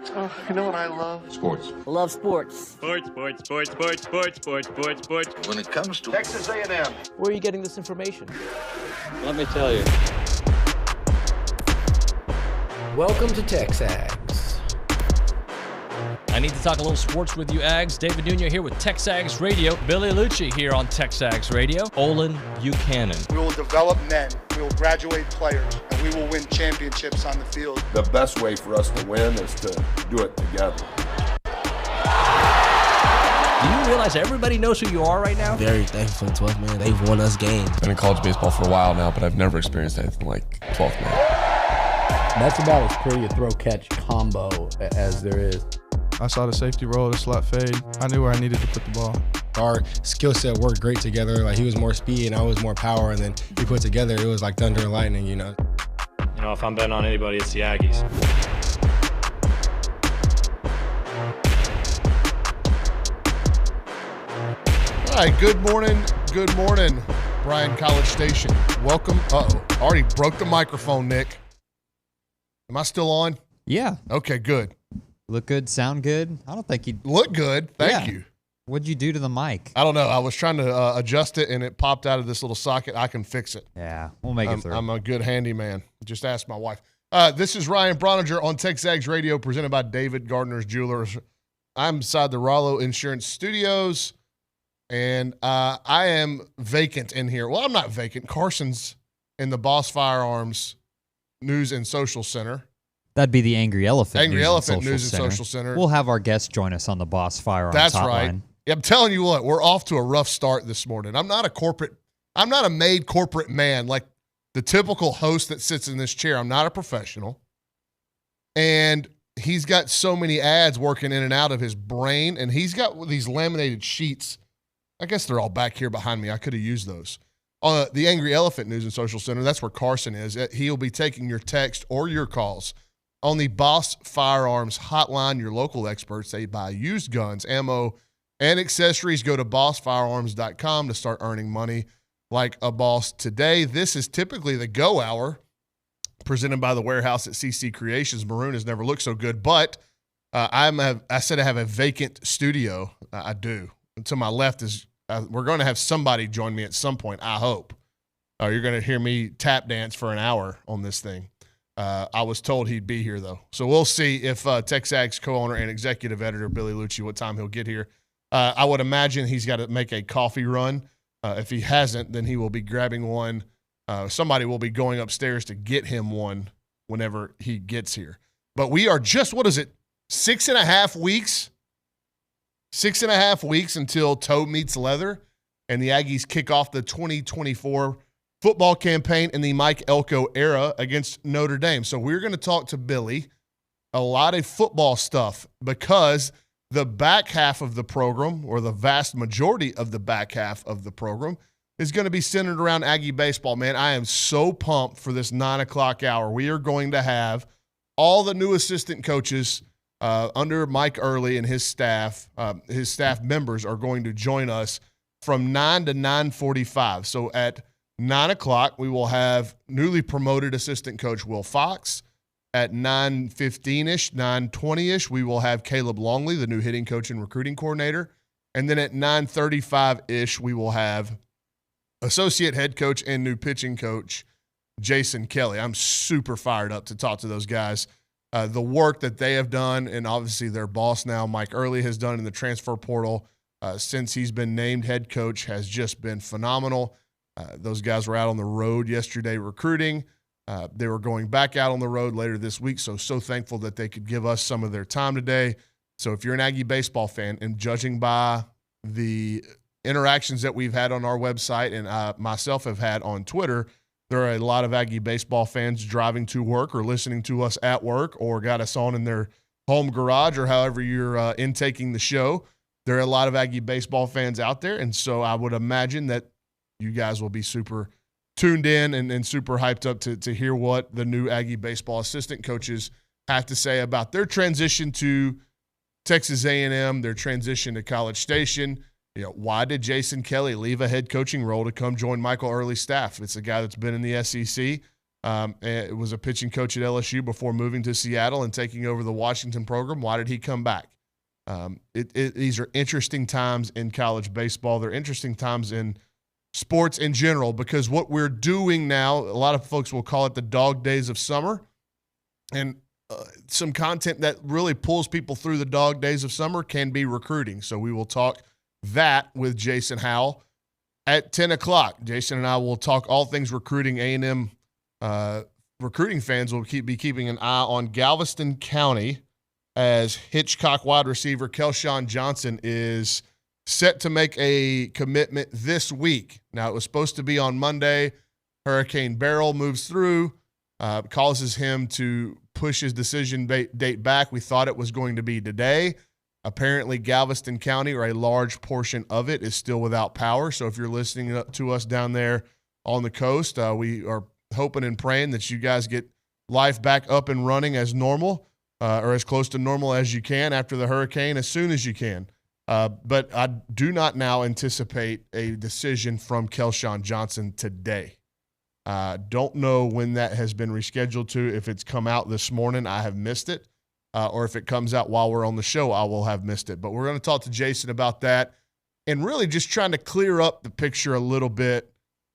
Oh, you know what I love? Sports. Love sports. Sports. When It comes to Texas A&M. Where are you getting this information? let me tell you. Welcome to TexAgs. I need to talk a little sports with you, Ags. David Nuno here with TexAgs Radio. Billy Liucci here on TexAgs Radio. Olin Buchanan. We will develop men, we will graduate players, and we will win championships on the field. The best way for us to win is to do it together. Do you realize everybody knows who you are right now? Very thankful, 12th man. They've won us games. Been in college baseball for a while now, but I've never experienced anything like 12th man. That's about as pretty a throw-catch combo as there is. I saw the safety roll, the slot fade. I knew where I needed to put the ball. Our skill set worked great together. Like, he was more speed and I was more power, and then we put together, it was like thunder and lightning, you know. You know, if I'm betting on anybody, it's the Aggies. All right, good morning, Bryan College Station. Welcome. Already broke the microphone, Nick. Am I still on? Yeah. Okay, good. Look good, sound good. I don't think you look good. Thank you. What'd you do to the mic? I don't know. I was trying to adjust it, and it popped out of this little socket. I can fix it. Yeah, we'll make it through. I'm a good handyman. Just ask my wife. This is Ryan Brauninger on TexAgs Radio, presented by David Gardner's Jewelers. I'm inside the Rollo Insurance Studios, and I am vacant in here. Well, I'm not vacant. Carson's in the Boss Firearms News and Social Center. That'd be the Angry Elephant News and Social Center. We'll have our guests join us on the Boss Firearms That's hotline. Right. Yeah, I'm telling you what, we're off to a rough start this morning. I'm not a made corporate man like the typical host that sits in this chair. I'm not a professional. And he's got so many ads working in and out of his brain, and he's got these laminated sheets. I guess they're all back here behind me. I could have used those. On the Angry Elephant News and Social Center, that's where Carson is. He'll be taking your text or your calls on the Boss Firearms hotline. Your local experts, they buy used guns, ammo, and accessories. Go to bossfirearms.com to start earning money like a boss today. This is typically the go hour presented by the warehouse at CC Creations. Maroon has never looked so good, but I said I have a vacant studio. I do. And to my left is we're going to have somebody join me at some point, I hope. You're going to hear me tap dance for an hour on this thing. I was told he'd be here, though. So we'll see if TexAgs co-owner and executive editor Billy Liucci, what time he'll get here. I would imagine he's got to make a coffee run. If he hasn't, then he will be grabbing one. Somebody will be going upstairs to get him one whenever he gets here. But we are just, 6.5 weeks? 6.5 weeks until toe meets leather, and the Aggies kick off the 2024 football campaign in the Mike Elko era against Notre Dame. So we're going to talk to Billy a lot of football stuff because the back half of the program, or the vast majority of the back half of the program, is going to be centered around Aggie baseball. Man, I am so pumped for this 9 o'clock hour. We are going to have all the new assistant coaches under Mike Early and his staff members are going to join us from 9 to 9:45. So at 9 o'clock, we will have newly promoted assistant coach Will Fox. At 9:15-ish, 9:20-ish, we will have Caleb Longley, the new hitting coach and recruiting coordinator. And then at 9:35-ish, we will have associate head coach and new pitching coach Jason Kelly. I'm super fired up to talk to those guys. The work that they have done, and obviously their boss now, Mike Early, has done in the transfer portal since he's been named head coach has just been phenomenal. Those guys were out on the road yesterday recruiting. They were going back out on the road later this week, so thankful that they could give us some of their time today. So if you're an Aggie baseball fan, and judging by the interactions that we've had on our website and myself have had on Twitter, there are a lot of Aggie baseball fans driving to work or listening to us at work or got us on in their home garage or however you're intaking the show. There are a lot of Aggie baseball fans out there, and so I would imagine that you guys will be super tuned in and super hyped up to hear what the new Aggie baseball assistant coaches have to say about their transition to Texas A&M, their transition to College Station. You know, why did Jason Kelly leave a head coaching role to come join Michael Early's staff? It's a guy that's been in the SEC. It was a pitching coach at LSU before moving to Seattle and taking over the Washington program. Why did he come back? These are interesting times in college baseball. They're interesting times in sports in general because what we're doing now, a lot of folks will call it the dog days of summer. And some content that really pulls people through the dog days of summer can be recruiting. So we will talk that with Jason Howell at 10 o'clock. Jason and I will talk all things recruiting. A&M recruiting fans will be keeping an eye on Galveston County as Hitchcock wide receiver Kelshawn Johnson is set to make a commitment this week. Now, it was supposed to be on Monday. Hurricane Beryl moves through, causes him to push his decision date back. We thought it was going to be today. Apparently, Galveston County, or a large portion of it, is still without power. So if you're listening to us down there on the coast, we are hoping and praying that you guys get life back up and running as normal. Or as close to normal as you can after the hurricane, as soon as you can. But I do not now anticipate a decision from Kelshawn Johnson today. Don't know when that has been rescheduled to. If it's come out this morning, I have missed it. Or if it comes out while we're on the show, I will have missed it. But we're going to talk to Jason about that and really just trying to clear up the picture a little bit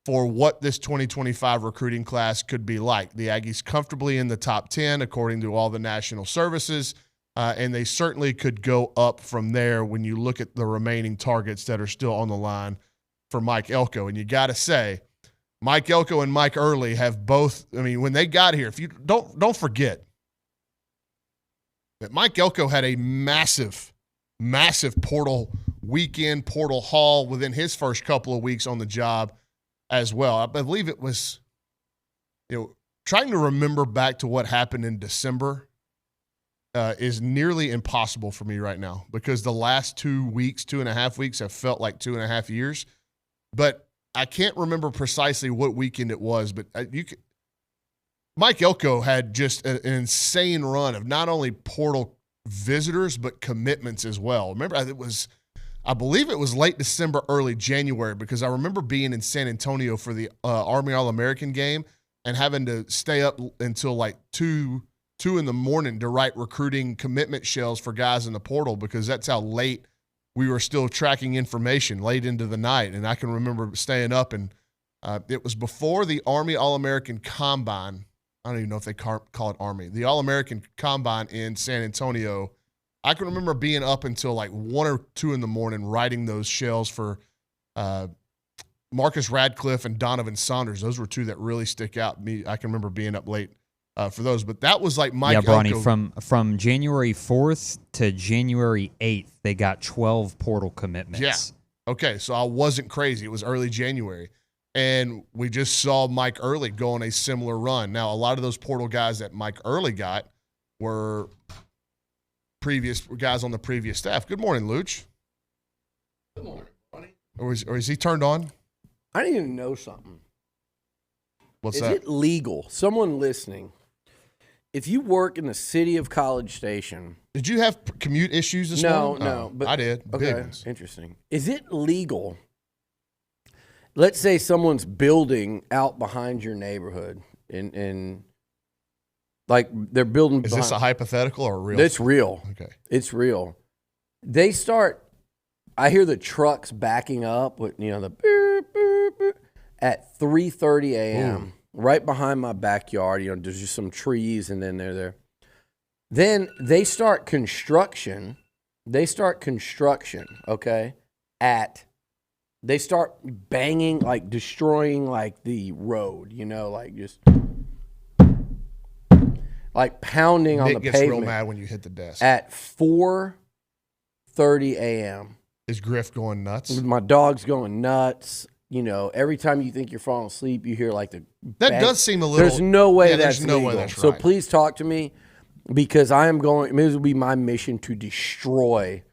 for what this 2025 recruiting class could be like. The Aggies comfortably in the top 10, according to all the national services, and they certainly could go up from there when you look at the remaining targets that are still on the line for Mike Elko. And you got to say, Mike Elko and Mike Early have both, I mean, when they got here, if you don't forget that Mike Elko had a massive portal weekend, portal haul within his first couple of weeks on the job as well. I believe it was, trying to remember back to what happened in December is nearly impossible for me right now because the last 2.5 weeks have felt like 2.5 years. But I can't remember precisely what weekend it was, but Mike Elko had just an insane run of not only portal visitors, but commitments as well. Remember, I believe it was late December, early January, because I remember being in San Antonio for the Army All-American game and having to stay up until like 2 in the morning to write recruiting commitment shells for guys in the portal because that's how late we were still tracking information, late into the night. And I can remember staying up, and it was before the Army All-American Combine. I don't even know if they call it Army. The All-American Combine in San Antonio. I can remember being up until like 1 or 2 in the morning writing those shells for Marcus Radcliffe and Donovan Saunders. Those were two that really stick out. I can remember being up late for those. But that was like Mike Bronny, Elko. from January 4th to January 8th, they got 12 portal commitments. Yeah. Okay, so I wasn't crazy. It was early January. And we just saw Mike Early go on a similar run. Now, a lot of those portal guys that Mike Early got were previous guys on the previous staff. Good morning, Luch. Good morning, buddy. Or is he turned on? I didn't even know something. What's is that? Is it legal? Someone listening, if you work in the city of College Station. Did you have commute issues this morning? No. But, I did. Okay, big ones. Interesting. Is it legal? Let's say someone's building out behind your neighborhood and like they're building. Is this a hypothetical or real? It's real. Okay. It's real. They start, I hear the trucks backing up with, the beep, beep, beep, at 3:30 a.m. right behind my backyard. There's just some trees and then they're there. Then they start construction. Okay, they start banging, like destroying like the road, like just like pounding on the pavement. Nick gets real mad when you hit the desk. At 4:30 a.m. Is Griff going nuts? My dog's going nuts. Every time you think you're falling asleep, you hear like the that bang. Does seem a little. There's no way that's there's no legal. way that's so right. Please talk to me because I am going. This will be my mission to destroy.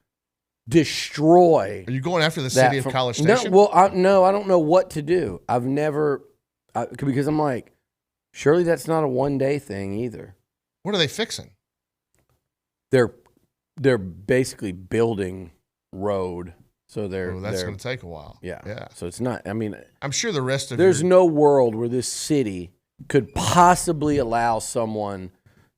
Are you going after the city of College Station? No, I don't know what to do. I've never because I'm like, surely that's not a one-day thing either. What are they fixing? They're basically building road. So that's going to take a while. Yeah. So it's not. I mean, I'm sure the rest of there's no world where this city could possibly allow someone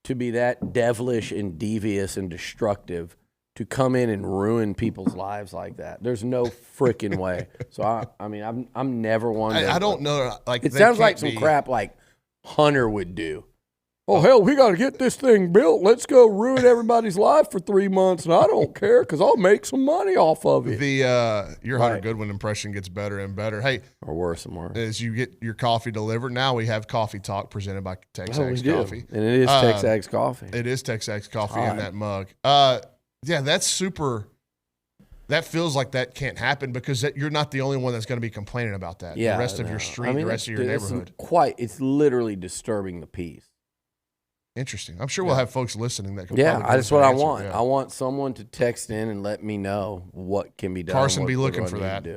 to be that devilish and devious and destructive to come in and ruin people's lives like that. There's no freaking way. So I mean, I'm never one. I don't know. Like it sounds like some crap like Hunter would do. Oh hell, we got to get this thing built. Let's go ruin everybody's life for 3 months, and I don't care because I'll make some money off of it. Your Hunter Goodwin impression gets better and better. Hey, or worse and worse. As you get your coffee delivered, now we have Coffee Talk presented by TexAgs Coffee, and it is TexAgs Coffee. It is TexAgs Coffee in that mug. Yeah, that's super. That feels like that can't happen because you're not the only one that's going to be complaining about that. Yeah, the rest of your street, the rest of your neighborhood. It's literally disturbing the peace. Interesting. I'm sure we'll have folks listening that can. That's what I want. Yeah. I want someone to text in and let me know what can be done. Carson, be looking for that.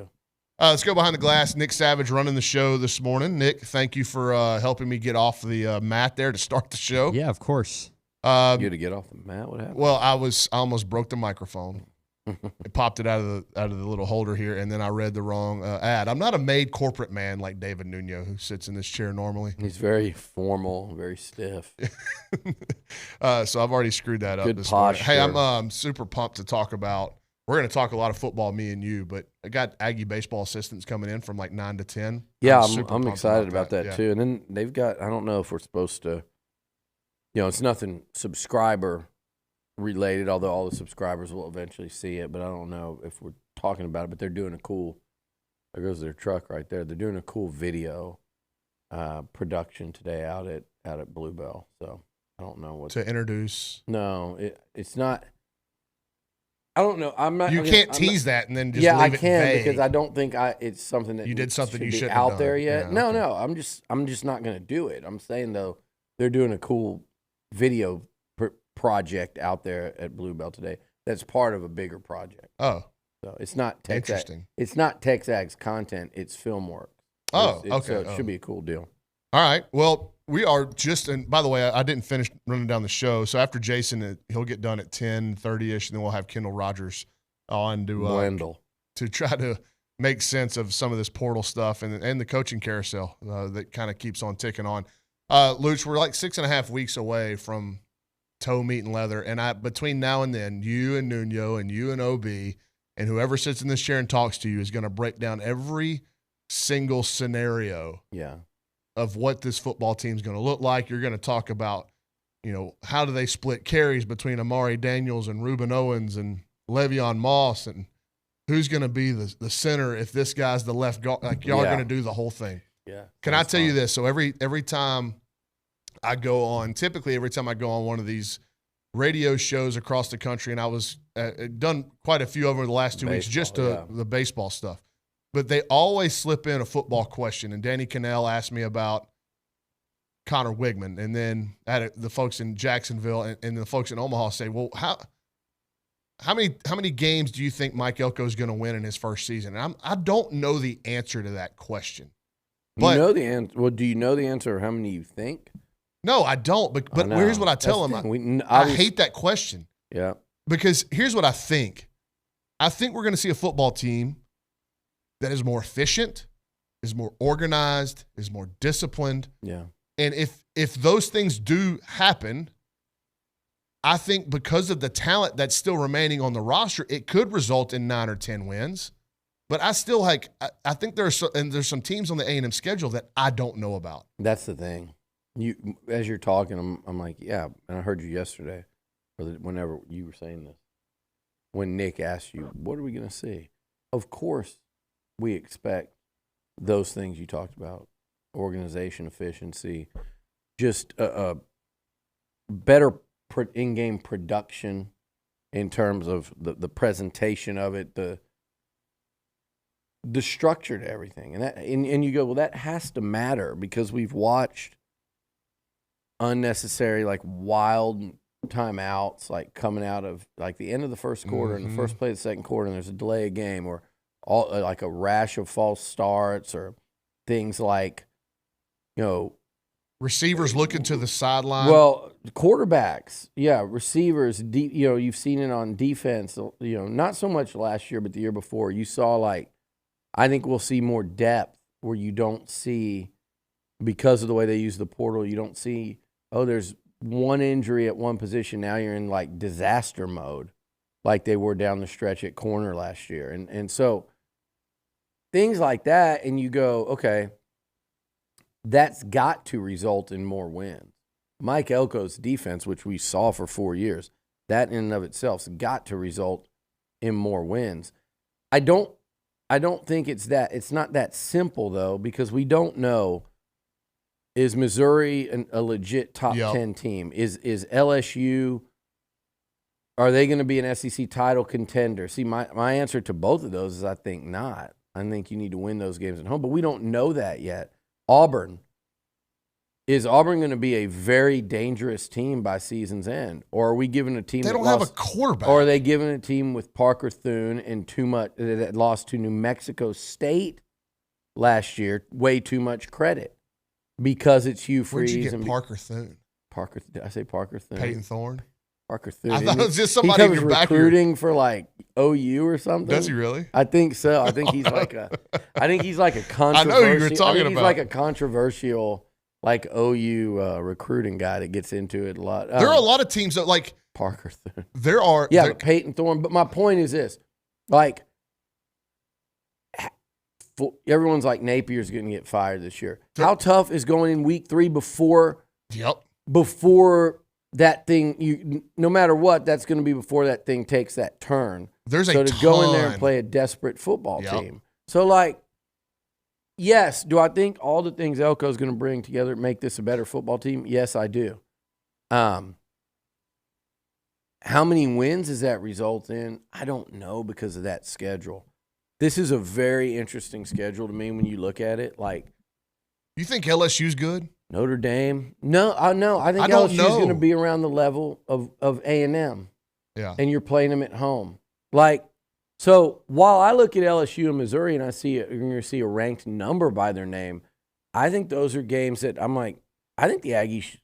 Let's go behind the glass. Nick Savage running the show this morning. Nick, thank you for helping me get off the mat there to start the show. Yeah, of course. You had to get off the mat. What happened? Well, I almost broke the microphone. It popped it out of the little holder here, and then I read the wrong ad. I'm not a made corporate man like David Nuno, who sits in this chair normally. He's very formal, very stiff. So I've already screwed that up this morning. Hey, I'm super pumped to talk about. We're going to talk a lot of football, me and you, but I got Aggie baseball assistants coming in from like 9 to 10. Yeah, I'm excited about that too. And then they've got, I don't know if we're supposed to, it's nothing subscriber related, although all the subscribers will eventually see it, but I don't know if we're talking about it, but they're doing there goes their truck right there. They're doing a cool video production today out at Bluebell. So I don't know what to introduce. No, it's not. I don't know. I'm not. You can't tease that and then just leave it I can vague. Because I don't think it's something that you did something you shouldn't out have there done. yet. Yeah, no. I'm just not going to do it. I'm saying though, they're doing a cool video project out there at Bluebell today. That's part of a bigger project. Oh, so it's not interesting. It's not TexAgs content. It's film work. Okay. So it should be a cool deal. All right. Well, we are just, and by the way, I didn't finish running down the show. So after Jason, he'll get done at 10:30ish, and then we'll have Kendall Rogers on to try to make sense of some of this portal stuff and the coaching carousel that kind of keeps on ticking on. Luch, we're like 6.5 weeks away from toe, meat, and leather, and between now and then, you and Nuno and you and OB and whoever sits in this chair and talks to you is going to break down every single scenario of what this football team is going to look like. You're going to talk about, how do they split carries between Amari Daniels and Reuben Owens and Le'Veon Moss, and who's going to be the center if this guy's the left guard. Like, y'all are going to do the whole thing. Yeah. Can I tell you this? So every time I go on, typically every time I go on one of these radio shows across the country, and I was done quite a few over the last 2 weeks, just the baseball stuff. But they always slip in a football question, and Danny Cannell asked me about Connor Wigman, and then the folks in Jacksonville and the folks in Omaha say, well, how many games do you think Mike Elko is going to win in his first season? And I don't know the answer to that question. But, you know the answer. Well, do you know the answer or how many you think? No, I don't. But here's what I tell them. I hate that question. Yeah. Because here's what I think. I think we're going to see a football team that is more efficient, is more organized, is more disciplined. Yeah. And if those things do happen, I think because of the talent that's still remaining on the roster, it could result in 9 or 10 wins. But I still I think there's some teams on the A&M schedule that I don't know about. That's the thing. As you're talking, I'm like, yeah. And I heard you yesterday, or whenever you were saying this, when Nick asked you, what are we going to see? Of course, we expect those things you talked about: organization, efficiency, just a better in-game production in terms of the presentation of it, the structure to everything. And you go, well, that has to matter because we've watched unnecessary, like wild timeouts, like coming out of like the end of the first quarter and the first play of the second quarter, and there's a delay of game, or all like a rash of false starts, or things like, receivers looking to the sideline. Well, quarterbacks, receivers, you've seen it on defense, not so much last year, but the year before. You saw I think we'll see more depth where you don't see because of the way they use the portal, you don't see, there's one injury at one position. Now you're in like disaster mode, like they were down the stretch at corner last year. And so things like that, and you go, okay, that's got to result in more wins. Mike Elko's defense, which we saw for 4 years, that in and of itself has got to result in more wins. I don't think it's not that simple, though, because we don't know, is Missouri a legit top 10 team? Is LSU, are they going to be an SEC title contender? See, my answer to both of those is I think not. I think you need to win those games at home, but we don't know that yet. Auburn. Is Auburn going to be a very dangerous team by season's end? Or are we giving a team they don't have a quarterback? Or are they giving a team with Parker Thune and too much that lost to New Mexico State last year way too much credit because it's Hugh Freeze? Where'd you get Parker Thune? Did I say Parker Thune? Peyton Thorne? Parker Thune. I thought it was just somebody he covers recruiting for like OU or something. Does he really? I think so. I think he's like a controversial. I know who you're talking about. He's like a controversial, like OU recruiting guy that gets into it a lot. There are a lot of teams that like Parker Thune. There are. Yeah, but Peyton Thorne. But my point is this: like, everyone's like Napier's going to get fired this year. How tough is going in week 3 before? Yep. Before that thing, no matter what, that's going to be before that thing takes that turn. So to go in there and play a desperate football team. So like, yes, do I think all the things Elko's going to bring together make this a better football team? Yes, I do. How many wins does that result in? I don't know because of that schedule. This is a very interesting schedule to me when you look at it. Like, you think LSU's good? Notre Dame? No. I think LSU's going to be around the level of A&M. Yeah. And you're playing them at home. Like, so while I look at LSU and Missouri and you're going to see a ranked number by their name, I think those are games that I'm like, I think the Aggies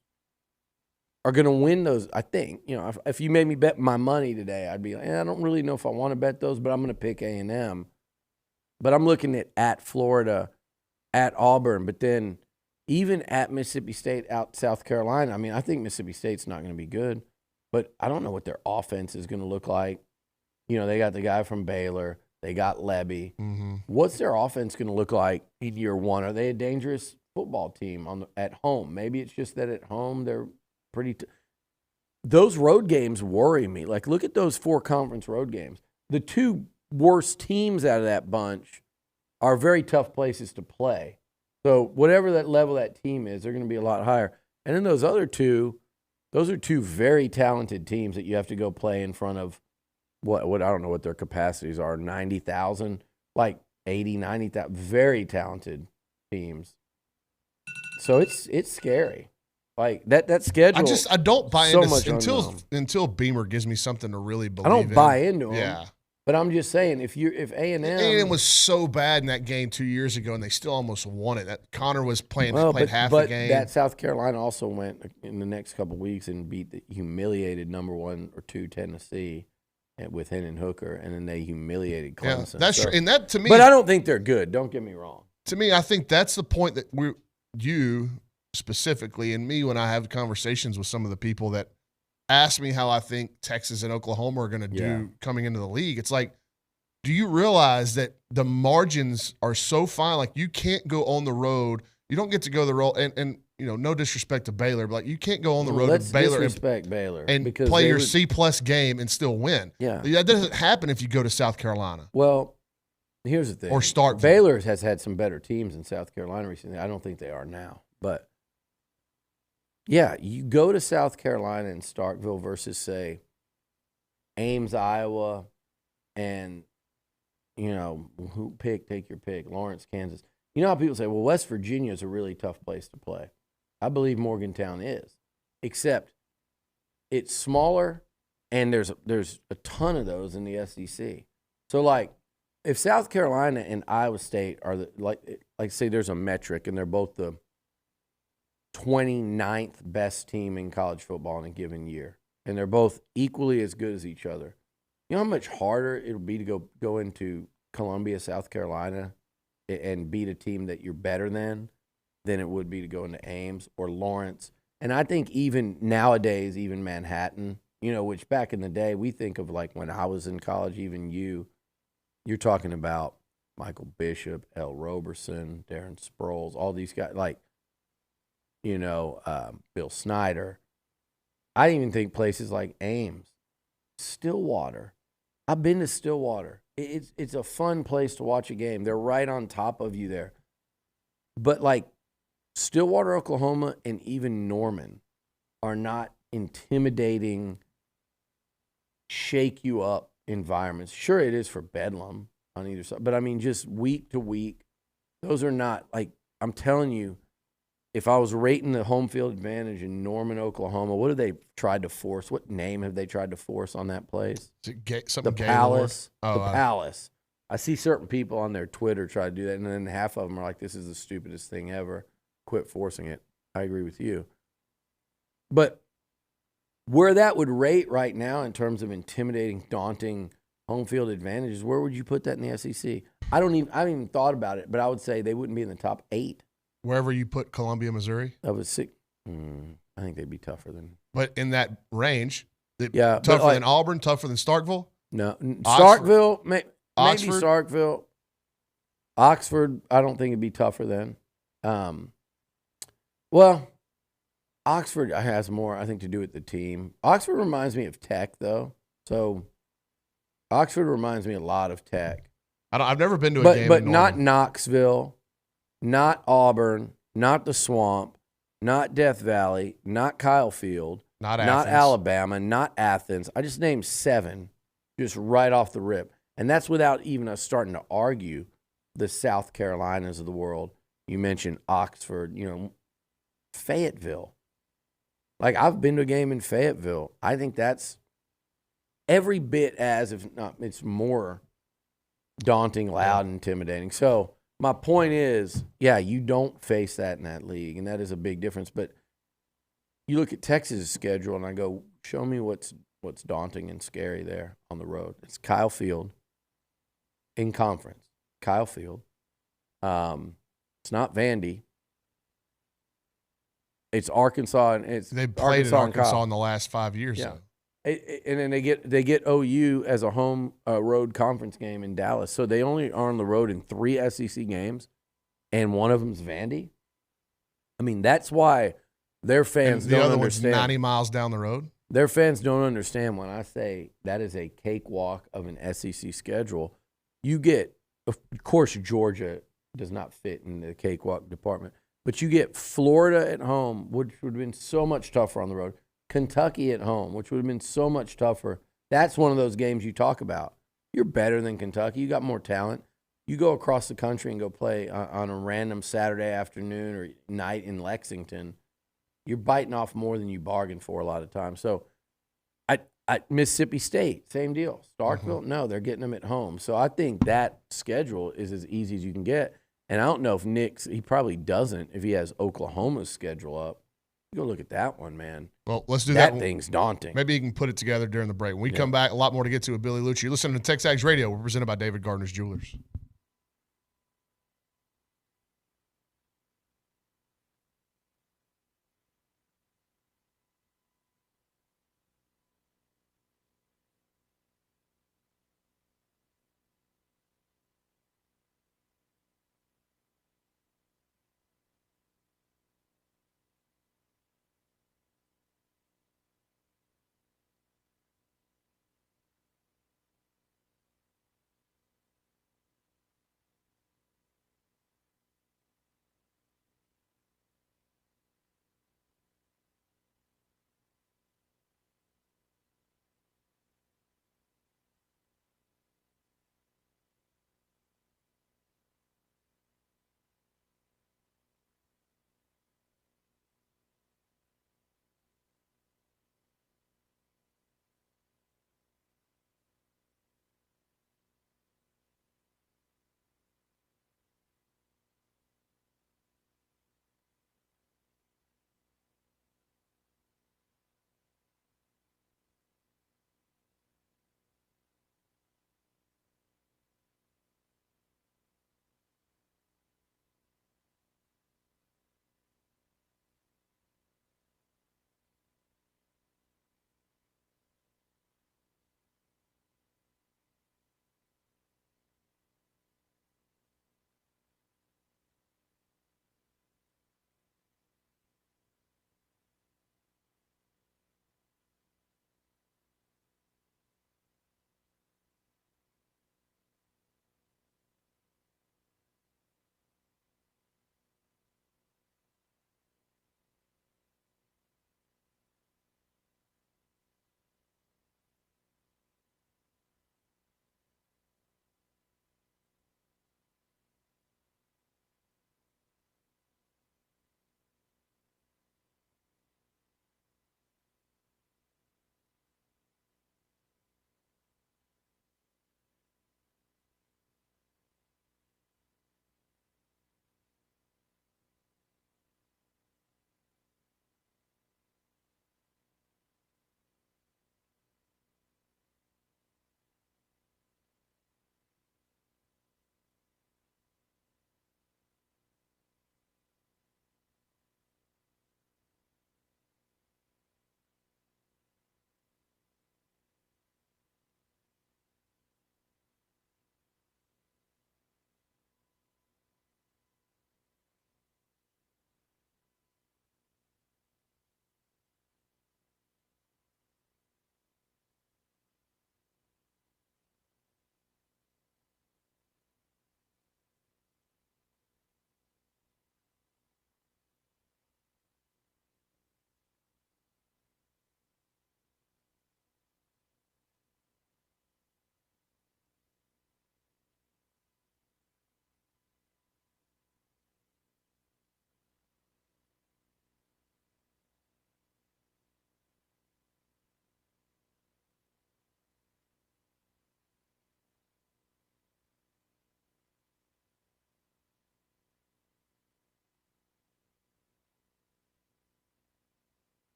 are going to win those. I think, if you made me bet my money today, I'd be like, I don't really know if I want to bet those, but I'm going to pick A&M. But I'm looking at Florida, at Auburn, but then even at Mississippi State, out South Carolina. I mean, I think Mississippi State's not going to be good, but I don't know what their offense is going to look like. They got the guy from Baylor. They got Levy. Mm-hmm. What's their offense going to look like in year 1? Are they a dangerous football team at home? Maybe it's just that at home they're pretty those road games worry me. Like, look at those 4 conference road games. The 2 worst teams out of that bunch are very tough places to play. So whatever that level that team is, they're going to be a lot higher. And then those other 2, those are 2 very talented teams that you have to go play in front of. What I don't know what their capacities are, 90,000, like 80, 90,000, very talented teams. So it's scary. Like that schedule. I don't buy into until Beamer gives me something to really believe in. I don't buy into him. Yeah. But I'm just saying, if A&M was so bad in that game 2 years ago, and they still almost won it. That Connor was played half the game. But that South Carolina also went in the next couple of weeks and beat the humiliated number 1 or 2 Tennessee with Hendon Hooker, and then they humiliated Clemson. Yeah, that's true. And that to me, but I don't think they're good. Don't get me wrong. To me, I think that's the point that you specifically and me when I have conversations with some of the people that ask me how I think Texas and Oklahoma are going to do coming into the league. It's like, do you realize that the margins are so fine? Like, you can't go on the road. You don't get to go the road. And no disrespect to Baylor, but like, you can't go on the road to Baylor and play your C-plus game and still win. Yeah. That doesn't happen if you go to South Carolina. Well, here's the thing. Or Starkville. Baylor has had some better teams in South Carolina recently. I don't think they are now. But, yeah, you go to South Carolina and Starkville versus, say, Ames, Iowa, and, take your pick, Lawrence, Kansas. You know how people say, well, West Virginia is a really tough place to play. I believe Morgantown is, except it's smaller, and there's a ton of those in the SEC. So, like, if South Carolina and Iowa State are like say there's a metric, and they're both the 29th best team in college football in a given year, and they're both equally as good as each other, you know how much harder it'll be to go into Columbia, South Carolina, and beat a team that you're better than than it would be to go into Ames or Lawrence. And I think even nowadays, even Manhattan, which back in the day, we think of like when I was in college, even you're talking about Michael Bishop, L. Roberson, Darren Sproles, all these guys, like, Bill Snyder. I even think places like Ames, Stillwater. I've been to Stillwater. It's a fun place to watch a game. They're right on top of you there. But like Stillwater, Oklahoma, and even Norman are not intimidating, shake you up environments. Sure, it is for Bedlam on either side. But I mean, just week to week, those are not like, I'm telling you, if I was rating the home field advantage in Norman, Oklahoma, what have they tried to force? What name have they tried to force on that place? Something the Palace. Oh, the Palace. I see certain people on their Twitter try to do that, and then half of them are like, this is the stupidest thing ever. Quit forcing it. I agree with you. But where that would rate right now in terms of intimidating, daunting home field advantages, where would you put that in the SEC? I haven't even thought about it, but I would say they wouldn't be in the top 8. Wherever you put Columbia, Missouri? That was 6. I think they'd be tougher than. But in that range, yeah, tougher than Auburn, tougher than Starkville? No. Oxford? Starkville, maybe Oxford? Starkville. Oxford, I don't think it'd be tougher than. Well, Oxford has more, I think, to do with the team. Oxford reminds me of Tech, though. So Oxford reminds me a lot of Tech. I've never been to a game but in not Norman. Knoxville, not Auburn, not the Swamp, not Death Valley, not Kyle Field, not Alabama, not Athens. I just named 7 just right off the rip. And that's without even us starting to argue the South Carolinas of the world. You mentioned Oxford, Fayetteville. Like, I've been to a game in Fayetteville. I think that's every bit as, if not, it's more daunting, loud, and intimidating. So my point is, yeah, you don't face that in that league, and that is a big difference. But you look at Texas' schedule, and I go, show me what's daunting and scary there on the road. It's Kyle Field in conference. Kyle Field. It's not Vandy. It's Arkansas, and it's they played Arkansas in Arkansas in the last 5 years. Yeah. And then they get OU as a home road conference game in Dallas. So they only are on the road in 3 SEC games, and one of them's Vandy. I mean, that's why their fans don't understand. The other one's 90 miles down the road. Their fans don't understand when I say that is a cakewalk of an SEC schedule. You get, of course, Georgia does not fit in the cakewalk department, but you get Florida at home, which would have been so much tougher on the road. Kentucky at home, which would have been so much tougher. That's one of those games you talk about. You're better than Kentucky. You got more talent. You go across the country and go play on a random Saturday afternoon or night in Lexington. You're biting off more than you bargained for a lot of times. So Mississippi State, same deal. Starkville, no, they're getting them at home. So I think that schedule is as easy as you can get. And I don't know if he probably doesn't if he has Oklahoma's schedule up. Go look at that one, man. Well, let's do that. That thing's daunting. Maybe you can put it together during the break. When we come back, a lot more to get to with Billy Liucci. You're listening to TexAgs Radio. We're presented by David Gardner's Jewelers.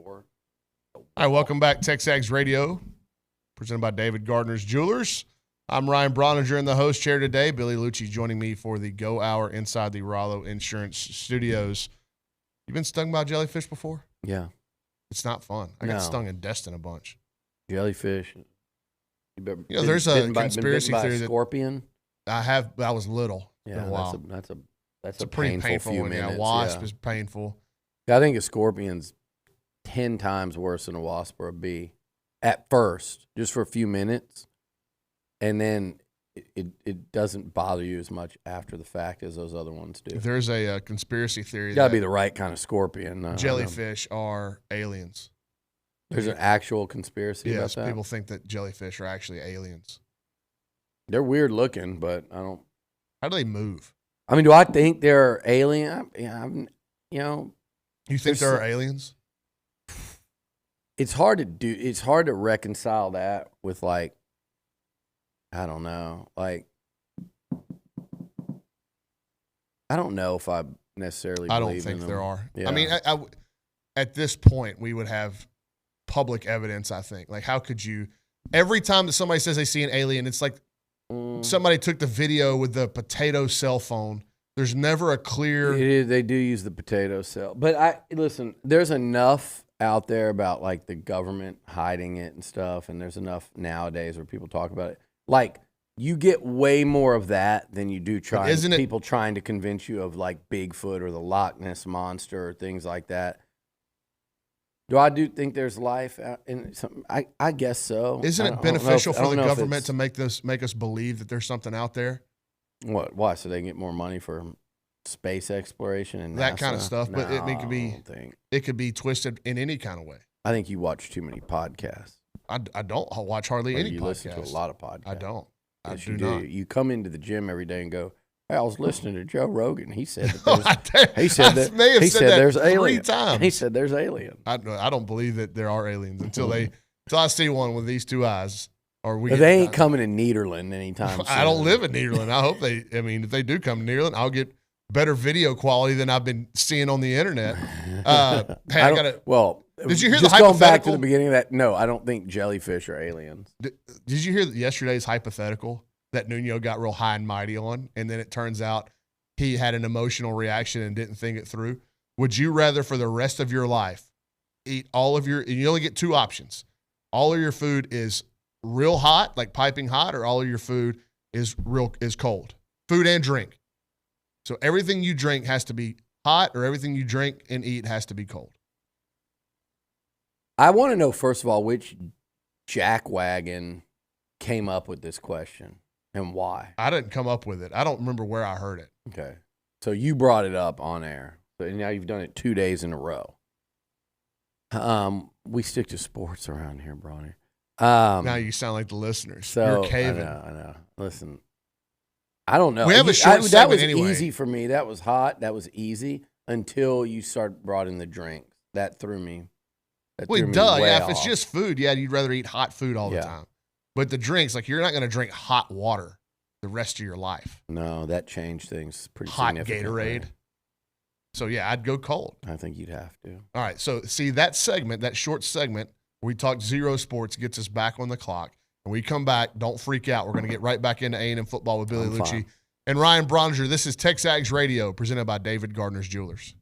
door. All right, welcome back, TexAgs Radio, presented by David Gardner's Jewelers. I'm Ryan Brauninger in the host chair today. Billy Liucci joining me for the Go Hour inside the Rollo Insurance Studios. You been stung by a jellyfish before? Yeah. It's not fun. I got stung in Destin a bunch. Jellyfish. There's a conspiracy theory that scorpion. I have. I was little. Yeah, that's a pretty painful painful few one. minutes. Yeah, wasp is painful. I think a scorpion's 10 times worse than a wasp or a bee at first, just for a few minutes, and then it doesn't bother you as much after the fact as those other ones do. There's a conspiracy theory. Got to be the right kind of scorpion. Jellyfish are aliens. There's an actual conspiracy about that? Yes, people think that jellyfish are actually aliens. They're weird looking, but I don't. How do they move? I mean, do I think they're alien? You think there are aliens? It's hard to do. It's hard to reconcile that with I don't know. I don't know if I necessarily. I don't think there are. Yeah. I mean, at this point, we would have public evidence. I think. How could you? Every time that somebody says they see an alien, it's like somebody took the video with the potato cell phone. There's never a clear. They do use the potato cell, but listen. There's enough out there about the government hiding it and stuff, and there's enough nowadays where people talk about it. You get way more of that than you do people trying to convince you of Bigfoot or the Loch Ness Monster or things like that. Do I think there's life in something? I guess so. Isn't it beneficial for the government to make us believe that there's something out there? What? Why? So they can get more money for space exploration and that NASA? Kind of stuff. But it could be twisted in any kind of way. I think you watch too many podcasts. I don't watch hardly any podcasts. You listen to a lot of podcasts. I don't. Yes, you do. You come into the gym every day and go, "Hey, I was listening to Joe Rogan. He said that there's, he said there's aliens. 3 times. He said there's aliens. I don't believe that there are aliens until I see one with these 2 eyes. They ain't coming to Nederland anytime soon. I don't live in Nederland. I hope if they do come to Nederland, I'll get better video quality than I've been seeing on the internet. Did you hear just going back to the beginning of that? No, I don't think jellyfish are aliens. Did you hear yesterday's hypothetical that Nuno got real high and mighty on, and then it turns out he had an emotional reaction and didn't think it through? Would you rather for the rest of your life eat and you only get 2 options. All of your food is real hot, like piping hot, or all of your food is cold. Food and drink. So everything you drink has to be hot, or everything you drink and eat has to be cold. I want to know, first of all, which jackwagon came up with this question and why. I didn't come up with it. I don't remember where I heard it. Okay. So you brought it up on air. So now you've done it 2 days in a row. We stick to sports around here, Brauninger. Now you sound like the listeners. So, you're caving. I know. Listen, I don't know. We have a short segment that was anyway. Easy for me. That was hot. That was easy until you brought in the drinks. That threw me. If it's just food, you'd rather eat hot food all the time. But the drinks, you're not going to drink hot water the rest of your life. No, that changed things pretty hot significantly. Gatorade. So, I'd go cold. I think you'd have to. All right. So, see, that short segment, where we talk zero sports, gets us back on the clock. When we come back, don't freak out. We're going to get right back into A&M football with Billy Liucci and Ryan Brauninger. This is TexAgs Radio, presented by David Gardner's Jewelers.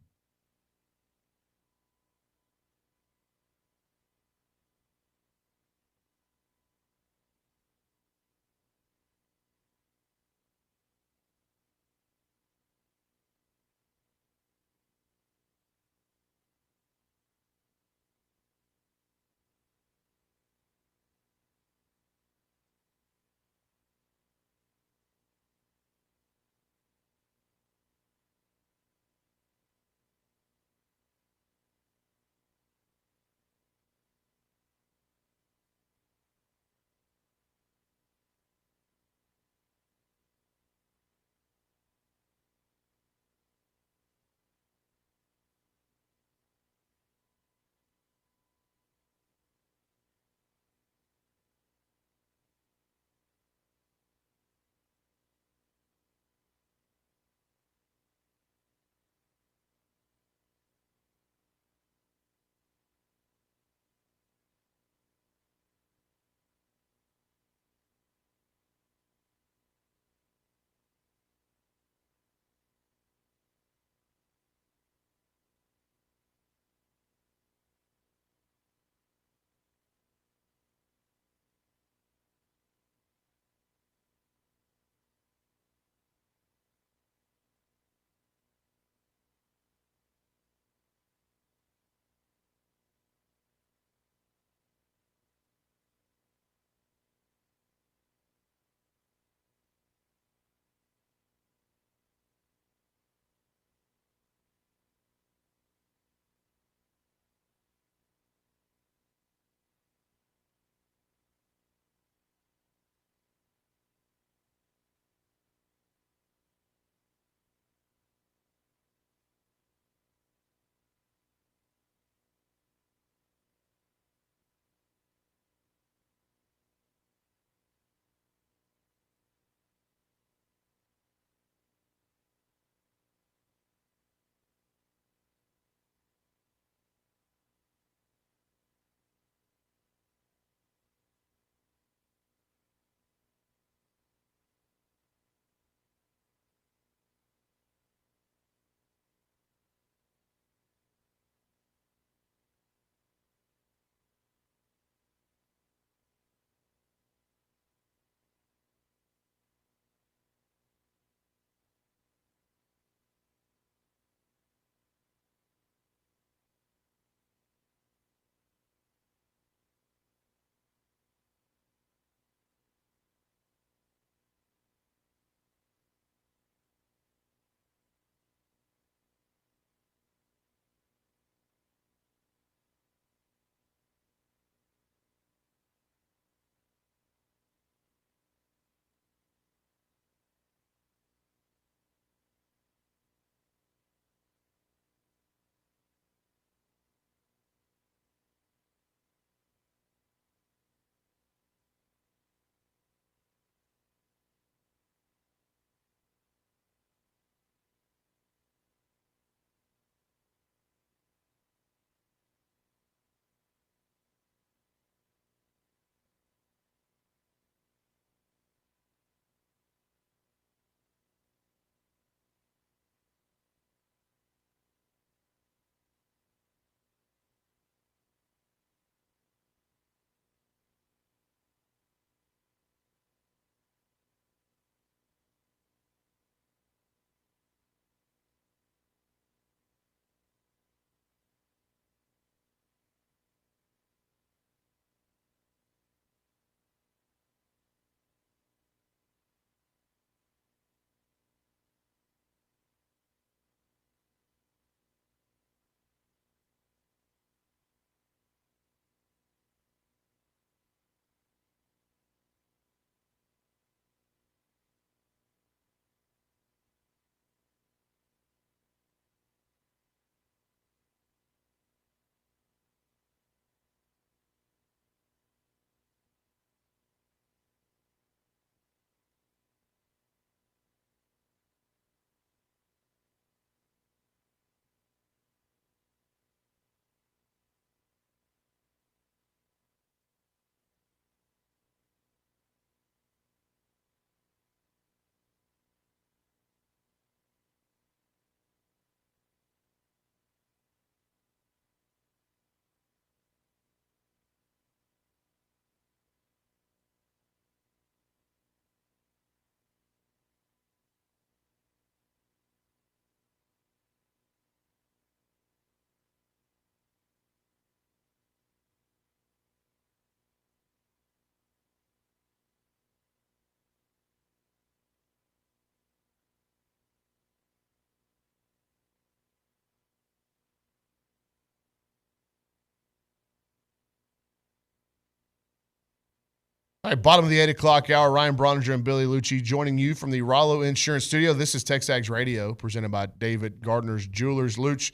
All right, bottom of the 8 o'clock hour, Ryan Brauninger and Billy Liucci joining you from the Rollo Insurance Studio. This is TexAgs Radio, presented by David Gardner's Jewelers. Luch,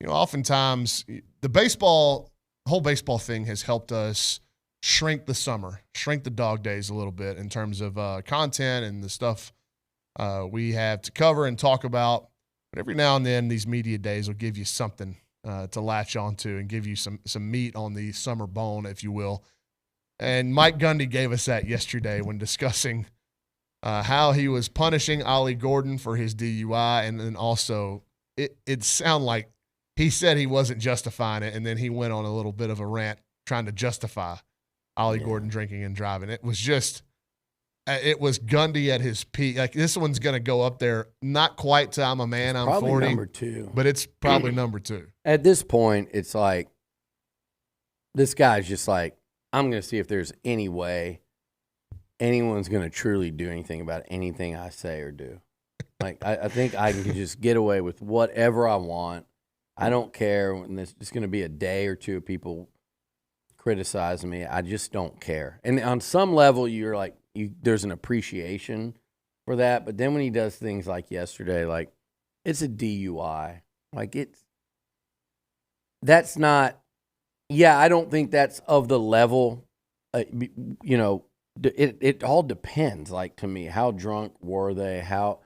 oftentimes the whole baseball thing has helped us shrink the summer, shrink the dog days a little bit in terms of content and the stuff we have to cover and talk about. But every now and then, these media days will give you something to latch onto and give you some meat on the summer bone, if you will. And Mike Gundy gave us that yesterday when discussing how he was punishing Ollie Gordon for his DUI, and then also it sounded like he said he wasn't justifying it, and then he went on a little bit of a rant trying to justify Ollie Gordon drinking and driving. It was Gundy at his peak. Like, this one's going to go up there, not quite to I'm a man, I'm 40. Probably number 2. But it's probably number 2. At this point, it's like, this guy's just like, I'm going to see if there's any way anyone's going to truly do anything about anything I say or do. Like, I think I can just get away with whatever I want. I don't care when it's just going to be a day or two of people criticizing me. I just don't care. And on some level, you're like, there's an appreciation for that. But then when he does things like yesterday, like, it's a DUI. Like, that's not. Yeah, I don't think that's of the level, it all depends, like, to me. How drunk were they? I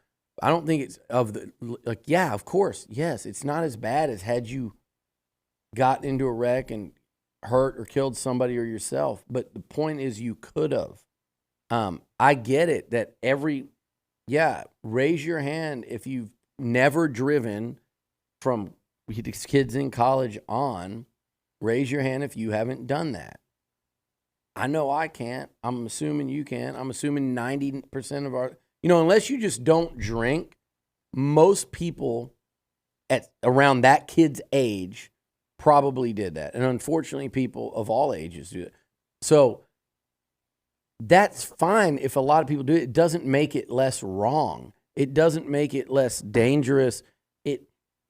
don't think it's of the, like, yeah, of course, yes, it's not as bad as had you gotten into a wreck and hurt or killed somebody or yourself. But the point is, you could have. I get it that raise your hand if you've never driven from kids in college on. Raise your hand if you haven't done that. I know I can't. I'm assuming you can. I'm assuming 90% of our, unless you just don't drink, most people at around that kid's age probably did that. And unfortunately, people of all ages do it. So that's fine if a lot of people do it. It doesn't make it less wrong. It doesn't make it less dangerous.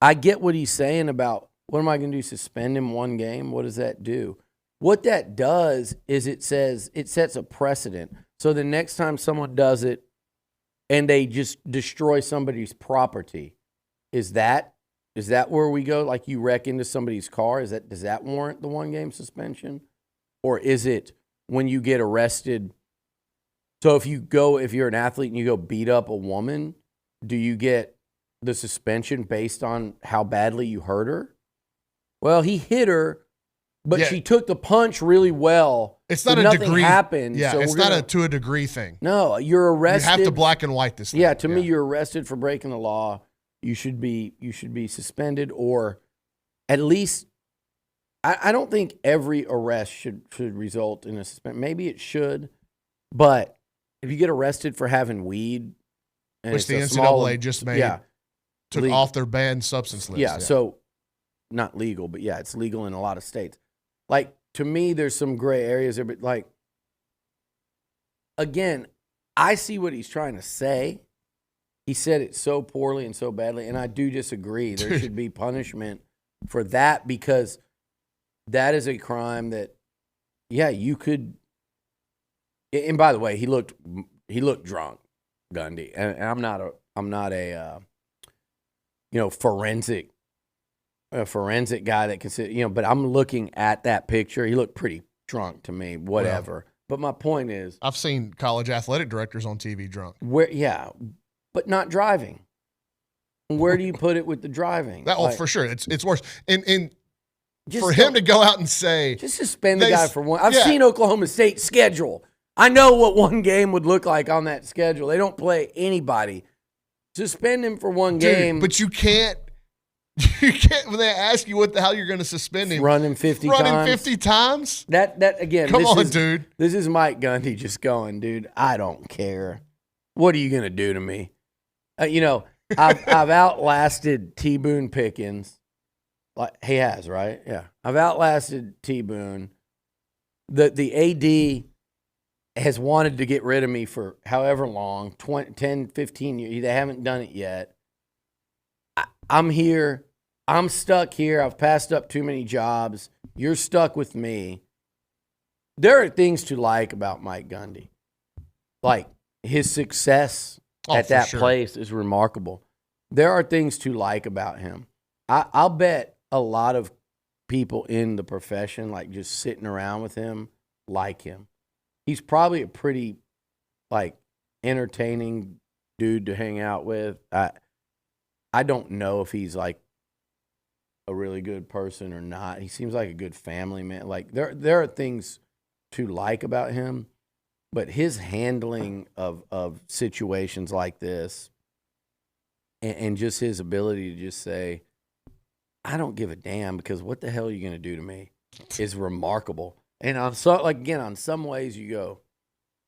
I get what he's saying about, what am I going to do, suspend him one game? What does that do? What that does is it sets a precedent. So the next time someone does it and they just destroy somebody's property, is that where we go? Like, you wreck into somebody's car? Does that warrant the 1-game suspension? Or is it when you get arrested? So if you're an athlete and you go beat up a woman, do you get the suspension based on how badly you hurt her? Well, he hit her, but she took the punch really well. It's not a nothing degree. Happened. Yeah, so it's not to a degree thing. No, you're arrested. You have to black and white this thing. Yeah, to me, you're arrested for breaking the law. You should be suspended, or at least. I don't think every arrest should result in a suspension. Maybe it should, but if you get arrested for having weed, which the NCAA just took off their banned substance list. Yeah, so. Not legal, but yeah, it's legal in a lot of states. Like, to me, there's some gray areas there, but, like, again, I see what he's trying to say. He said it so poorly and so badly, and I do disagree. There should be punishment for that, because that is a crime that, you could. And by the way, he looked drunk, Gundy, and I'm not a forensic guy that can sit, but I'm looking at that picture. He looked pretty drunk to me, whatever. Well, but my point is, I've seen college athletic directors on TV drunk. But not driving. Where do you put it with the driving? For sure. It's worse. And for him to go out and say, just suspend the guy for one. I've seen Oklahoma State's schedule. I know what one game would look like on that schedule. They don't play anybody. Suspend him for one game. But you can't. When they ask you what the hell you're going to suspend him, run him 50 times. That again. Come on, dude. This is Mike Gundy just going, dude. I don't care. What are you going to do to me? I've outlasted T. Boone Pickens. Like, he has, right? Yeah. I've outlasted T. Boone. The AD has wanted to get rid of me for however long, 10, 15 years. They haven't done it yet. I'm here. I'm stuck here. I've passed up too many jobs. You're stuck with me. there are things to like about Mike Gundy. Like his success at that place is remarkable. There are things to like about him. I'll bet a lot of people in the profession, like just sitting around with him, like him. He's probably a pretty like entertaining dude to hang out with. I don't know if he's like a really good person or not. He seems like a good family man. Like there are things to like about him, but his handling of situations like this and just his ability to just say, I don't give a damn because what the hell are you going to do to me is remarkable. And on some ways you go,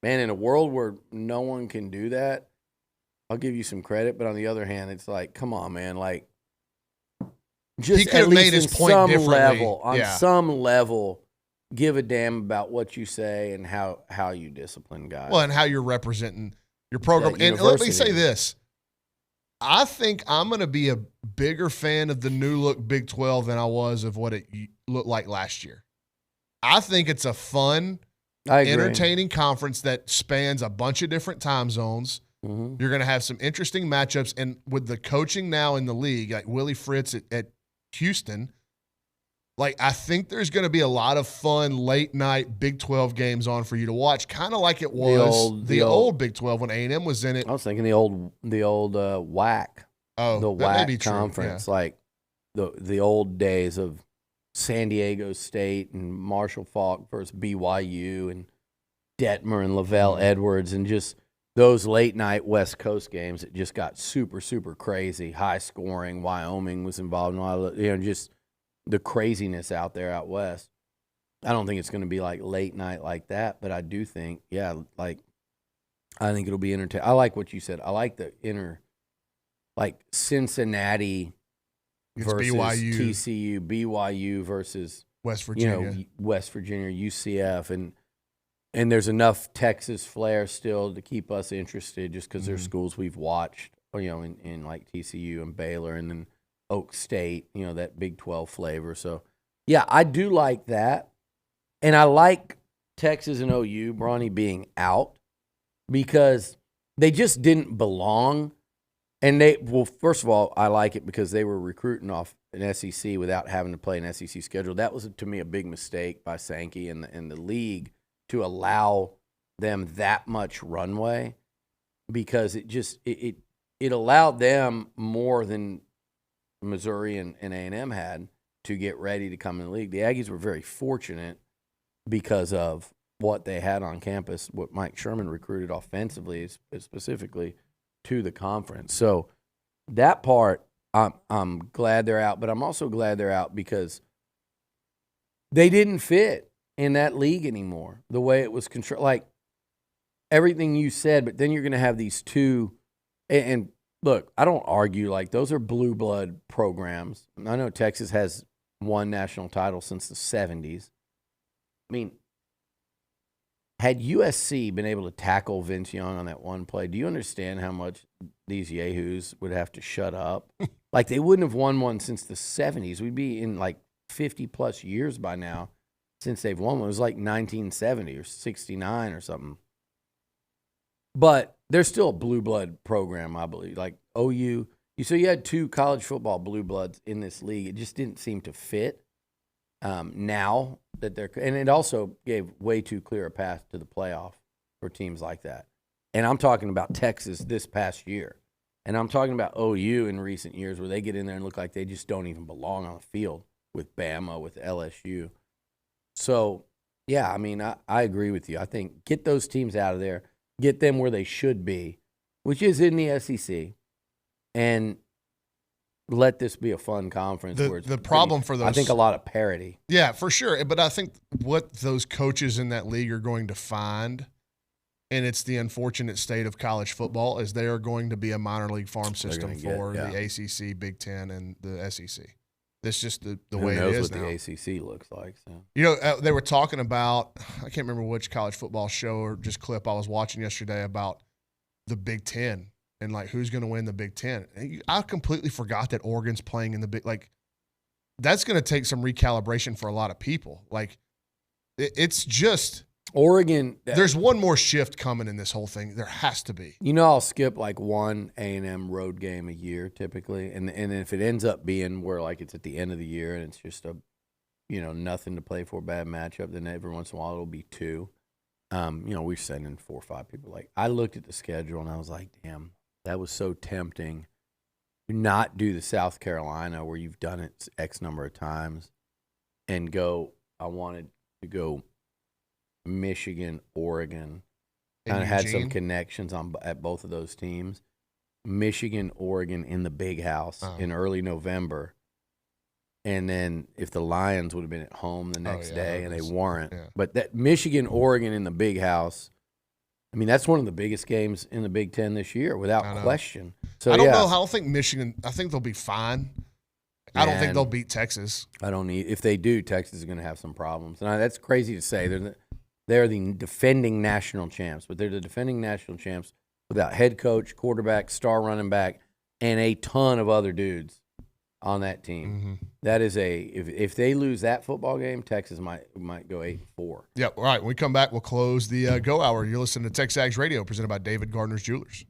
man, in a world where no one can do that, I'll give you some credit. But on the other hand, it's like, come on, man, like just he could have made his point differently. On some level, give a damn about what you say and how you discipline guys. Well, and how you're representing your program. And let me say this. I think I'm going to be a bigger fan of the new look Big 12 than I was of what it looked like last year. I think it's a fun, entertaining conference that spans a bunch of different time zones. Mm-hmm. You're going to have some interesting matchups. And with the coaching now in the league, like Willie Fritz at Houston, like I think there's going to be a lot of fun late night Big 12 games on for you to watch, kind of like it was the old Big 12 when A&M was in it. I was thinking the old WAC, the WAC conference, like the old days of San Diego State and Marshall Faulk versus BYU and Detmer and Lavelle Edwards and just those late night West Coast games that just got super, super crazy, high scoring. Wyoming was involved in a lot of, just the craziness out there out west. I don't think it's going to be like late night like that, but I do think, I think it'll be entertaining. I like what you said. I like the like Cincinnati versus BYU. TCU, BYU versus West Virginia, West Virginia, UCF, and there's enough Texas flair still to keep us interested just because there's schools we've watched, in like TCU and Baylor and then Oak State, that Big 12 flavor. So, yeah, I do like that. And I like Texas and OU, Bronny, being out because they just didn't belong. And first of all, I like it because they were recruiting off an SEC without having to play an SEC schedule. That was, to me, a big mistake by Sankey and the league to allow them that much runway because it allowed them more than Missouri and A&M had to get ready to come in the league. The Aggies were very fortunate because of what they had on campus, what Mike Sherman recruited offensively, specifically to the conference. So that part, I'm glad they're out, but I'm also glad they're out because they didn't fit in that league anymore, the way it was controlled. Like everything you said, but then you're going to have these two, and look, I don't argue, like those are blue blood programs. I know Texas has won national title since the 70s. I mean, had USC been able to tackle Vince Young on that one play, do you understand how much these yahoos would have to shut up? Like they wouldn't have won one since the 70s. We'd be in like 50 plus years by now since they've won one. It was like 1970 or 69 or something. But they're still a blue blood program, I believe. Like OU, so you had two college football blue bloods in this league. It just didn't seem to fit. Now that and it also gave way too clear a path to the playoff for teams like that. And I'm talking about Texas this past year. And I'm talking about OU in recent years where they get in there and look like they just don't even belong on the field with Bama, with LSU. So, yeah, I mean, I agree with you. I think get those teams out of there, get them where they should be, which is in the SEC, and let this be a fun conference. The problem for those, I think, a lot of parity. Yeah, for sure. But I think what those coaches in that league are going to find, and it's the unfortunate state of college football, is they are going to be a minor league farm system for the ACC, Big Ten, and the SEC. That's just the way it is now. Who knows what the ACC looks like. So. They were talking about, I can't remember which college football show or just clip I was watching yesterday about the Big Ten and, like, who's going to win the Big Ten. I completely forgot that Oregon's playing in the Big – like, that's going to take some recalibration for a lot of people. Like, It's just Oregon. There's one more shift coming in this whole thing. There has to be. You know, I'll skip like one A&M road game a year typically, and if it ends up being where like it's at the end of the year and it's just a, nothing to play for, bad matchup, then every once in a while it'll be two. We're sending 4 or 5 people. Like I looked at the schedule and I was like, damn, that was so tempting. Do not do the South Carolina where you've done it X number of times, and go. I wanted to go Michigan, Oregon. Kind of had some connections at both of those teams. Michigan, Oregon in the Big House in early November. And then if the Lions would have been at home the next day, and they weren't. Yeah. But that Michigan, Oregon in the Big House, I mean, that's one of the biggest games in the Big Ten this year, without question. So I don't know. I don't think Michigan. I think they'll be fine. I don't think And they'll beat Texas. I don't need. If they do, Texas is going to have some problems. And that's crazy to say. They're the defending national champs, but they're the defending national champs without head coach, quarterback, star running back, and a ton of other dudes on that team. Mm-hmm. That is if they lose that football game, Texas might go 8-4. Yep. All right. When we come back, we'll close the Go Hour. You're listening to TexAgs Radio, presented by David Gardner's Jewelers.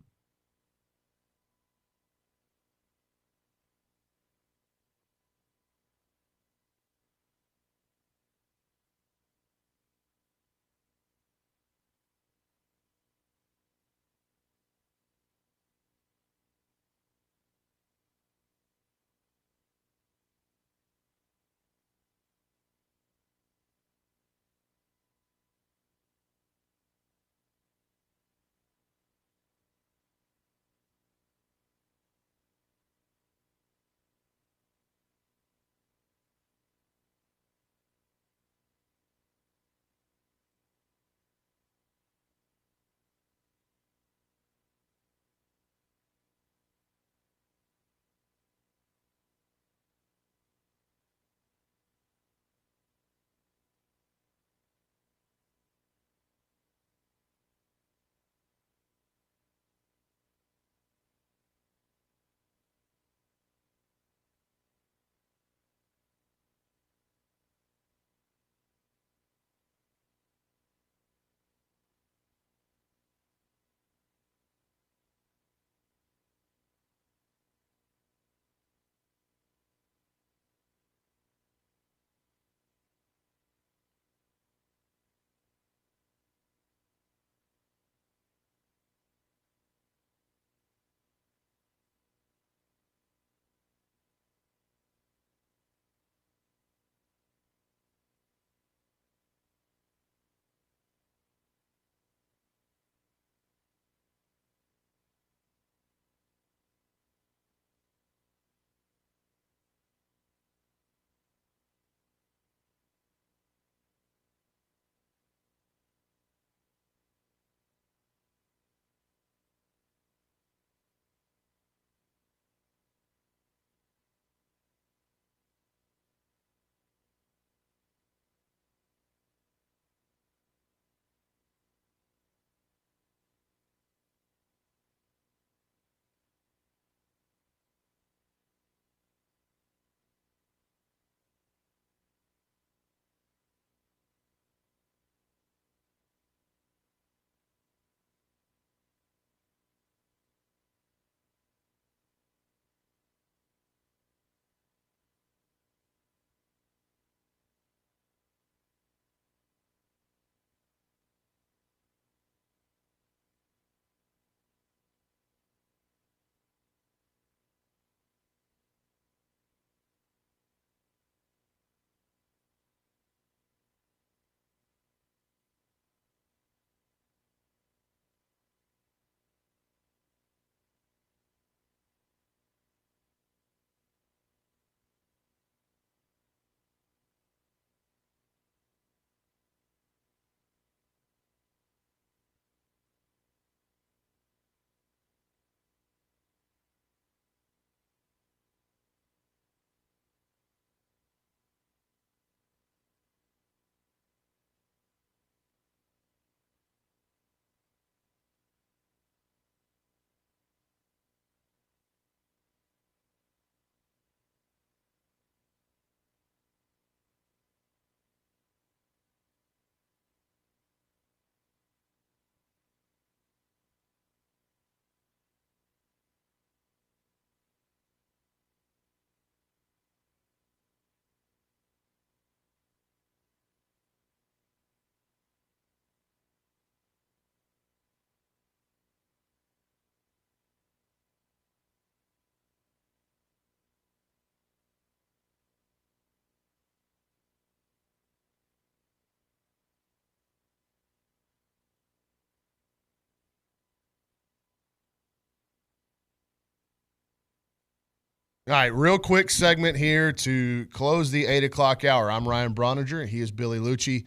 All right, real quick segment here to close the 8 o'clock hour. I'm Ryan Brauninger. He is Billy Liucci.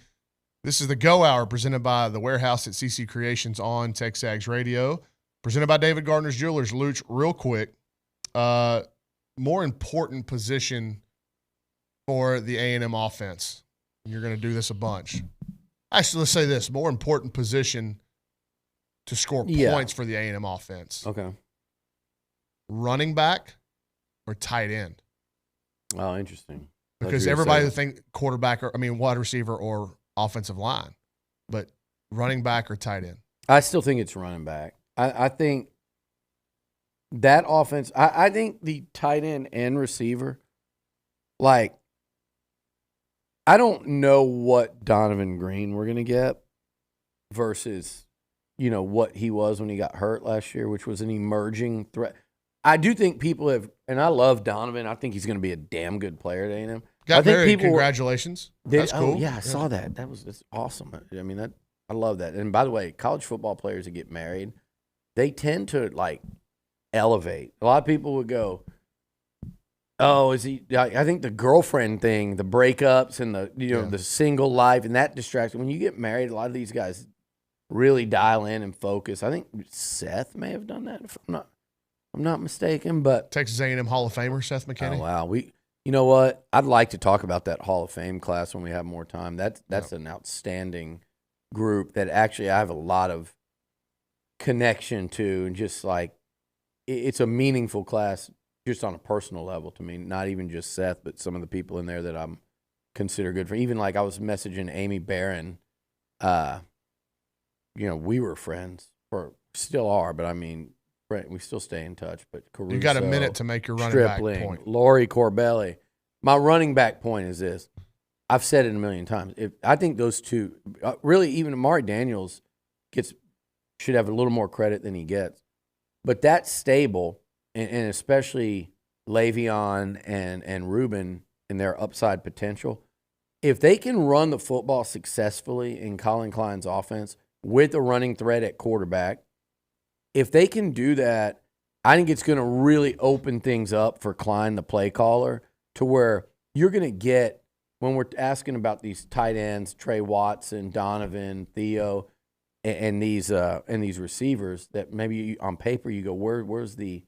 This is the Go Hour presented by The Warehouse at CC Creations on TexAgs Radio. Presented by David Gardner's Jewelers. Luch, real quick, more important position for the A&M offense. You're going to do this a bunch. Actually, let's say this. More important position to score points for the A&M offense. Okay. Running back or tight end? Oh, interesting. Because everybody would think quarterback, wide receiver or offensive line. But running back or tight end? I still think it's running back. I think that offense, I think the tight end and receiver, I don't know what Donovan Green we're going to get versus, what he was when he got hurt last year, which was an emerging threat. I do think people have, and I love Donovan. I think he's going to be a damn good player at A&M. Got married. Congratulations. That's cool. Oh, yeah, I saw that. That's awesome. I love that. And by the way, college football players that get married, they tend to elevate. A lot of people would go, "Oh, is he?" I think the girlfriend thing, the breakups, and the single life, and that distraction. When you get married, a lot of these guys really dial in and focus. I think Seth may have done that, if I'm not mistaken. But Texas A&M Hall of Famer Seth McKinney. Oh wow, you know what? I'd like to talk about that Hall of Fame class when we have more time. That's an outstanding group that actually I have a lot of connection to, and just it's a meaningful class just on a personal level to me. Not even just Seth, but some of the people in there that I'm consider good for. Even I was messaging Amy Barron. We were friends, or still are, but we still stay in touch. But Caruso, you got a minute to make your running back point. Lori Corbelli. My running back point is this. I've said it a million times. I think those two, really, even Amari Daniels should have a little more credit than he gets. But that stable, and especially Le'Veon and Ruben and their upside potential, if they can run the football successfully in Colin Klein's offense with a running threat at quarterback, if they can do that, I think it's going to really open things up for Klein, the play caller, to where you're going to get, when we're asking about these tight ends, Trey Watson, Donovan, Theo, and these receivers, that maybe on paper you go, where's the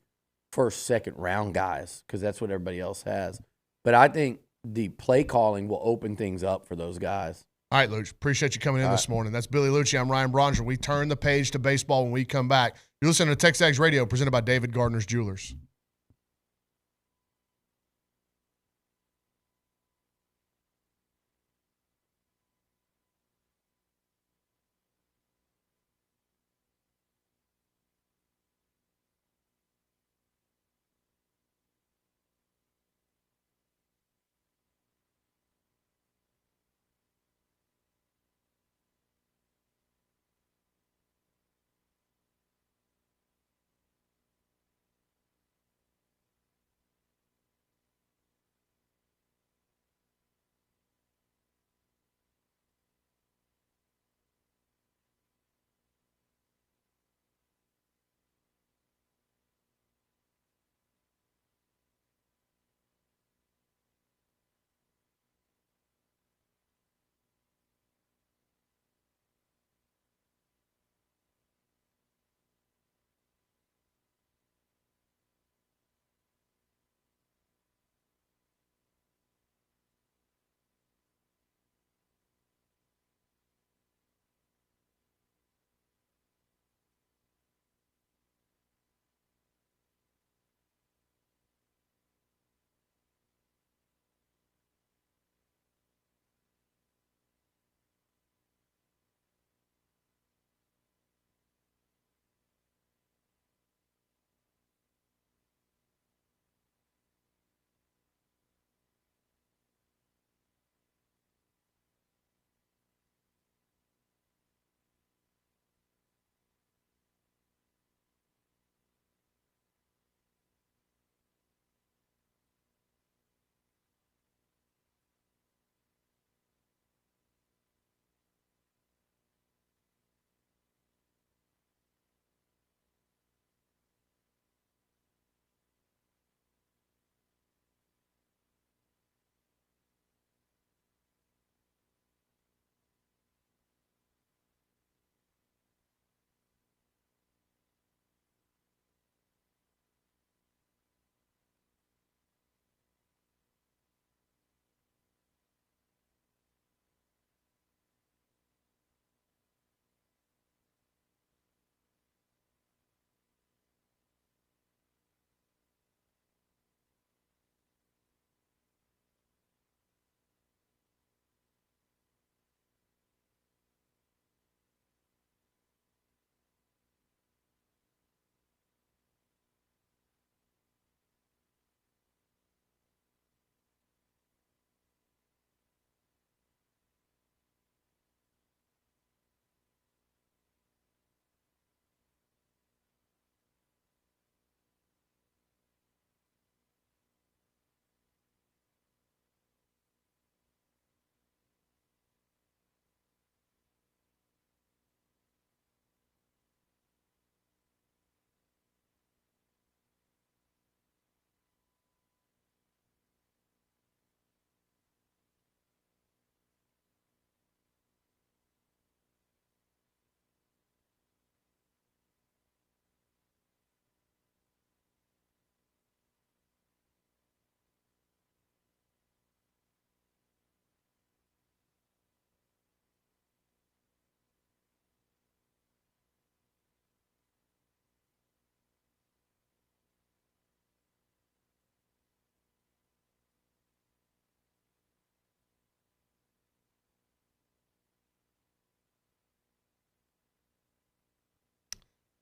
first, second round guys? Because that's what everybody else has. But I think the play calling will open things up for those guys. All right, Luch, appreciate you coming in this morning. That's Billy Liucci. I'm Ryan Brauninger. We turn the page to baseball when we come back. You're listening to TexAgs Radio, presented by David Gardner's Jewelers.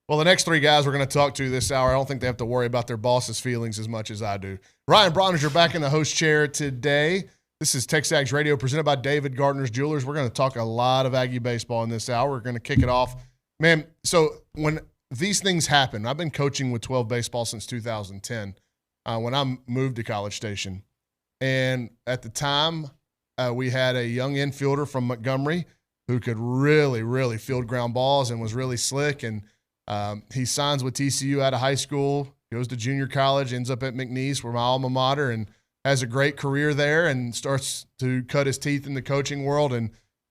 Well, the next three guys we're going to talk to this hour, I don't think they have to worry about their boss's feelings as much as I do. Ryan Brauninger back in the host chair today. This is TexAgs Radio presented by David Gardner's Jewelers. We're going to talk a lot of Aggie baseball in this hour. We're going to kick it off. Man, so when these things happen, I've been coaching with 12 baseball since 2010 when I moved to College Station. And at the time, we had a young infielder from Montgomery who could really, really field ground balls and was really slick. And he signs with TCU out of high school, goes to junior college, ends up at McNeese, where my alma mater, and has a great career there and starts to cut his teeth in the coaching world. And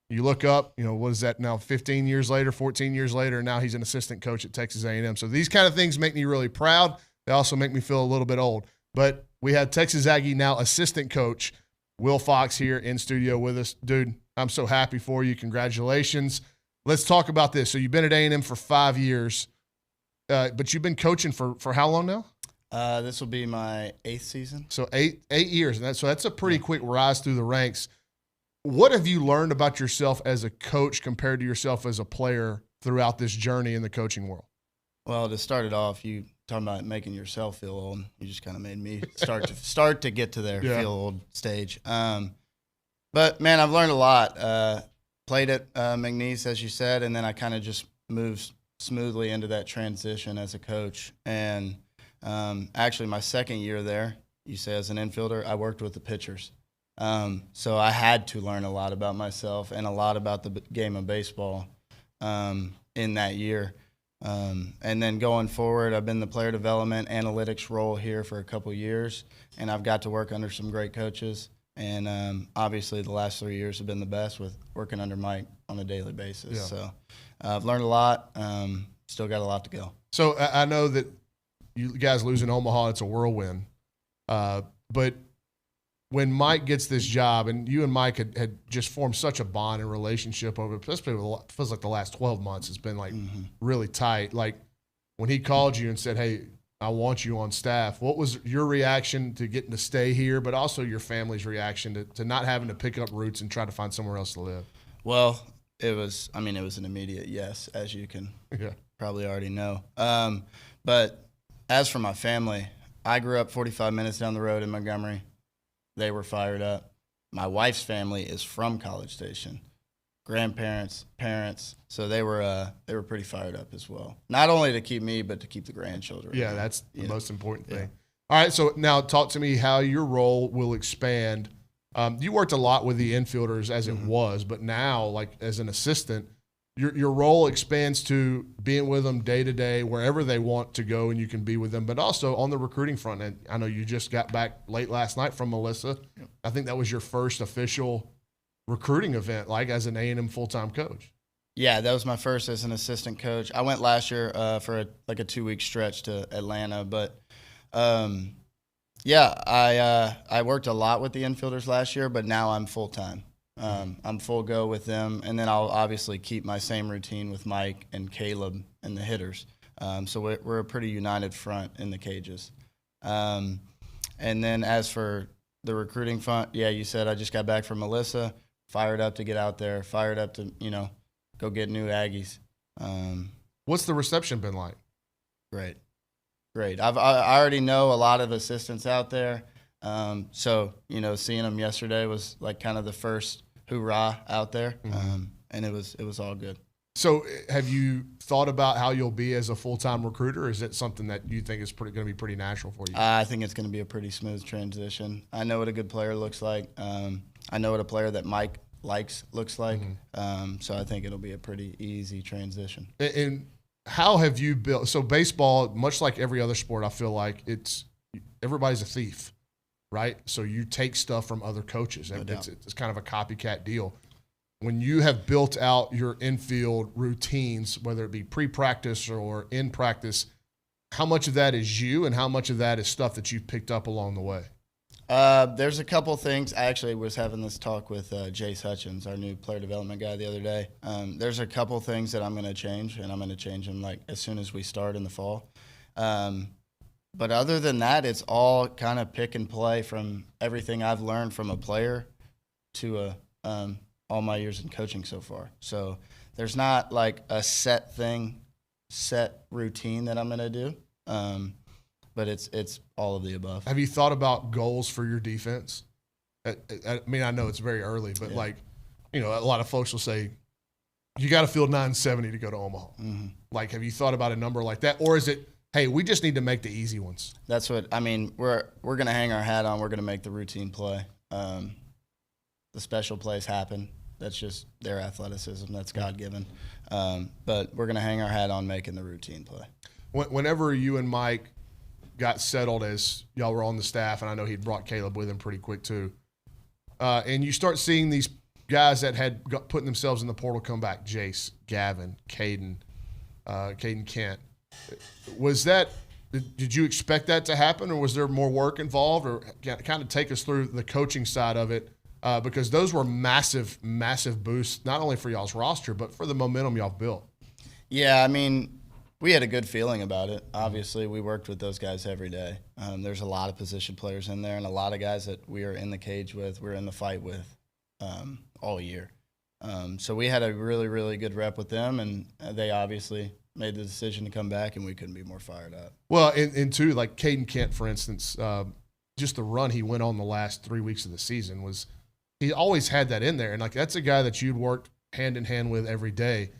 you look up, what is that now, 15 years later, 14 years later, and now he's an assistant coach at Texas A&M. So these kind of things make me really proud. They also make me feel a little bit old. But we have Texas Aggie, now assistant coach, Will Fox, here in studio with us. Dude, I'm so happy for you. Congratulations. Let's talk about this. So you've been at A&M for 5 years, but you've been coaching for how long now? This will be my 8th season. So eight years. And that's a pretty quick rise through the ranks. What have you learned about yourself as a coach compared to yourself as a player throughout this journey in the coaching world? Well, to start it off, you talking about making yourself feel old. You just kind of made me start to get to their feel old stage. But man, I've learned a lot. Played at McNeese, as you said, and then I kind of just moved smoothly into that transition as a coach. And actually, my second year there, you say as an infielder, I worked with the pitchers. So I had to learn a lot about myself and a lot about the game of baseball in that year. And then going forward, I've been the player development analytics role here for a couple years, and I've got to work under some great coaches. And obviously the last 3 years have been the best with working under Mike on a daily basis. Yeah. So I've learned a lot, still got a lot to go. So I know that you guys lose in Omaha, it's a whirlwind. But when Mike gets this job, and you and Mike had just formed such a bond and relationship over, especially with, feels like the last 12 months, it's been like really tight. Like when he called you and said, hey, I want you on staff, what was your reaction to getting to stay here, but also your family's reaction to not having to pick up roots and try to find somewhere else to live? Well, it was an immediate yes, as you can probably already know. But as for my family, I grew up 45 minutes down the road in Montgomery. They were fired up. My wife's family is from College Station, grandparents, parents, so they were pretty fired up as well. Not only to keep me, but to keep the grandchildren. Yeah, that's the most important thing. All right, so now talk to me how your role will expand. You worked a lot with the infielders as it was, but now, like as an assistant, your role expands to being with them day to day, wherever they want to go, and you can be with them. But also on the recruiting front, and I know you just got back late last night from Melissa. Yep. I think that was your first official recruiting event, like as an A&M full-time coach. Yeah, that was my first as an assistant coach. I went last year for a 2-week stretch to Atlanta, but I worked a lot with the infielders last year, but now I'm full-time. I'm full go with them, and then I'll obviously keep my same routine with Mike and Caleb and the hitters. So we're a pretty united front in the cages. And then as for the recruiting front, you said I just got back from Melissa, fired up to get out there, fired up to, go get new Aggies. What's the reception been like? Great. I already know a lot of assistants out there. So, seeing them yesterday was like kind of the first hoorah out there. And it was all good. So have you thought about how you'll be as a full-time recruiter, or is it something that you think is going to be pretty natural for you? I think it's going to be a pretty smooth transition. I know what a good player looks like. I know what a player that Mike likes looks like. So I think it'll be a pretty easy transition. And how have you built – so baseball, much like every other sport, I feel like everybody's a thief. Right? So you take stuff from other coaches. It's kind of a copycat deal. When you have built out your infield routines, whether it be pre-practice or in practice, how much of that is you and how much of that is stuff that you've picked up along the way? There's a couple things. I actually was having this talk with Jace Hutchins, our new player development guy, the other day. There's a couple things that I'm going to change, and I'm going to change them like as soon as we start in the fall. But other than that, it's all kind of pick and play from everything I've learned from a player to all my years in coaching so far. So there's not like a set thing set routine that I'm going to do. But it's all of the above. Have you thought about goals for your defense? I mean, I know it's very early, but like, you know, a lot of folks will say, you got to field 970 to go to Omaha. Mm-hmm. Like, have you thought about a number like that? Or is it, hey, we just need to make the easy ones? That's what, I mean, we're going to hang our hat on. We're going to make the routine play. The special plays happen. That's just their athleticism. That's God-given. But we're going to hang our hat on making the routine play. Whenever you and Mike got settled as y'all were on the staff, and I know he'd brought Caleb with him pretty quick too, and you start seeing these guys that had putting themselves in the portal come back, Jace, Gavin, Caden Kent. Did you expect that to happen, or was there more work involved? Or kind of take us through the coaching side of it, because those were massive, massive boosts, not only for y'all's roster, but for the momentum y'all built. Yeah, I mean, we had a good feeling about it. Obviously, we worked with those guys every day. There's a lot of position players in there and a lot of guys that we are in the cage with, we're in the fight with all year. So we had a really, really good rep with them, and they obviously made the decision to come back, and we couldn't be more fired up. Well, and too, like Caden Kent, for instance, just the run he went on the last 3 weeks of the season was – he always had that in there. And, like, that's a guy that you'd worked hand in hand with every day.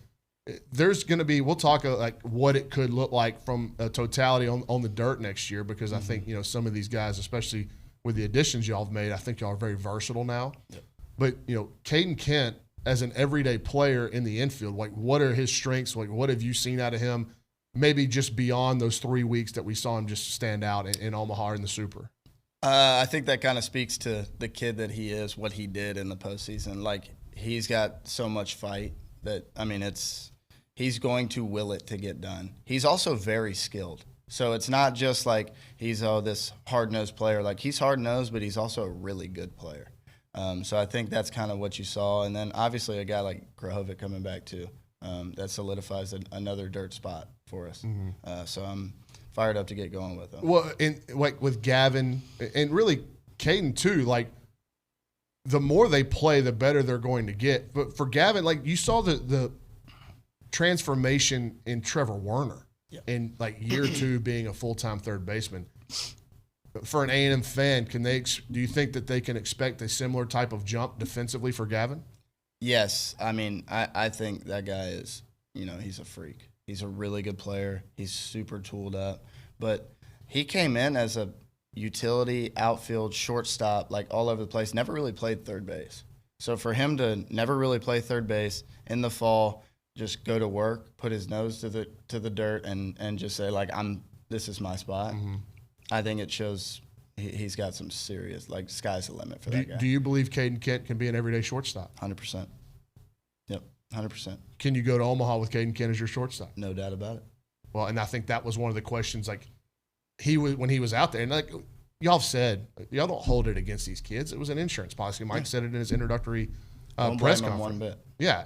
There's going to be – we'll talk like what it could look like from a totality on the dirt next year, because I think, you know, some of these guys, especially with the additions y'all have made, I think y'all are very versatile now. Yep. But, you know, Caden Kent, as an everyday player in the infield, like, what are his strengths? Like, what have you seen out of him, maybe just beyond those 3 weeks that we saw him just stand out in Omaha in the Super? I think that kind of speaks to the kid that he is, what he did in the postseason. Like, he's got so much fight that, I mean, he's going to will it to get done. He's also very skilled. So it's not just like he's, this hard-nosed player. Like, he's hard-nosed, but he's also a really good player. So I think that's kind of what you saw. And then obviously a guy like Krahovic coming back too, that solidifies another dirt spot for us. Mm-hmm. So I'm fired up to get going with him. Well, and like with Gavin and really Caden too, like the more they play, the better they're going to get. But for Gavin, like you saw the transformation in Trevor Werner in like year 2 being a full-time third baseman. For an A&M fan, do you think that they can expect a similar type of jump defensively for Gavin? Yes. I mean, I think that guy is, you know, he's a freak. He's a really good player. He's super tooled up. But he came in as a utility, outfield, shortstop, like all over the place, never really played third base. So for him to never really play third base in the fall, just go to work, put his nose to the dirt and just say, like, this is my spot. Mm-hmm. I think it shows he's got some serious, like, sky's the limit for that guy. Do you believe Caden Kent can be an everyday shortstop? 100%. Yep, 100%. Can you go to Omaha with Caden Kent as your shortstop? No doubt about it. Well, and I think that was one of the questions, like, when he was out there. And, like, y'all have said, y'all don't hold it against these kids. It was an insurance policy. Mike said it in his introductory press conference. One bit. Yeah,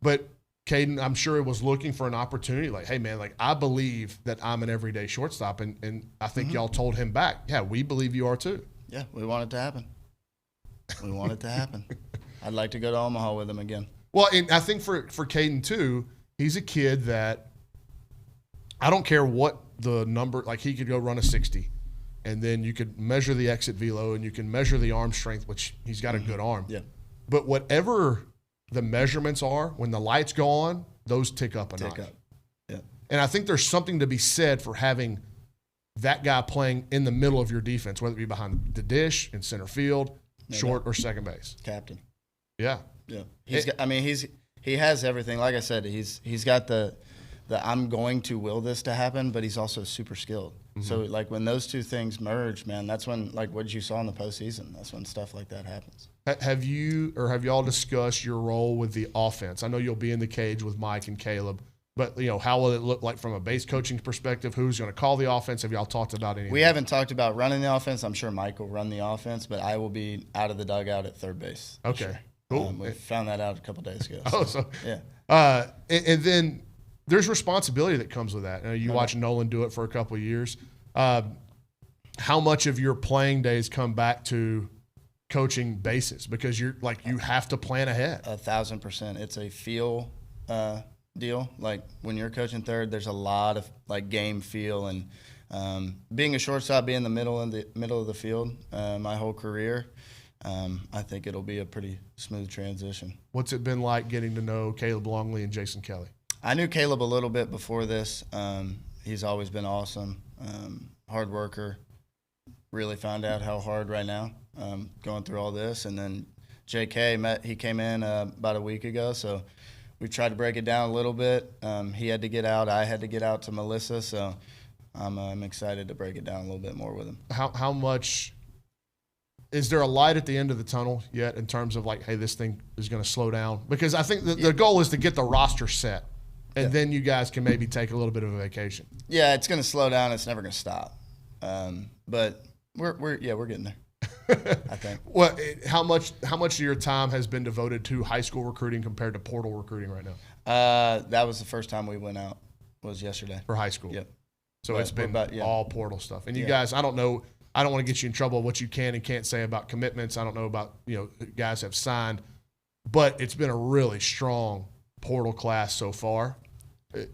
but Caden, I'm sure, was looking for an opportunity. Like, hey, man, like, I believe that I'm an everyday shortstop. And I think y'all told him back, yeah, we believe you are too. Yeah, we want it to happen. We want it to happen. I'd like to go to Omaha with him again. Well, and I think for Caden too, he's a kid that I don't care what the number, like he could go run a 60, and then you could measure the exit velo and you can measure the arm strength, which he's got a good arm. Yeah. But whatever the measurements are, when the lights go on, those tick up a notch. Yeah. And I think there's something to be said for having that guy playing in the middle of your defense, whether it be behind the dish, in center field, short, or second base. Captain. Yeah. Yeah. He has everything. Like I said, he's got the I'm going to will this to happen, but he's also super skilled. Mm-hmm. So, like, when those two things merge, man, that's when, like, what you saw in the postseason, that's when stuff like that happens. Have y'all discussed your role with the offense? I know you'll be in the cage with Mike and Caleb, but, you know, how will it look like from a base coaching perspective? Who's going to call the offense? Have y'all talked about anything? We haven't talked about running the offense. I'm sure Mike will run the offense, but I will be out of the dugout at third base. Okay. Sure. Cool. We found that out a couple days ago. Yeah. And then there's responsibility that comes with that. You watch Nolan do it for a couple of years. How much of your playing days come back to coaching bases? Because you have to plan ahead. 1,000%. It's a feel deal. Like when you're coaching third, there's a lot of like game feel, and being a shortstop, being in the middle of the field my whole career, I think it'll be a pretty smooth transition. What's it been like getting to know Caleb Longley and Jason Kelly? I knew Caleb a little bit before this. He's always been awesome, hard worker. Really found out how hard right now, going through all this. And then JK, he came in about a week ago, so we tried to break it down a little bit. He had to get out. I had to get out to Melissa, so I'm excited to break it down a little bit more with him. How much – is there a light at the end of the tunnel yet in terms of like, hey, this thing is going to slow down? Because I think the goal is to get the roster set, and then you guys can maybe take a little bit of a vacation. Yeah, it's going to slow down. It's never going to stop. But we're getting there. I think. Well, how much of your time has been devoted to high school recruiting compared to portal recruiting right now? That was the first time we went out. Was yesterday for high school. Yep. So it's been all portal stuff. And you guys, I don't know. I don't want to get you in trouble with what you can and can't say about commitments. I don't know about guys have signed, but it's been a really strong portal class so far.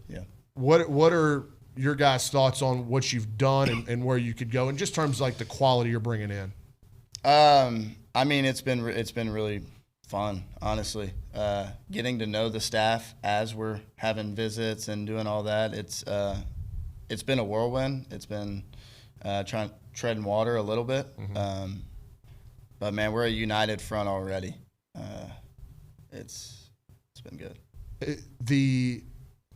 Yeah. What are your guys' thoughts on what you've done and where you could go, in just terms of like the quality you're bringing in? I mean, it's been really fun, honestly. Getting to know the staff as we're having visits and doing all that. It's been a whirlwind. It's been treading water a little bit. Mm-hmm. But man, we're a united front already. It's been good. The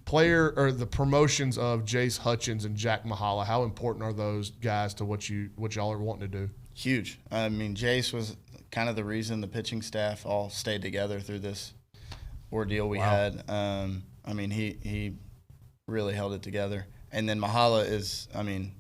player or the promotions of Jace Hutchins and Jack Mahala, how important are those guys to what y'all are wanting to do? Huge. I mean, Jace was kind of the reason the pitching staff all stayed together through this ordeal we had. I mean, he really held it together. And then Mahala is, I mean,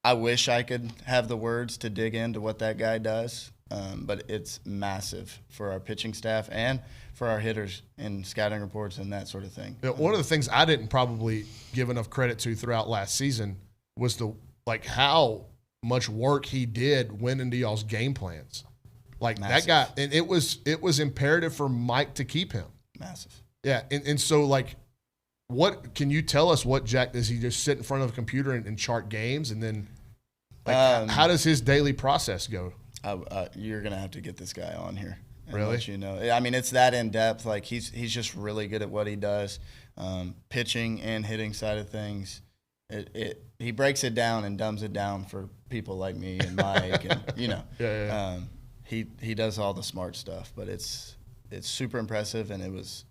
I wish I could have the words to dig into what that guy does, but it's massive for our pitching staff and for our hitters in scouting reports and that sort of thing. One of the things I didn't probably give enough credit to throughout last season was how much work he did went into y'all's game plans. Like massive. That guy, and it was imperative for Mike to keep him. Massive. Yeah, and so like, what can you tell us? What Jack, does he just sit in front of a computer and chart games, and then how does his daily process go? You're gonna have to get this guy on here. Really? Let you know. I mean, it's that in depth. Like he's just really good at what he does, pitching and hitting side of things. He breaks it down and dumbs it down for people like me and Mike, and he does all the smart stuff. But it's super impressive, and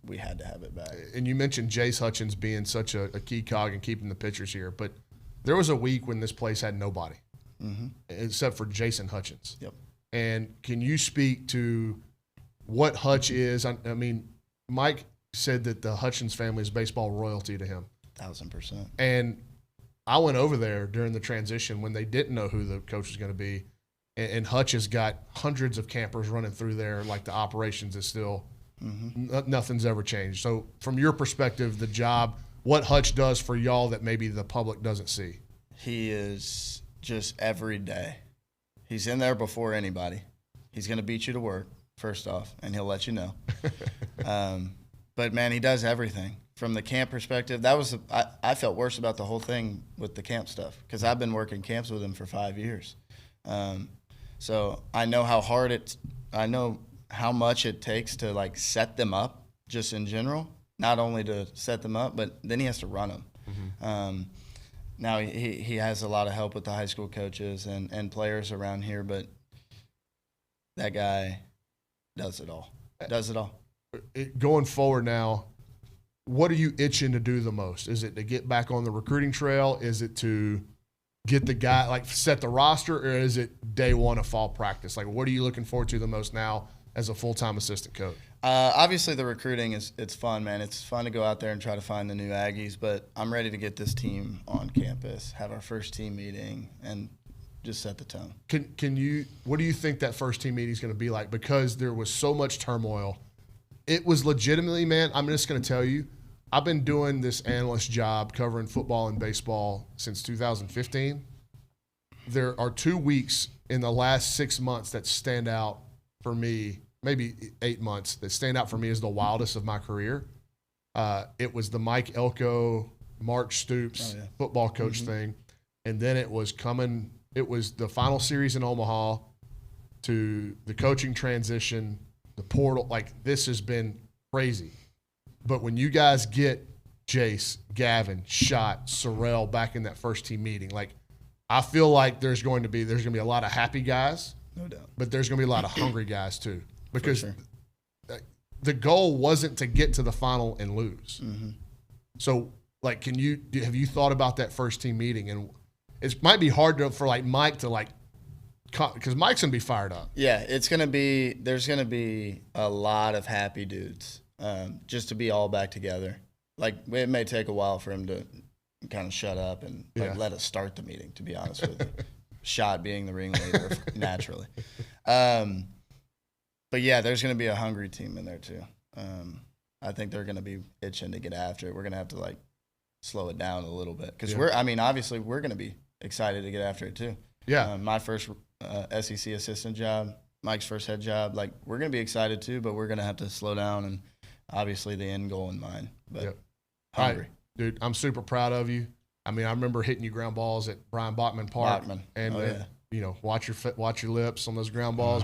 we had to have it back. And you mentioned Jace Hutchins being such a key cog in keeping the pitchers here, but there was a week when this place had nobody, except for Jason Hutchins. Yep. And can you speak to what Hutch is? I mean, Mike said that the Hutchins family is baseball royalty to him. 1,000%. And I went over there during the transition when they didn't know who the coach was going to be. And Hutch has got hundreds of campers running through there. Like the operations is still, nothing's ever changed. So from your perspective, the job, what Hutch does for y'all that maybe the public doesn't see? He is just every day. He's in there before anybody. He's going to beat you to work, first off, and he'll let you know. But, man, he does everything. From the camp perspective, I felt worse about the whole thing with the camp stuff because I've been working camps with him for 5 years. So I know I know how much it takes to like set them up just in general, not only to set them up, but then he has to run them. Now he has a lot of help with the high school coaches and players around here, but that guy does it all. Going forward now, what are you itching to do the most? Is it to get back on the recruiting trail? Is it to get the guy, like set the roster, or is it day one of fall practice? Like, what are you looking forward to the most now as a full-time assistant coach? Obviously the recruiting it's fun, man. It's fun to go out there and try to find the new Aggies, but I'm ready to get this team on campus, have our first team meeting, and just set the tone. What do you think that first team meeting is going to be like? Because there was so much turmoil. It was legitimately, man, I'm just going to tell you, I've been doing this analyst job covering football and baseball since 2015. There are 2 weeks in the last 6 months that stand out for me, maybe 8 months, that stand out for me as the wildest of my career. It was the Mike Elko, Mark Stoops football coach thing. And then it was the final series in Omaha to the coaching transition, the portal. Like, this has been crazy. But when you guys get Jace, Gavin, Schott, Sorrell back in that first team meeting, like, I feel like there's going to be a lot of happy guys, no doubt, but there's going to be a lot of hungry guys too, because the goal wasn't to get to the final and lose. So, like, have you thought about that first team meeting? And it might be hard for like Mike to because Mike's gonna be fired up. Yeah, there's gonna be a lot of happy dudes, just to be all back together. Like, it may take a while for him to kind of shut up and let us start the meeting, to be honest with you. Schott being the ringleader naturally. But yeah, there's going to be a hungry team in there too. I think they're going to be itching to get after it. We're going to have to like slow it down a little bit because obviously we're going to be excited to get after it too. Yeah. My first SEC assistant job, Mike's first head job, like, we're going to be excited too, but we're going to have to slow down and obviously the end goal in mind. But hungry. Right. Dude, I'm super proud of you. I mean, I remember hitting you ground balls at Brian Bachman Park, and watch your lips on those ground balls.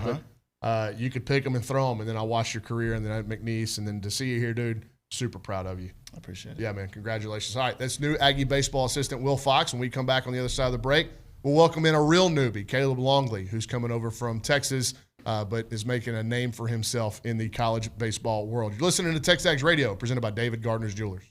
But you could pick them and throw them, and then I watched your career, and then at McNeese, and then to see you here, dude, super proud of you. I appreciate it. Yeah, man, congratulations. All right, that's new Aggie baseball assistant Will Fox. When we come back on the other side of the break, we'll welcome in a real newbie, Caleb Longley, who's coming over from Texas, but is making a name for himself in the college baseball world. You're listening to TexAgs Radio, presented by David Gardner's Jewelers.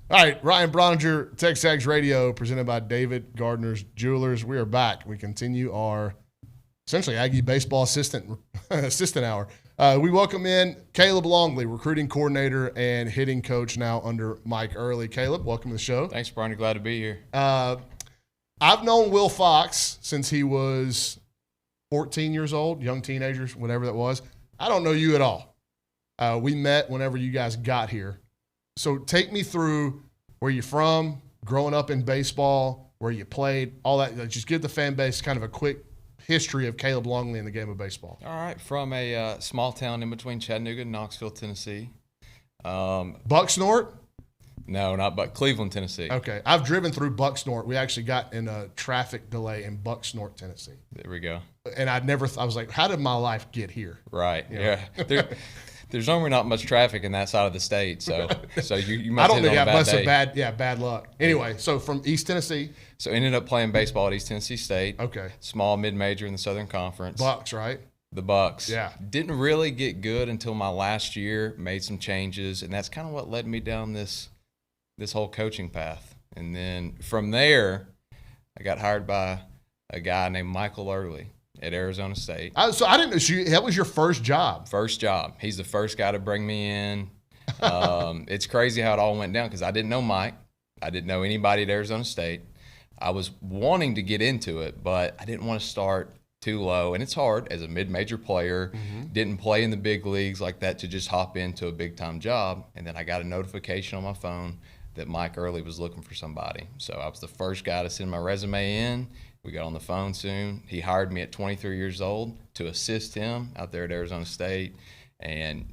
All right, Ryan Brauninger, TexAgs Radio, presented by David Gardner's Jewelers. We are back. We continue our essentially Aggie baseball assistant hour. We welcome in Caleb Longley, recruiting coordinator and hitting coach now under Mike Early. Caleb, welcome to the show. Thanks, Brian. Glad to be here. I've known Will Fox since he was 14 years old, young teenagers, whatever that was. I don't know you at all. We met whenever you guys got here. So take me through where you're from, growing up in baseball, where you played, all that. Just give the fan base kind of a quick history of Caleb Longley in the game of baseball. All right. From a small town in between Chattanooga and Knoxville, Tennessee. Bucksnort? No, but Cleveland, Tennessee. Okay. I've driven through Bucksnort. We actually got in a traffic delay in Bucksnort, Tennessee. There we go. And I was like, how did my life get here? Right. You know? Yeah. There's normally not much traffic in that side of the state, so you must I don't hit think on a I must bad have day. bad luck. Anyway, so from East Tennessee. So ended up playing baseball at East Tennessee State. Okay. Small mid-major in the Southern Conference. Bucks, right? The Bucks. Yeah. Didn't really get good until my last year, made some changes, and that's kind of what led me down this whole coaching path. And then from there, I got hired by a guy named Michael Early at Arizona State. So I didn't know that was your first job. First job. He's the first guy to bring me in. It's crazy how it all went down because I didn't know Mike. I didn't know anybody at Arizona State. I was wanting to get into it, but I didn't want to start too low. And it's hard as a mid-major player, didn't play in the big leagues like that, to just hop into a big-time job. And then I got a notification on my phone that Mike Early was looking for somebody. So I was the first guy to send my resume in. We got on the phone soon. He hired me at 23 years old to assist him out there at Arizona State, and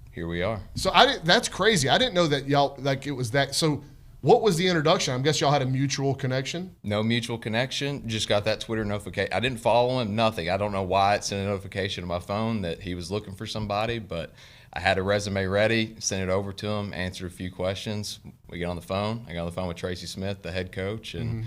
here we are. So that's crazy. I didn't know that y'all, like, it was that. So what was the introduction? I guess y'all had a mutual connection? No mutual connection. Just got that Twitter notification. I didn't follow him, nothing. I don't know why it sent a notification to my phone that he was looking for somebody, but I had a resume ready, sent it over to him, answered a few questions. We get on the phone. I got on the phone with Tracy Smith, the head coach, and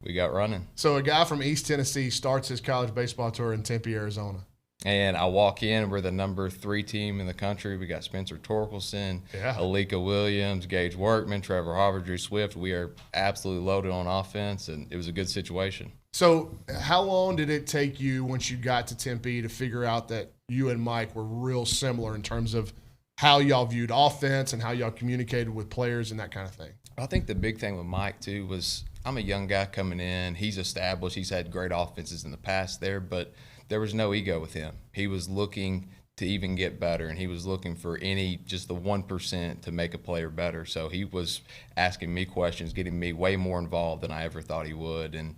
we got running. So a guy from East Tennessee starts his college baseball tour in Tempe, Arizona. And I walk in, we're the number 3 team in the country. We got Spencer Torkelson, Alika Williams, Gage Workman, Trevor Harvard, Drew Swift. We are absolutely loaded on offense, and it was a good situation. So how long did it take you once you got to Tempe to figure out that you and Mike were real similar in terms of how y'all viewed offense and how y'all communicated with players and that kind of thing? I think the big thing with Mike, too, was I'm a young guy coming in. He's established. He's had great offenses in the past there, but there was no ego with him. He was looking to even get better, and he was looking for just the 1% to make a player better. So he was asking me questions, getting me way more involved than I ever thought he would. And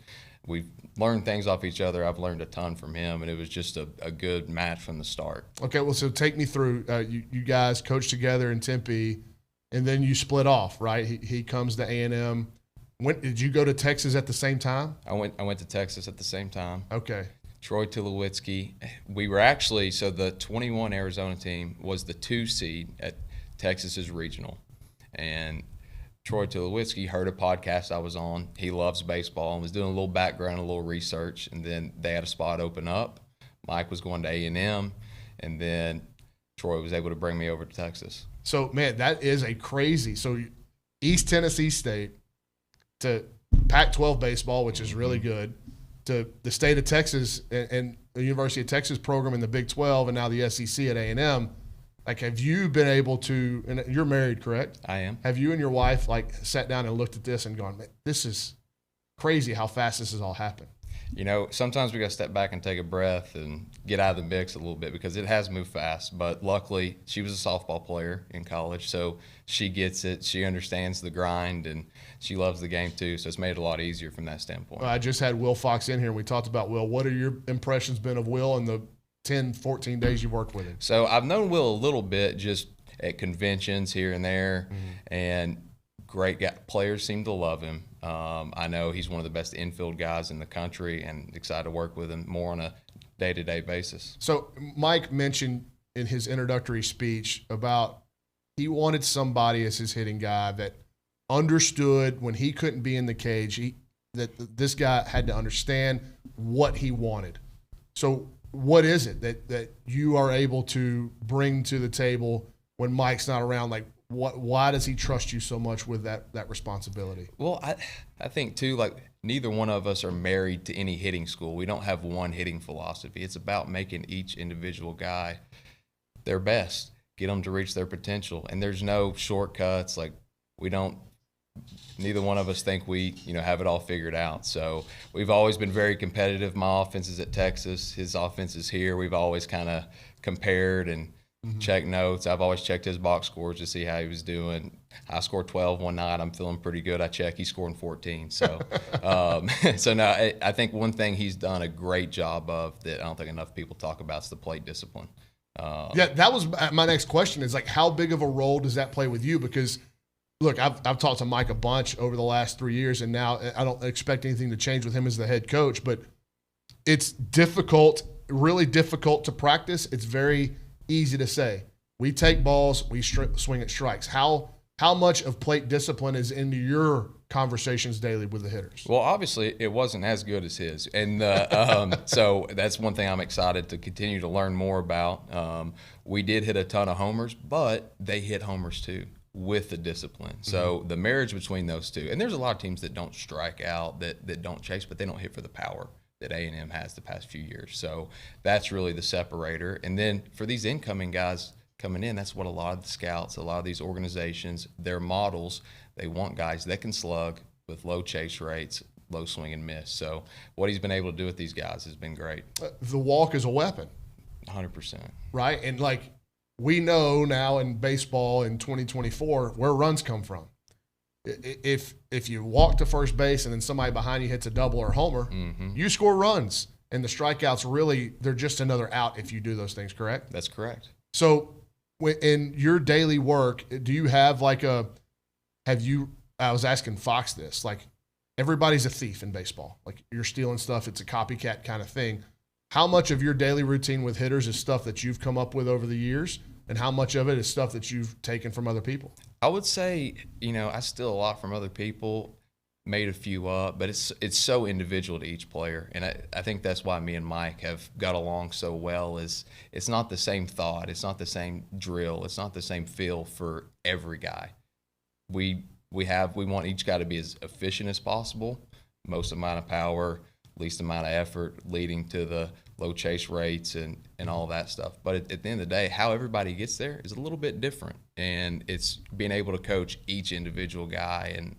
we've learned things off each other. I've learned a ton from him, and it was just a good match from the start. Okay, well, so take me through. You guys coached together in Tempe, and then you split off, right? He comes to A&M. When did you go to Texas at the same time? I went to Texas at the same time. Okay. Troy Tulowitzki. We were actually, so the 21 Arizona team was the 2 seed at Texas's regional. And Troy Tulowitzki heard a podcast I was on. He loves baseball and was doing a little background, a little research, and then they had a spot open up. Mike was going to A&M, and then Troy was able to bring me over to Texas. So, man, that is a crazy – so East Tennessee State to Pac-12 baseball, which is really good, to the state of Texas and the University of Texas program in the Big 12 and now the SEC at A&M. Like, have you been able to – and you're married, correct? I am. Have you and your wife, like, sat down and looked at this and gone, man, this is crazy how fast this has all happened? You know, sometimes we got to step back and take a breath and get out of the mix a little bit because it has moved fast. But luckily, she was a softball player in college, so she gets it. She understands the grind, and she loves the game too. So it's made it a lot easier from that standpoint. I just had Will Fox in here, and we talked about Will. What are your impressions been of Will in the 10, 14 days you've worked with him? So I've known Will a little bit just at conventions here and there, and great guy. Players seem to love him. I know he's one of the best infield guys in the country, and excited to work with him more on a day-to-day basis. So Mike mentioned in his introductory speech about he wanted somebody as his hitting guy that understood when he couldn't be in the cage, that this guy had to understand what he wanted. So what is it that you are able to bring to the table when Mike's not around? Like, Why does he trust you so much with that responsibility? Well, I think too, like neither one of us are married to any hitting school. We don't have one hitting philosophy. It's about making each individual guy their best, get them to reach their potential. And there's no shortcuts. Like neither one of us think we, have it all figured out. So we've always been very competitive. My offense is at Texas. His offense is here. We've always kind of compared and checked notes. I've always checked his box scores to see how he was doing. I scored 12 one night. I'm feeling pretty good. I check. He's scoring 14. So, so now I think one thing he's done a great job of that I don't think enough people talk about is the plate discipline. That was my next question is like, how big of a role does that play with you? Because look, I've talked to Mike a bunch over the last 3 years, and now I don't expect anything to change with him as the head coach, but it's difficult, really difficult to practice. It's very easy to say. We take balls, we swing at strikes. How much of plate discipline is into your conversations daily with the hitters? Well, obviously, it wasn't as good as his. And so that's one thing I'm excited to continue to learn more about. We did hit a ton of homers, but they hit homers too, with the discipline. So the marriage between those two, and there's a lot of teams that don't strike out, that don't chase, but they don't hit for the power that A&M has the past few years. So that's really the separator. And then for these incoming guys coming in, that's what a lot of the scouts, a lot of these organizations, their models, they want guys that can slug with low chase rates, low swing and miss. So what he's been able to do with these guys has been great. The walk is a weapon. 100%. Right? And like, we know now in baseball in 2024 where runs come from. If you walk to first base and then somebody behind you hits a double or a homer, you score runs. And the strikeouts really, they're just another out if you do those things, correct? That's correct. So in your daily work, do you have I was asking Fox this, like everybody's a thief in baseball. Like you're stealing stuff. It's a copycat kind of thing. How much of your daily routine with hitters is stuff that you've come up with over the years? And how much of it is stuff that you've taken from other people? I would say, I steal a lot from other people, made a few up, but it's so individual to each player. And I think that's why me and Mike have got along so well is it's not the same thought. It's not the same drill. It's not the same feel for every guy. We want each guy to be as efficient as possible, most amount of power, least amount of effort, leading to the low chase rates and all that stuff. But at the end of the day, how everybody gets there is a little bit different. And it's being able to coach each individual guy. And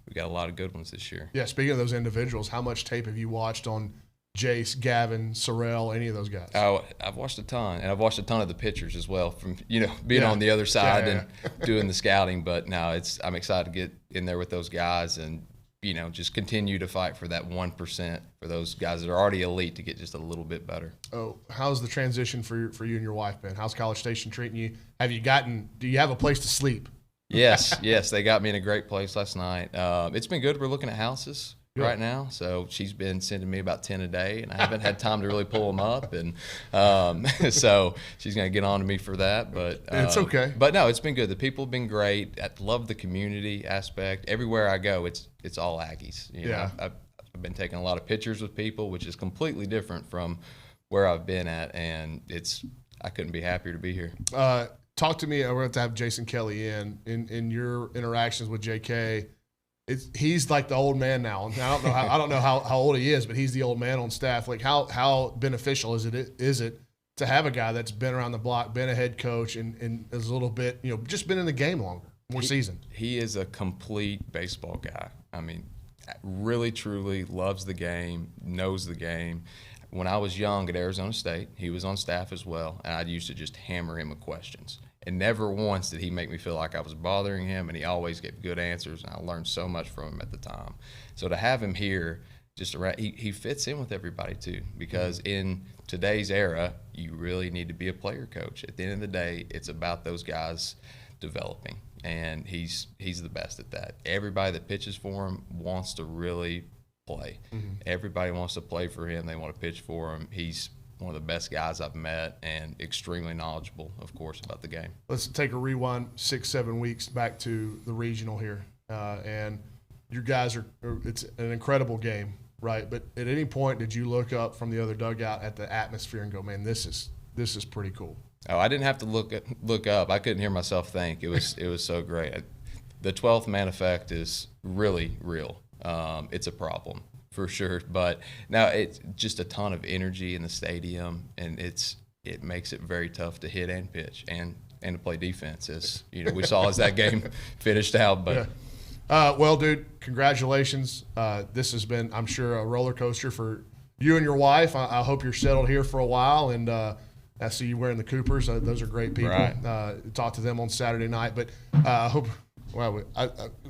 we got a lot of good ones this year. Yeah, speaking of those individuals, how much tape have you watched on Jace, Gavin, Sorrell, any of those guys? Oh, I've watched a ton. And I've watched a ton of the pitchers as well from, being on the other side and doing the scouting. But no, I'm excited to get in there with those guys and, just continue to fight for that 1% for those guys that are already elite to get just a little bit better. Oh, how's the transition for you and your wife been? How's College Station treating you? Do you have a place to sleep? Yes, they got me in a great place last night. It's been good. We're looking at houses right now. So she's been sending me about 10 a day, and I haven't had time to really pull them up. And so she's going to get on to me for that. But it's okay. But no, it's been good. The people have been great. I love the community aspect. Everywhere I go, it's all Aggies. I've been taking a lot of pictures with people, which is completely different from where I've been at. And I couldn't be happier to be here. Talk to me. We're going to have Jason Kelly in your interactions with JK. He's like the old man now. I don't know how old he is, but he's the old man on staff. Like how beneficial is it to have a guy that's been around the block, been a head coach, and is a little bit, just been in the game longer, more seasoned? He is a complete baseball guy. I mean, really, truly loves the game, knows the game. When I was young at Arizona State, he was on staff as well, and I used to just hammer him with questions. And never once did he make me feel like I was bothering him, and he always gave good answers, and I learned so much from him at the time. So to have him here, he fits in with everybody too, because in today's era, you really need to be a player coach. At the end of the day, it's about those guys developing, and he's the best at that. Everybody that pitches for him wants to really play. Everybody wants to play for him. They want to pitch for him. He's one of the best guys I've met and extremely knowledgeable, of course, about the game. Let's take a rewind 6-7 weeks back to the regional here. And you guys it's an incredible game, right? But at any point, did you look up from the other dugout at the atmosphere and go, man, this is pretty cool? Oh, I didn't have to look up. I couldn't hear myself think. It was so great. The 12th man effect is really real. It's a problem for sure. But now it's just a ton of energy in the stadium, and it makes it very tough to hit and pitch and to play defense, as we saw as that game finished out. But well, dude, congratulations. This has been, I'm sure, a roller coaster for you and your wife. I hope you're settled here for a while, and I see you wearing the Coopers. Those are great people. Right. Talked to them on Saturday night, but I hope. Well,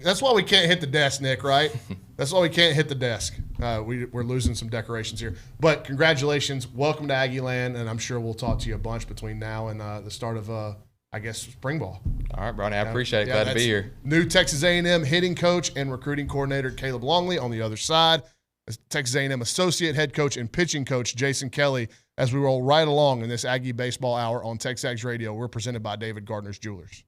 that's why we can't hit the desk, Nick. Right? That's why we can't hit the desk. We're losing some decorations here. But congratulations, welcome to Aggie Land, and I'm sure we'll talk to you a bunch between now and the start of, I guess, spring ball. All right, Brauninger, I appreciate it. Glad to be here. New Texas A&M hitting coach and recruiting coordinator Caleb Longley on the other side. Texas A&M associate head coach and pitching coach Jason Kelly, as we roll right along in this Aggie Baseball Hour on TexAgs Radio. We're presented by David Gardner's Jewelers.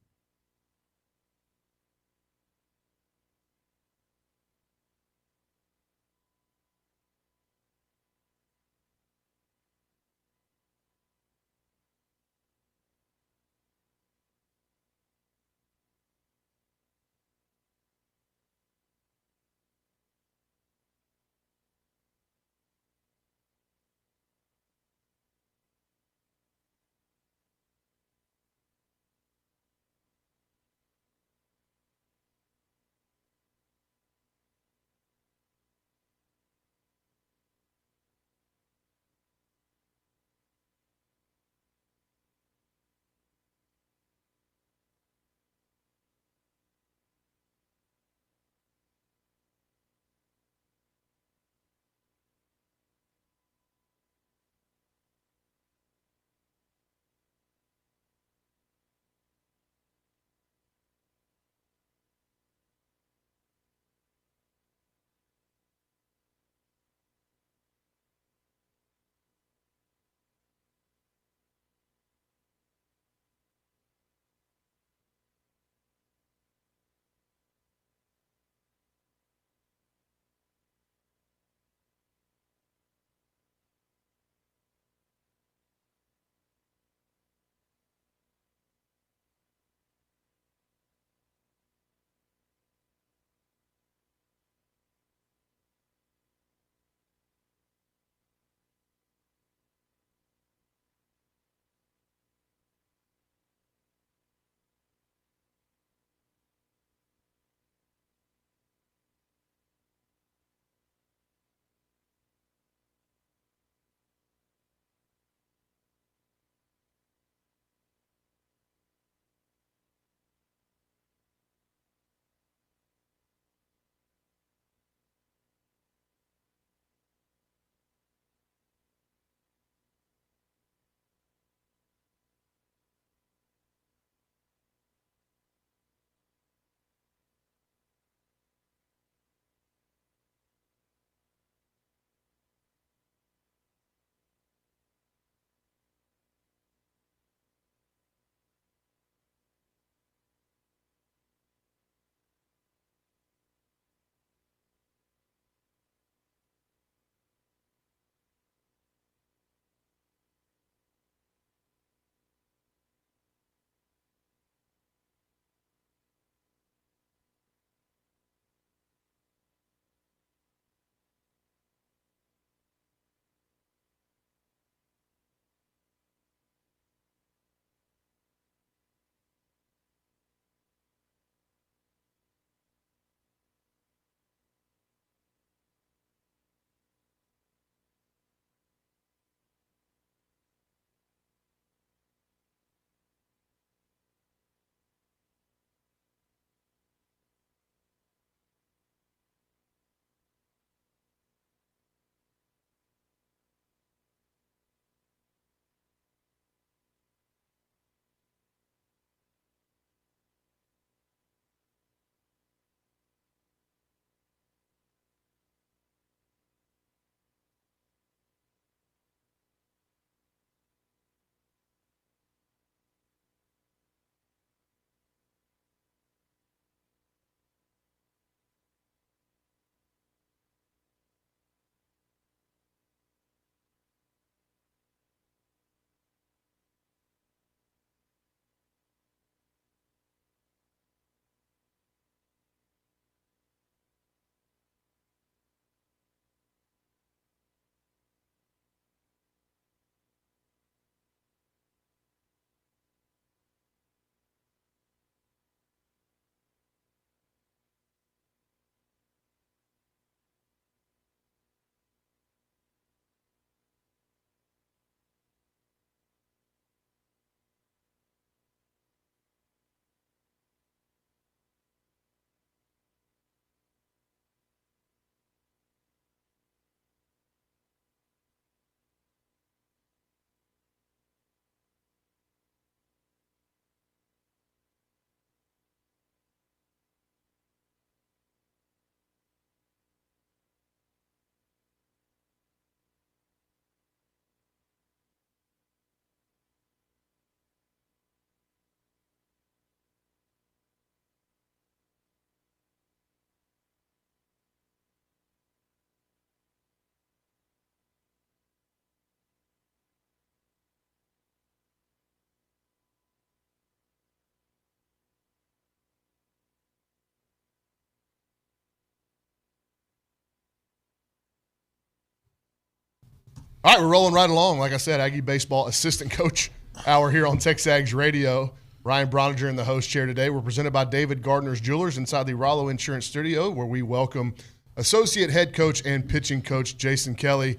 All right, we're rolling right along. Like I said, Aggie Baseball Assistant Coach Hour here on TexAgs Radio. Ryan Brauninger in the host chair today. We're presented by David Gardner's Jewelers inside the Rollo Insurance Studio, where we welcome Associate Head Coach and Pitching Coach Jason Kelly.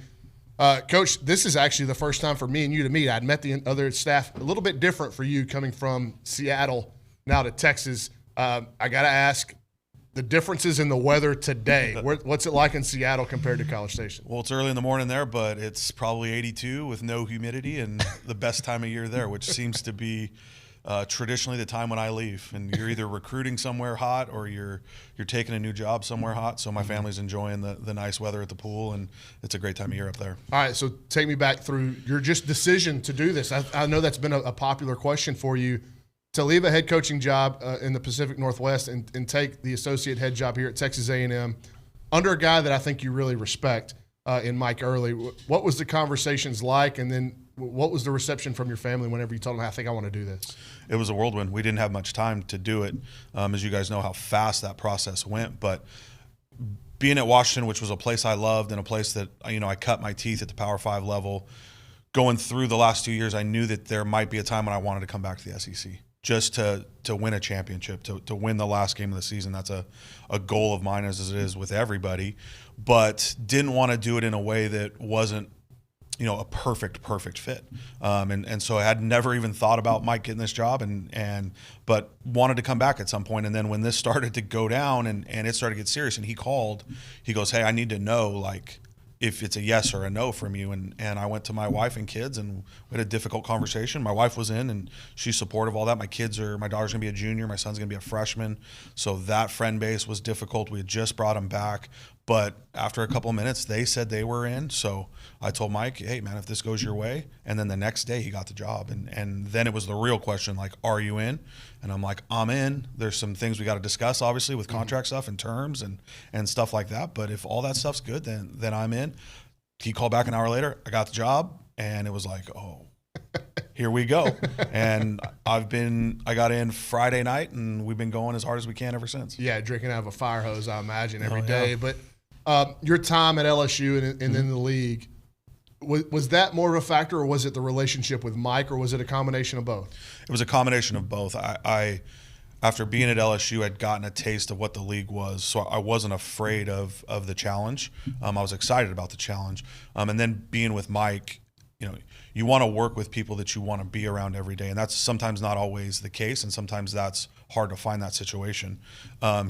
Coach, this is actually the first time for me and you to meet. I'd met the other staff a little bit different for you coming from Seattle now to Texas. I got to ask, the differences in the weather today, what's it like in Seattle compared to College Station? Well, it's early in the morning there, but it's probably 82 with no humidity and the best time of year there, which seems to be traditionally the time when I leave. And you're either recruiting somewhere hot or you're taking a new job somewhere hot. So my family's enjoying the nice weather at the pool, and it's a great time of year up there. All right, so take me back through your just decision to do this. I know that's been a popular question for you, to leave a head coaching job in the Pacific Northwest and take the associate head job here at Texas A&M under a guy that I think you really respect in Mike Early. What was the conversations like, and then what was the reception from your family whenever you told them, I think I want to do this? It was a whirlwind. We didn't have much time to do it. As you guys know how fast that process went, but being at Washington, which was a place I loved and a place that, I cut my teeth at the Power 5 level, going through the last 2 years, I knew that there might be a time when I wanted to come back to the SEC. Just to win a championship, to win the last game of the season. That's a goal of mine, as it is with everybody, but didn't want to do it in a way that wasn't, a perfect fit. And so I had never even thought about Mike getting this job but wanted to come back at some point. And then when this started to go down and it started to get serious, and he called, he goes, "Hey, I need to know, if it's a yes or a no from you." And I went to my wife and kids, and we had a difficult conversation. My wife was in, and she's supportive of all that. My daughter's going to be a junior. My son's going to be a freshman. So that friend base was difficult. We had just brought him back. But after a couple of minutes, they said they were in. So I told Mike, "Hey, man, if this goes your way." And then the next day he got the job. And then it was the real question, "Are you in?" And I'm like, "I'm in." There's some things we got to discuss, obviously, with contract stuff and terms and stuff like that. But if all that stuff's good, then I'm in. He called back an hour later. I got the job. And it was like, oh, here we go. And I got in Friday night, and we've been going as hard as we can ever since. Yeah, drinking out of a fire hose, I imagine, every day. But your time at LSU and in the league, was that more of a factor, or was it the relationship with Mike, or was it a combination of both? It was a combination of both. I after being at LSU, I'd gotten a taste of what the league was, so I wasn't afraid of the challenge. I was excited about the challenge. And then being with Mike, you want to work with people that you want to be around every day, and that's sometimes not always the case, and sometimes that's hard to find that situation.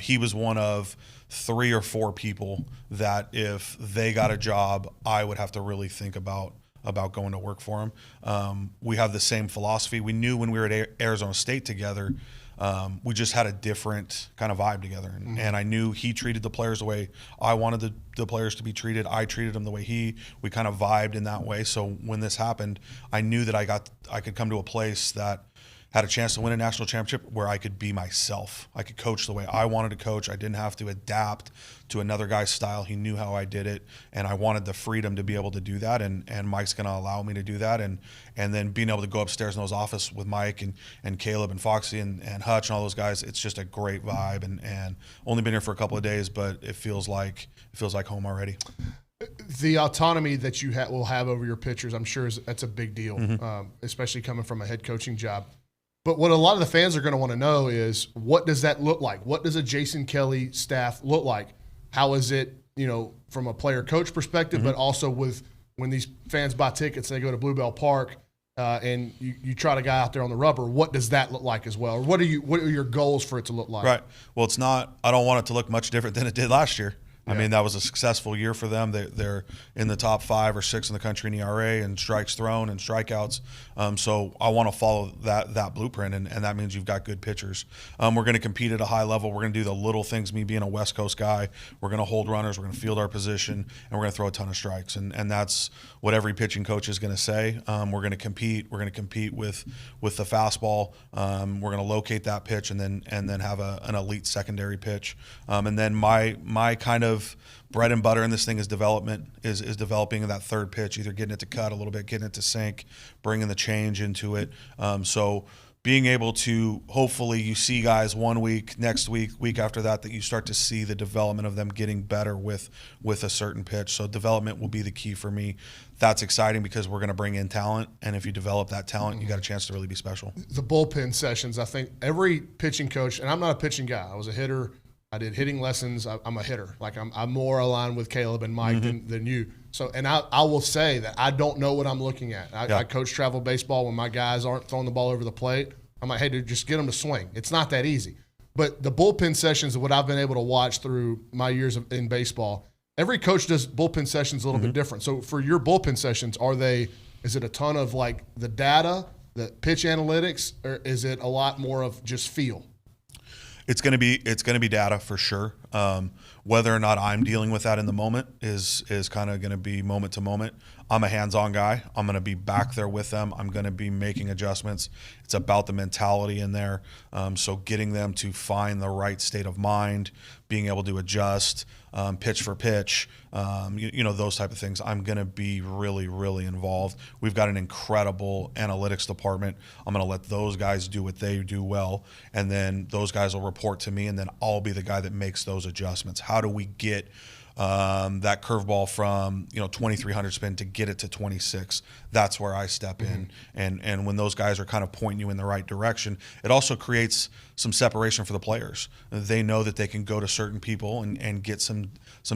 He was one of 3 or 4 people that if they got a job, I would have to really think about going to work for him. We have the same philosophy. We knew when we were at Arizona State together, we just had a different kind of vibe together. And I knew he treated the players the way I wanted the players to be treated. I treated them the way we kind of vibed in that way. So when this happened, I knew that I could come to a place that had a chance to win a national championship where I could be myself. I could coach the way I wanted to coach. I didn't have to adapt to another guy's style. He knew how I did it, and I wanted the freedom to be able to do that, and Mike's going to allow me to do that. And then being able to go upstairs in those office with Mike and Caleb and Foxy and Hutch and all those guys, it's just a great vibe. And only been here for a couple of days, but it feels like home already. The autonomy that you will have over your pitchers, I'm sure that's a big deal, especially coming from a head coaching job. But what a lot of the fans are going to want to know is, what does that look like? What does a Jason Kelly staff look like? How is it, from a player-coach perspective, but also when these fans buy tickets and they go to Bluebell Park and you trot a guy out there on the rubber, what does that look like as well? Or what are your goals for it to look like? Right. Well, it's not – I don't want it to look much different than it did last year. I mean, that was a successful year for them. They're in the top 5 or 6 in the country in ERA and strikes thrown and strikeouts. So I want to follow that blueprint, and that means you've got good pitchers. We're going to compete at a high level. We're going to do the little things, me being a West Coast guy. We're going to hold runners. We're going to field our position, and we're going to throw a ton of strikes. And that's what every pitching coach is going to say. We're going to compete. We're going to compete with the fastball. We're going to locate that pitch and then have an elite secondary pitch. And then my kind of bread and butter in this thing is development, is developing that third pitch, either getting it to cut a little bit, getting it to sink, bringing the change into it. So being able to, hopefully you see guys 1 week, next week after that you start to see the development of them getting better with a certain pitch. So development will be the key for me. That's exciting because we're going to bring in talent, and if you develop that talent, you got a chance to really be special. The bullpen sessions, I think every pitching coach, and I'm not a pitching guy. I was a hitter. I did hitting lessons. I'm a hitter. Like I'm more aligned with Caleb and Mike than you. So, and I will say that I don't know what I'm looking at. I coach travel baseball when my guys aren't throwing the ball over the plate. I'm like, hey, dude, just get them to swing. It's not that easy. But the bullpen sessions of what I've been able to watch through my years in baseball, every coach does bullpen sessions a little bit different. So for your bullpen sessions, is it a ton of like the data, the pitch analytics, or is it a lot more of just feel? It's going to be data for sure. Whether or not I'm dealing with that in the moment is kind of going to be moment to moment. I'm a hands-on guy. I'm going to be back there with them. I'm going to be making adjustments. It's about the mentality in there. So getting them to find the right state of mind, being able to adjust, pitch for pitch, those type of things. I'm going to be really, really involved. We've got an incredible analytics department. I'm going to let those guys do what they do well, and then those guys will report to me, and then I'll be the guy that makes those adjustments. How do we get that curveball from 2300 spin to get it to 26? That's where I step in, and when those guys are kind of pointing you in the right direction, it also creates some separation for the players. They know that they can go to certain people and get some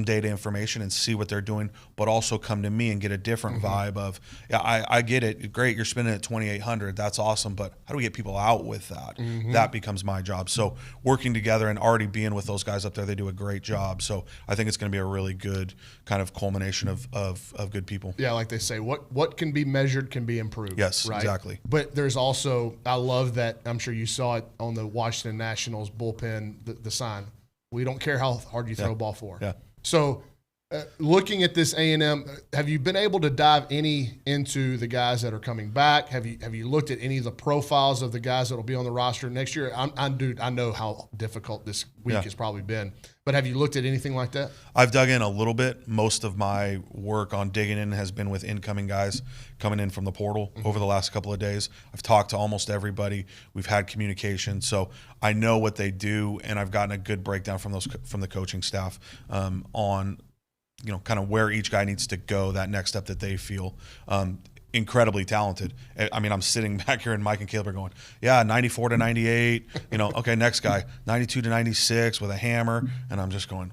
data information and see what they're doing, but also come to me and get a different vibe of, I get it, great, you're spinning at 2800, that's awesome, but how do we get people out with that? That becomes my job. So working together and already being with those guys up there, they do a great job. So I think it's going to be a really good kind of culmination of good people. Yeah, like they say, what can be measured can be improved. Yes, right? Exactly. But there's also, I love that, I'm sure you saw it on the Washington Nationals bullpen, the sign, we don't care how hard you throw a ball for. Yeah. So looking at this A&M, have you been able to dive into the guys that are coming back? Have you looked at any of the profiles of the guys that will be on the roster next year? I know how difficult this week has probably been, but have you looked at anything like that? I've dug in a little bit. Most of my work on digging in has been with incoming guys coming in from the portal over the last couple of days. I've talked to almost everybody. We've had communication, so I know what they do, and I've gotten a good breakdown from the coaching staff on kind of where each guy needs to go, that next step that they feel. Incredibly talented. I mean, I'm sitting back here and Mike and Caleb are going, 94 to 98, okay, next guy, 92 to 96 with a hammer. And I'm just going,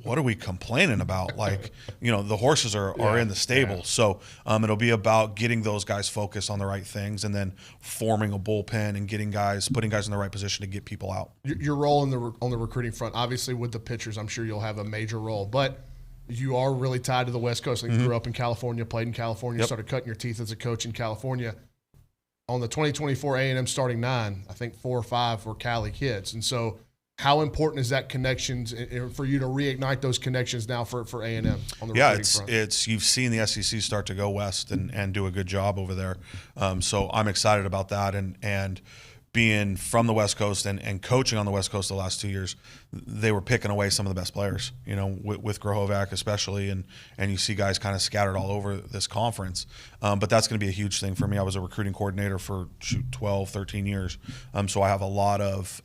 what are we complaining about? Like, the horses are in the stable. Yeah. So it'll be about getting those guys focused on the right things and then forming a bullpen and putting guys in the right position to get people out. Your role on the recruiting front, obviously with the pitchers, I'm sure you'll have a major role, but you are really tied to the West Coast. Like you grew up in California, played in California, started cutting your teeth as a coach in California. On the 2024 A&M starting 9, I think 4 or 5 were Cali kids. And so how important is that connections for you to reignite those connections now for A&M on the recruiting front? It's you've seen the SEC start to go west and do a good job over there. So I'm excited about that. And being from the West Coast and coaching on the West Coast the last 2 years, they were picking away some of the best players, with Grohovac especially, and you see guys kind of scattered all over this conference. But that's going to be a huge thing for me. I was a recruiting coordinator for 12, 13 years. So I have a lot of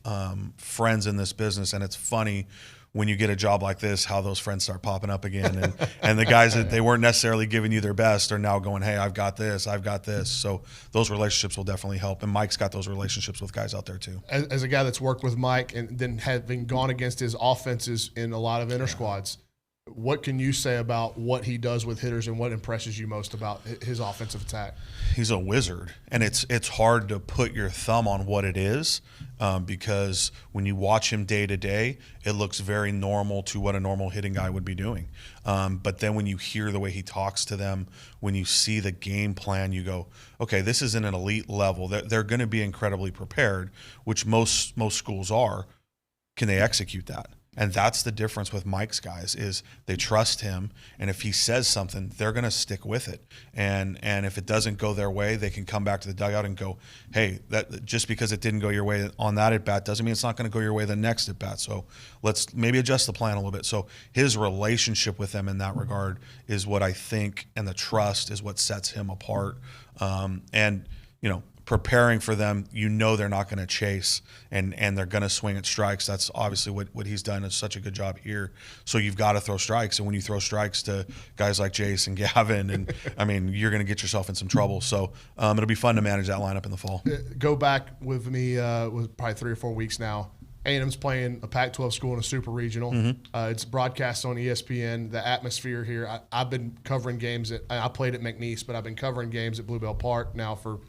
friends in this business, and it's funny when you get a job like this, how those friends start popping up again. And the guys that they weren't necessarily giving you their best are now going, hey, I've got this. So those relationships will definitely help. And Mike's got those relationships with guys out there too. As a guy that's worked with Mike and then having gone against his offenses in a lot of inter squads, what can you say about what he does with hitters and what impresses you most about his offensive attack? He's a wizard, and it's hard to put your thumb on what it is because when you watch him day to day, it looks very normal to what a normal hitting guy would be doing. But then when you hear the way he talks to them, when you see the game plan, you go, okay, this is an elite level. They're going to be incredibly prepared, which most schools are. Can they execute that? And that's the difference with Mike's guys is they trust him, and if he says something, they're going to stick with it. And if it doesn't go their way, they can come back to the dugout and go, hey, that just because it didn't go your way on that at bat doesn't mean it's not going to go your way the next at bat. So let's maybe adjust the plan a little bit. So his relationship with them in that regard is what I think, and the trust is what sets him apart. preparing for them, you know they're not going to chase and they're going to swing at strikes. That's obviously what he's done is such a good job here. So you've got to throw strikes. And when you throw strikes to guys like Jace and Gavin, and I mean, you're going to get yourself in some trouble. So it'll be fun to manage that lineup in the fall. Go back with me with probably 3 or 4 weeks now. A&M's playing a Pac-12 school in a super regional. It's broadcast on ESPN. The atmosphere here, I've been covering games I played at McNeese, but I've been covering games at Bluebell Park now for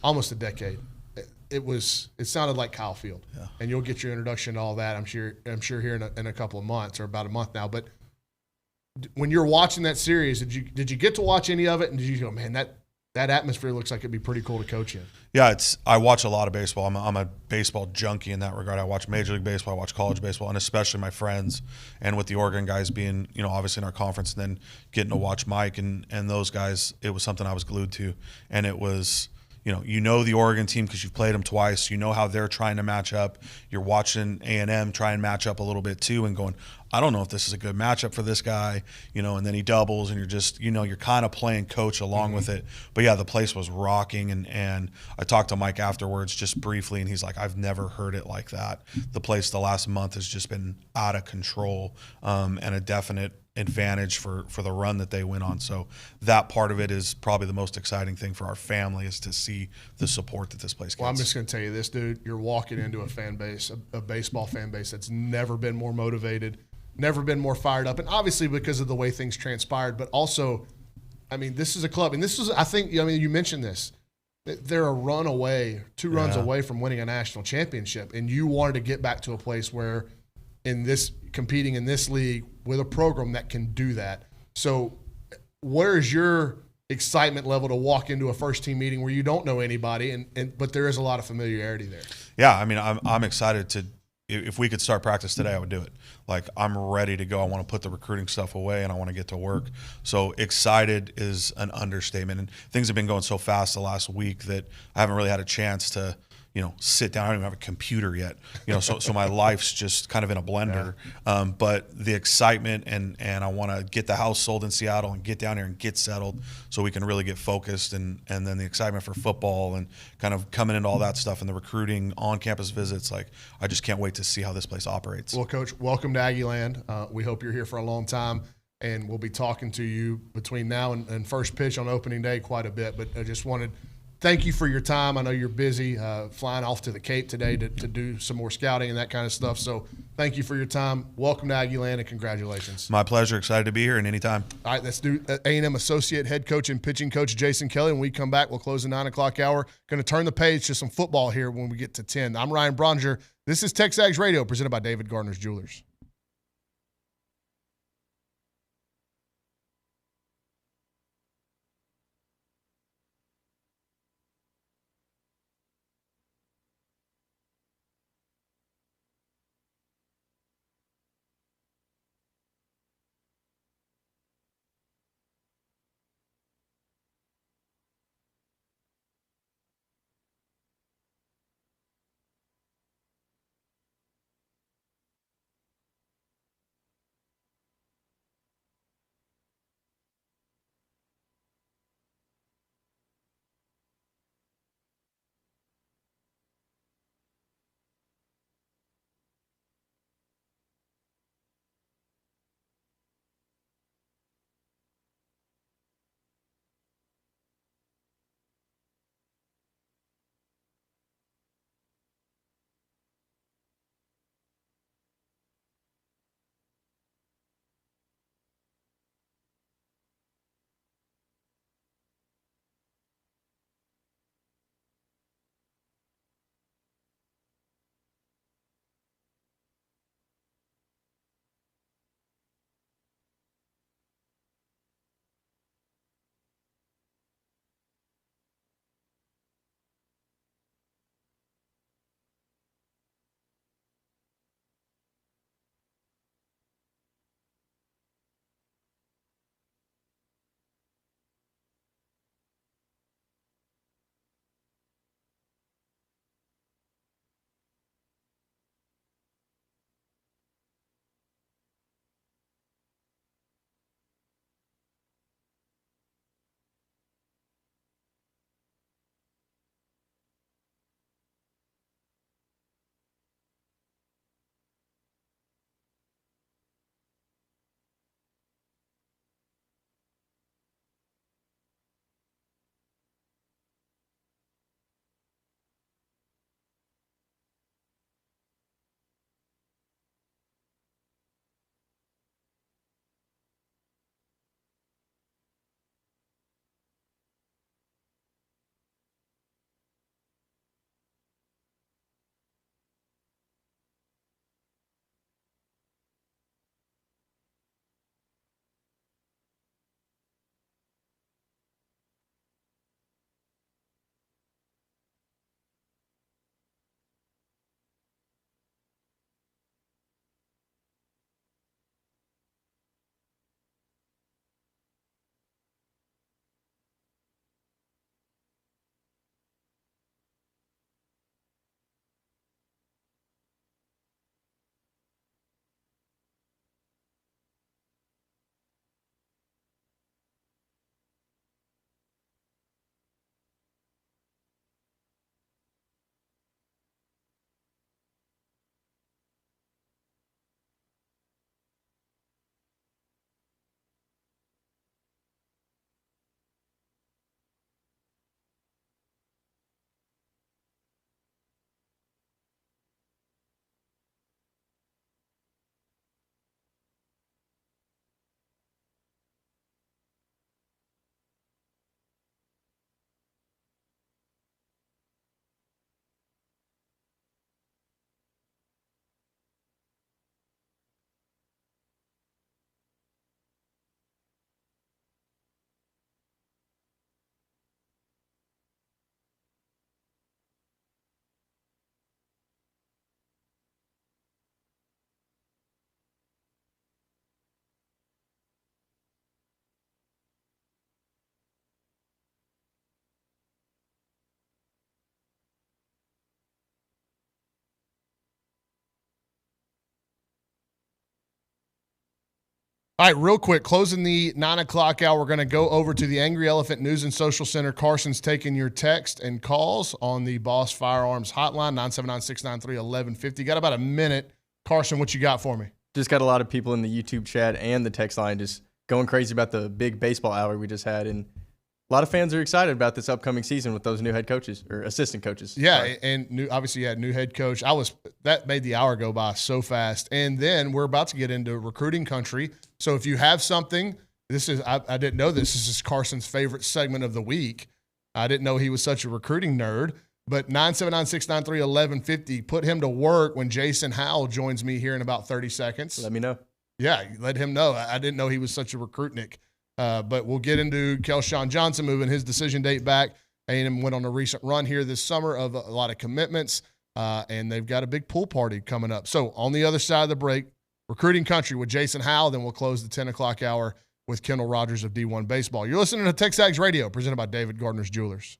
almost a decade. It sounded like Kyle Field, and you'll get your introduction to all that. I'm sure here in a couple of months or about a month now. But when you're watching that series, did you get to watch any of it? And did you go, man, that atmosphere looks like it'd be pretty cool to coach in? Yeah, I watch a lot of baseball. I'm a baseball junkie in that regard. I watch Major League Baseball, I watch college baseball, and especially my friends. And with the Oregon guys being, obviously in our conference, and then getting to watch Mike and those guys, it was something I was glued to. And it was. The Oregon team because you've played them twice. You know how they're trying to match up. You're watching A&M try and match up a little bit too and going, I don't know if this is a good matchup for this guy, and then he doubles and you're just, you're kind of playing coach along with it. But yeah, the place was rocking and I talked to Mike afterwards just briefly and he's like, I've never heard it like that. The place the last month has just been out of control and a definite advantage for the run that they went on. So that part of it is probably the most exciting thing for our family is to see the support that this place gets. Well, I'm just going to tell you this, dude. You're walking into a fan base, a baseball fan base that's never been more motivated, never been more fired up, and obviously because of the way things transpired, but also, I mean, this is a club, and this is, I think, you mentioned this. They're a run away, 2 runs away from winning a national championship, and you wanted to get back to a place where competing in this league with a program that can do that. So where is your excitement level to walk into a first team meeting where you don't know anybody but there is a lot of familiarity there? Yeah, I mean, I'm excited to, if we could start practice today, I would do it. Like, I'm ready to go. I want to put the recruiting stuff away and I want to get to work. So excited is an understatement, and things have been going so fast the last week that I haven't really had a chance to sit down. I don't even have a computer yet, so my life's just kind of in a blender. Yeah. But the excitement and I want to get the house sold in Seattle and get down here and get settled so we can really get focused, and then the excitement for football and kind of coming into all that stuff and the recruiting on-campus visits. Like, I just can't wait to see how this place operates. Well, Coach, welcome to Aggie Land. We hope you're here for a long time, and we'll be talking to you between now and first pitch on opening day quite a bit, but I just wanted – thank you for your time. I know you're busy flying off to the Cape today to do some more scouting and that kind of stuff. So thank you for your time. Welcome to Aggie Land and congratulations. My pleasure. Excited to be here and anytime. All right, let's do A&M Associate Head Coach and Pitching Coach Jason Kelly. When we come back, we'll close the 9 o'clock hour. Going to turn the page to some football here when we get to 10. I'm Ryan Brauninger. This is TexAgs Radio presented by David Gardner's Jewelers. All right, real quick, closing the 9 o'clock hour, we're going to go over to the Angry Elephant News and Social Center. Carson's taking your text and calls on the Boss Firearms hotline, 979-693-1150. Got about a minute. Carson, what you got for me? Just got a lot of people in the YouTube chat and the text line just going crazy about the big baseball hour we just had. And a lot of fans are excited about this upcoming season with those new head coaches or assistant coaches. Yeah, Sorry. and obviously you had new head coach. That made the hour go by so fast. And then we're about to get into recruiting country. So if you have something, I didn't know this is Carson's favorite segment of the week. I didn't know he was such a recruiting nerd. But 979-693-1150, put him to work when Jason Howell joins me here in about 30 seconds. Let me know. Yeah, let him know. I didn't know he was such a recruitnik. But we'll get into Kelshawn Johnson moving his decision date back. A&M went on a recent run here this summer of a lot of commitments, and they've got a big pool party coming up. So on the other side of the break, recruiting country with Jason Howell. Then we'll close the 10 o'clock hour with Kendall Rogers of D1 Baseball. You're listening to TexAgs Radio, presented by David Gardner's Jewelers.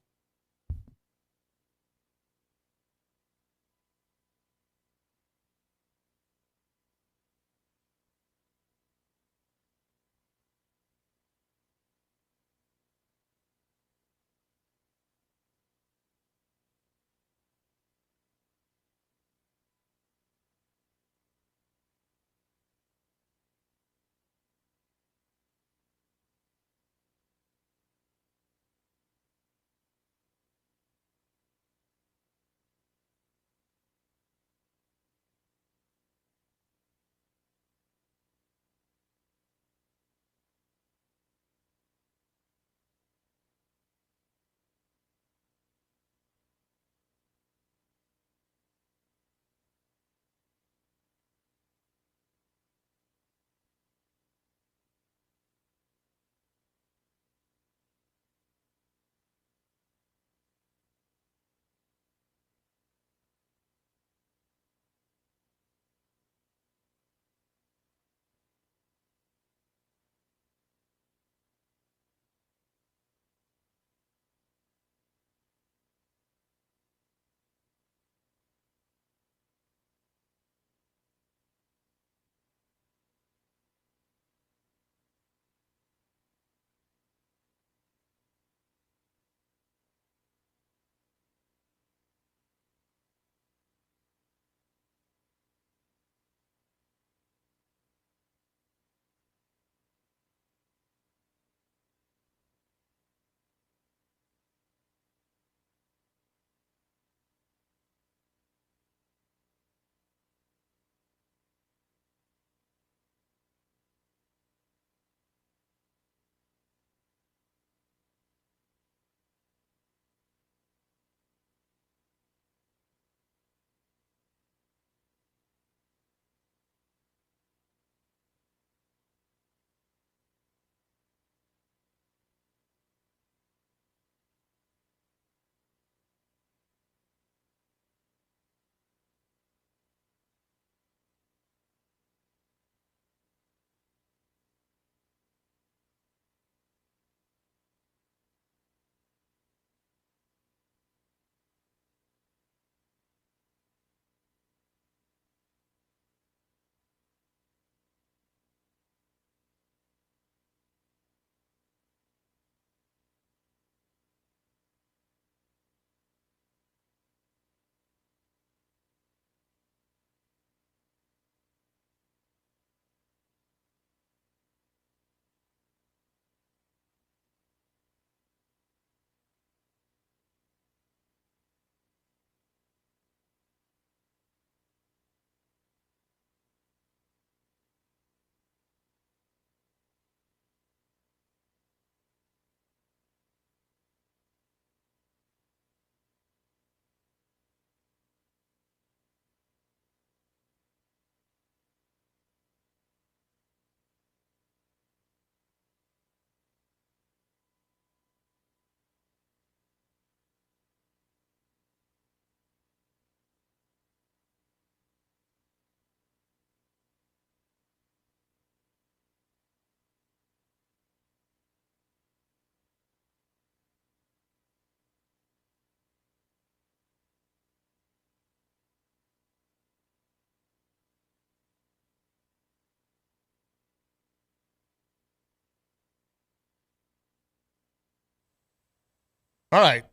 All right.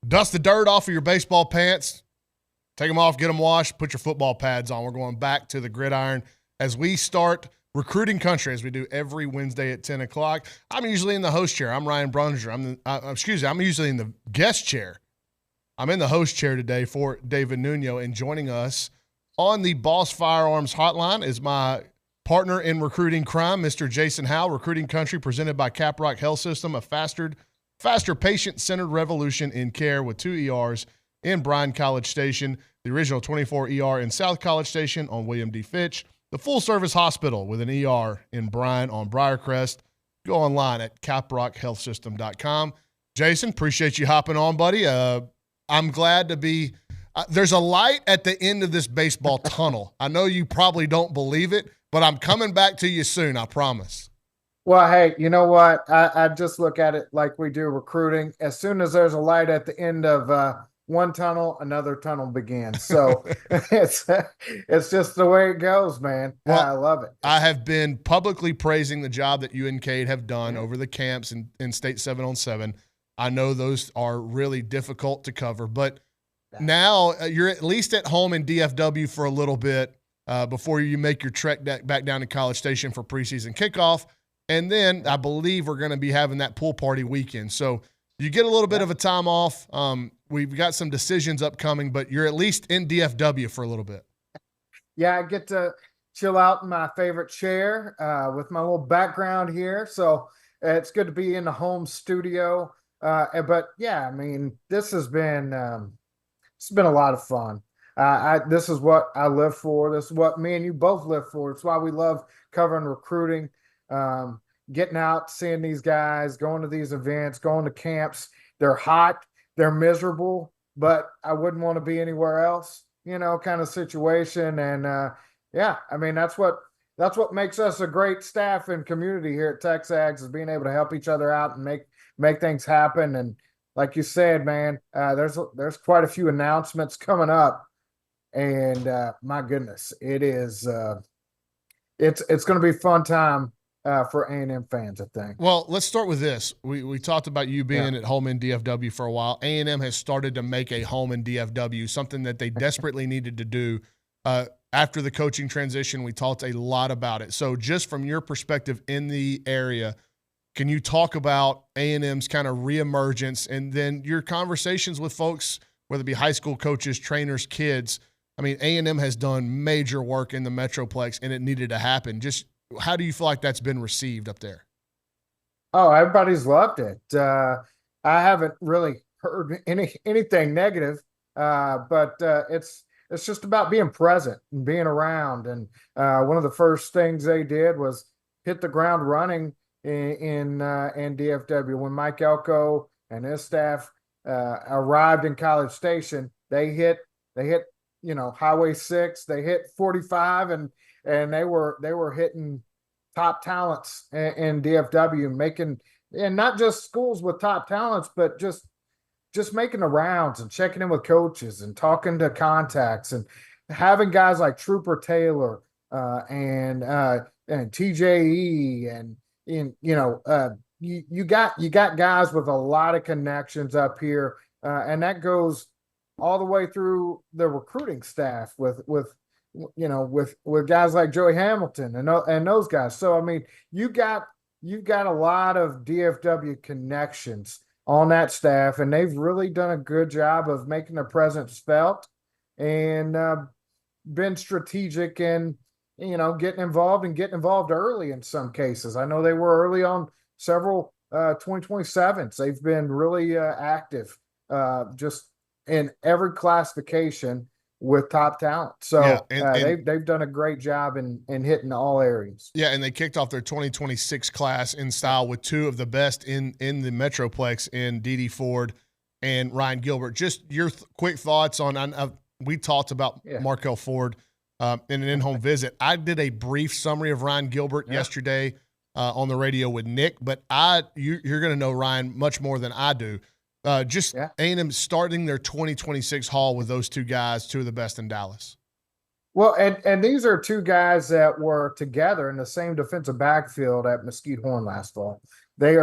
Dust the dirt off of your baseball pants. Take them off, get them washed, put your football pads on. We're going back to the gridiron as we start recruiting country, as we do every Wednesday at 10 o'clock. I'm usually in the host chair. I'm Ryan Brauninger. I'm usually in the guest chair. I'm in the host chair today for David Nuno, and joining us on the Boss Firearms Hotline is my partner in recruiting crime, Mr. Jason Howell. Recruiting Country presented by Caprock Health System, a faster patient-centered revolution in care with 2 ERs in Bryan College Station, the original 24 ER in South College Station on William D. Fitch, the full-service hospital with an ER in Bryan on Briarcrest. Go online at caprockhealthsystem.com. Jason, appreciate you hopping on, buddy. I'm glad to be there's a light at the end of this baseball tunnel. I know you probably don't believe it, but I'm coming back to you soon, I promise. Well, hey, you know what? I just look at it like we do recruiting. As soon as there's a light at the end of one tunnel, another tunnel begins. So it's just the way it goes, man. Well, I love it. I have been publicly praising the job that you and Cade have done over the camps in State 7-on-7. I know those are really difficult to cover, but now you're at least at home in DFW for a little bit before you make your trek back down to College Station for preseason kickoff. And then I believe we're going to be having that pool party weekend. So you get a little bit of a time off. We've got some decisions upcoming, but you're at least in DFW for a little bit. Yeah, I get to chill out in my favorite chair with my little background here. So it's good to be in the home studio. But yeah, I mean, this has been it's been a lot of fun. This is what I live for. This is what me and you both live for. It's why we love covering recruiting. Getting out, seeing these guys, going to these events, going to camps. They're hot, they're miserable, but I wouldn't want to be anywhere else, kind of situation. And yeah, I mean, that's what makes us a great staff and community here at TexAgs, is being able to help each other out and make things happen. And like you said, man, there's quite a few announcements coming up, and my goodness, it's going to be a fun time for A&M fans, I think. Well, let's start with this. We talked about you being at home in DFW for a while. A&M has started to make a home in DFW, something that they desperately needed to do. After the coaching transition, we talked a lot about it. So just from your perspective in the area, can you talk about A&M's kind of reemergence and then your conversations with folks, whether it be high school coaches, trainers, kids? I mean, A&M has done major work in the Metroplex, and it needed to happen. Just how do you feel like that's been received up there? Oh, everybody's loved it. I haven't really heard anything negative, but it's just about being present and being around. And one of the first things they did was hit the ground running in DFW. When Mike Elko and his staff arrived in College Station, they hit Highway 6, they hit 45, and they were hitting top talents in DFW, making, and not just schools with top talents, but just making the rounds and checking in with coaches and talking to contacts and having guys like Trooper Taylor and TJE and you got guys with a lot of connections up here, and that goes all the way through the recruiting staff with guys like Joey Hamilton and those guys. So I mean, you've got a lot of DFW connections on that staff, and they've really done a good job of making their presence felt and been strategic in getting involved early in some cases. I know they were early on several 2027s. They've been really active just in every classification with top talent. So they've done a great job in hitting all areas. Yeah, and they kicked off their 2026 class in style with two of the best in the Metroplex in Dede Ford and Ryan Gilbert. Just your quick thoughts on we talked about Markel Ford in an in-home visit. I did a brief summary of Ryan Gilbert yesterday on the radio with Nick, but you're going to know Ryan much more than I do. A&M starting their 2026 haul with those two guys, two of the best in Dallas. Well, and these are two guys that were together in the same defensive backfield at Mesquite Horn last fall. They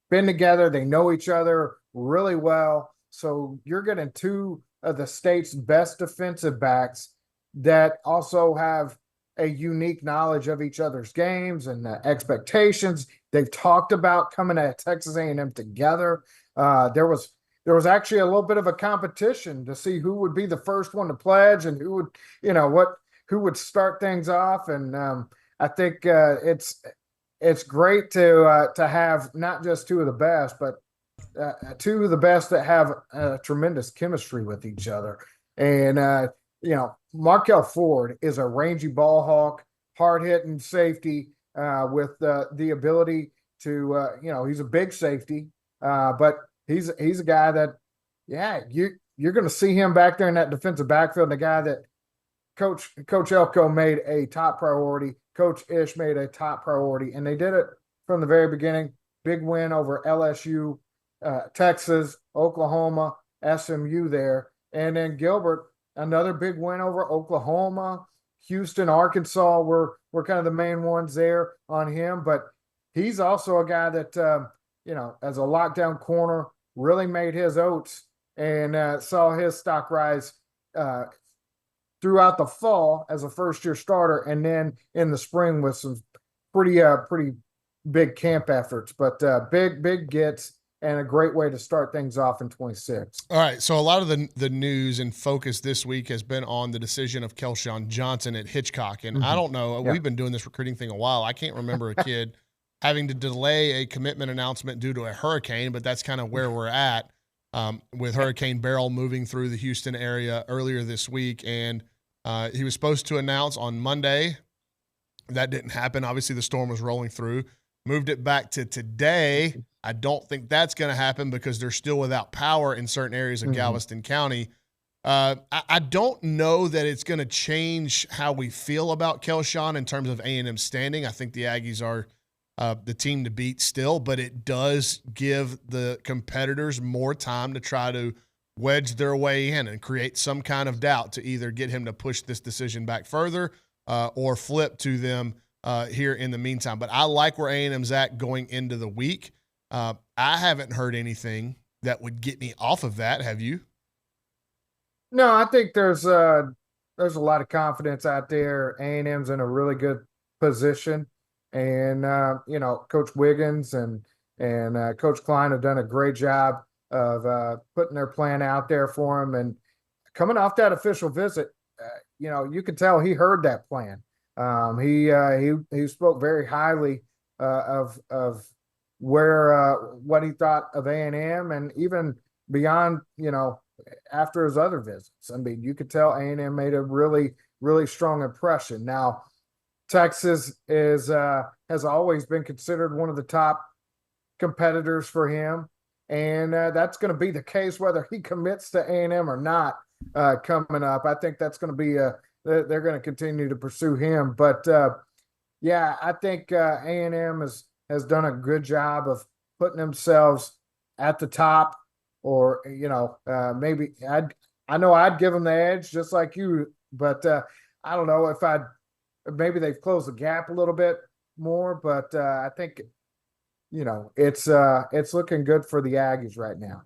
been together. They know each other really well. So you're getting two of the state's best defensive backs that also have a unique knowledge of each other's games and expectations. They've talked about coming at Texas A&M together. There was actually a little bit of a competition to see who would be the first one to pledge and who would, who would start things off. And I think it's great to have not just two of the best, but two of the best that have tremendous chemistry with each other. And Markel Ford is a rangy ball hawk, hard-hitting safety with the ability to, he's a big safety, but he's a guy that, you're going to see him back there in that defensive backfield, and a guy that Coach Elko made a top priority. Coach Ish made a top priority, and they did it from the very beginning. Big win over LSU, Texas, Oklahoma, SMU there, and then Gilbert, another big win over Oklahoma, Houston, Arkansas were kind of the main ones there on him. But he's also a guy that, as a lockdown corner, really made his oats and saw his stock rise throughout the fall as a first-year starter, and then in the spring with some pretty big camp efforts. But big gets and a great way to start things off in 26. All right, so a lot of the news and focus this week has been on the decision of Kelshawn Johnson at Hitchcock. And I don't know, we've been doing this recruiting thing a while. I can't remember a kid having to delay a commitment announcement due to a hurricane, but that's kind of where we're at with Hurricane Beryl moving through the Houston area earlier this week. And he was supposed to announce on Monday. That didn't happen. Obviously, the storm was rolling through. Moved it back to today. I don't think that's going to happen because they're still without power in certain areas of Galveston County. I don't know that it's going to change how we feel about Kelshawn in terms of A&M standing. I think the Aggies are the team to beat still, but it does give the competitors more time to try to wedge their way in and create some kind of doubt to either get him to push this decision back further or flip to them here in the meantime. But I like where A&M's at going into the week. I haven't heard anything that would get me off of that. Have you? No, I think there's a lot of confidence out there. A&M's in a really good position, and Coach Wiggins and Coach Klein have done a great job of putting their plan out there for him. And coming off that official visit, you could tell he heard that plan. He spoke very highly of where what he thought of A&M, and even beyond, after his other visits. I mean, you could tell A&M made a really, really strong impression. Now, Texas has always been considered one of the top competitors for him, and that's going to be the case whether he commits to A&M or not coming up. I think that's going to be they're going to continue to pursue him. But I think A&M has done a good job of putting themselves at the top, or maybe I know I'd give them the edge just like you, but I don't know if maybe they've closed the gap a little bit more, but I think it's looking good for the Aggies right now.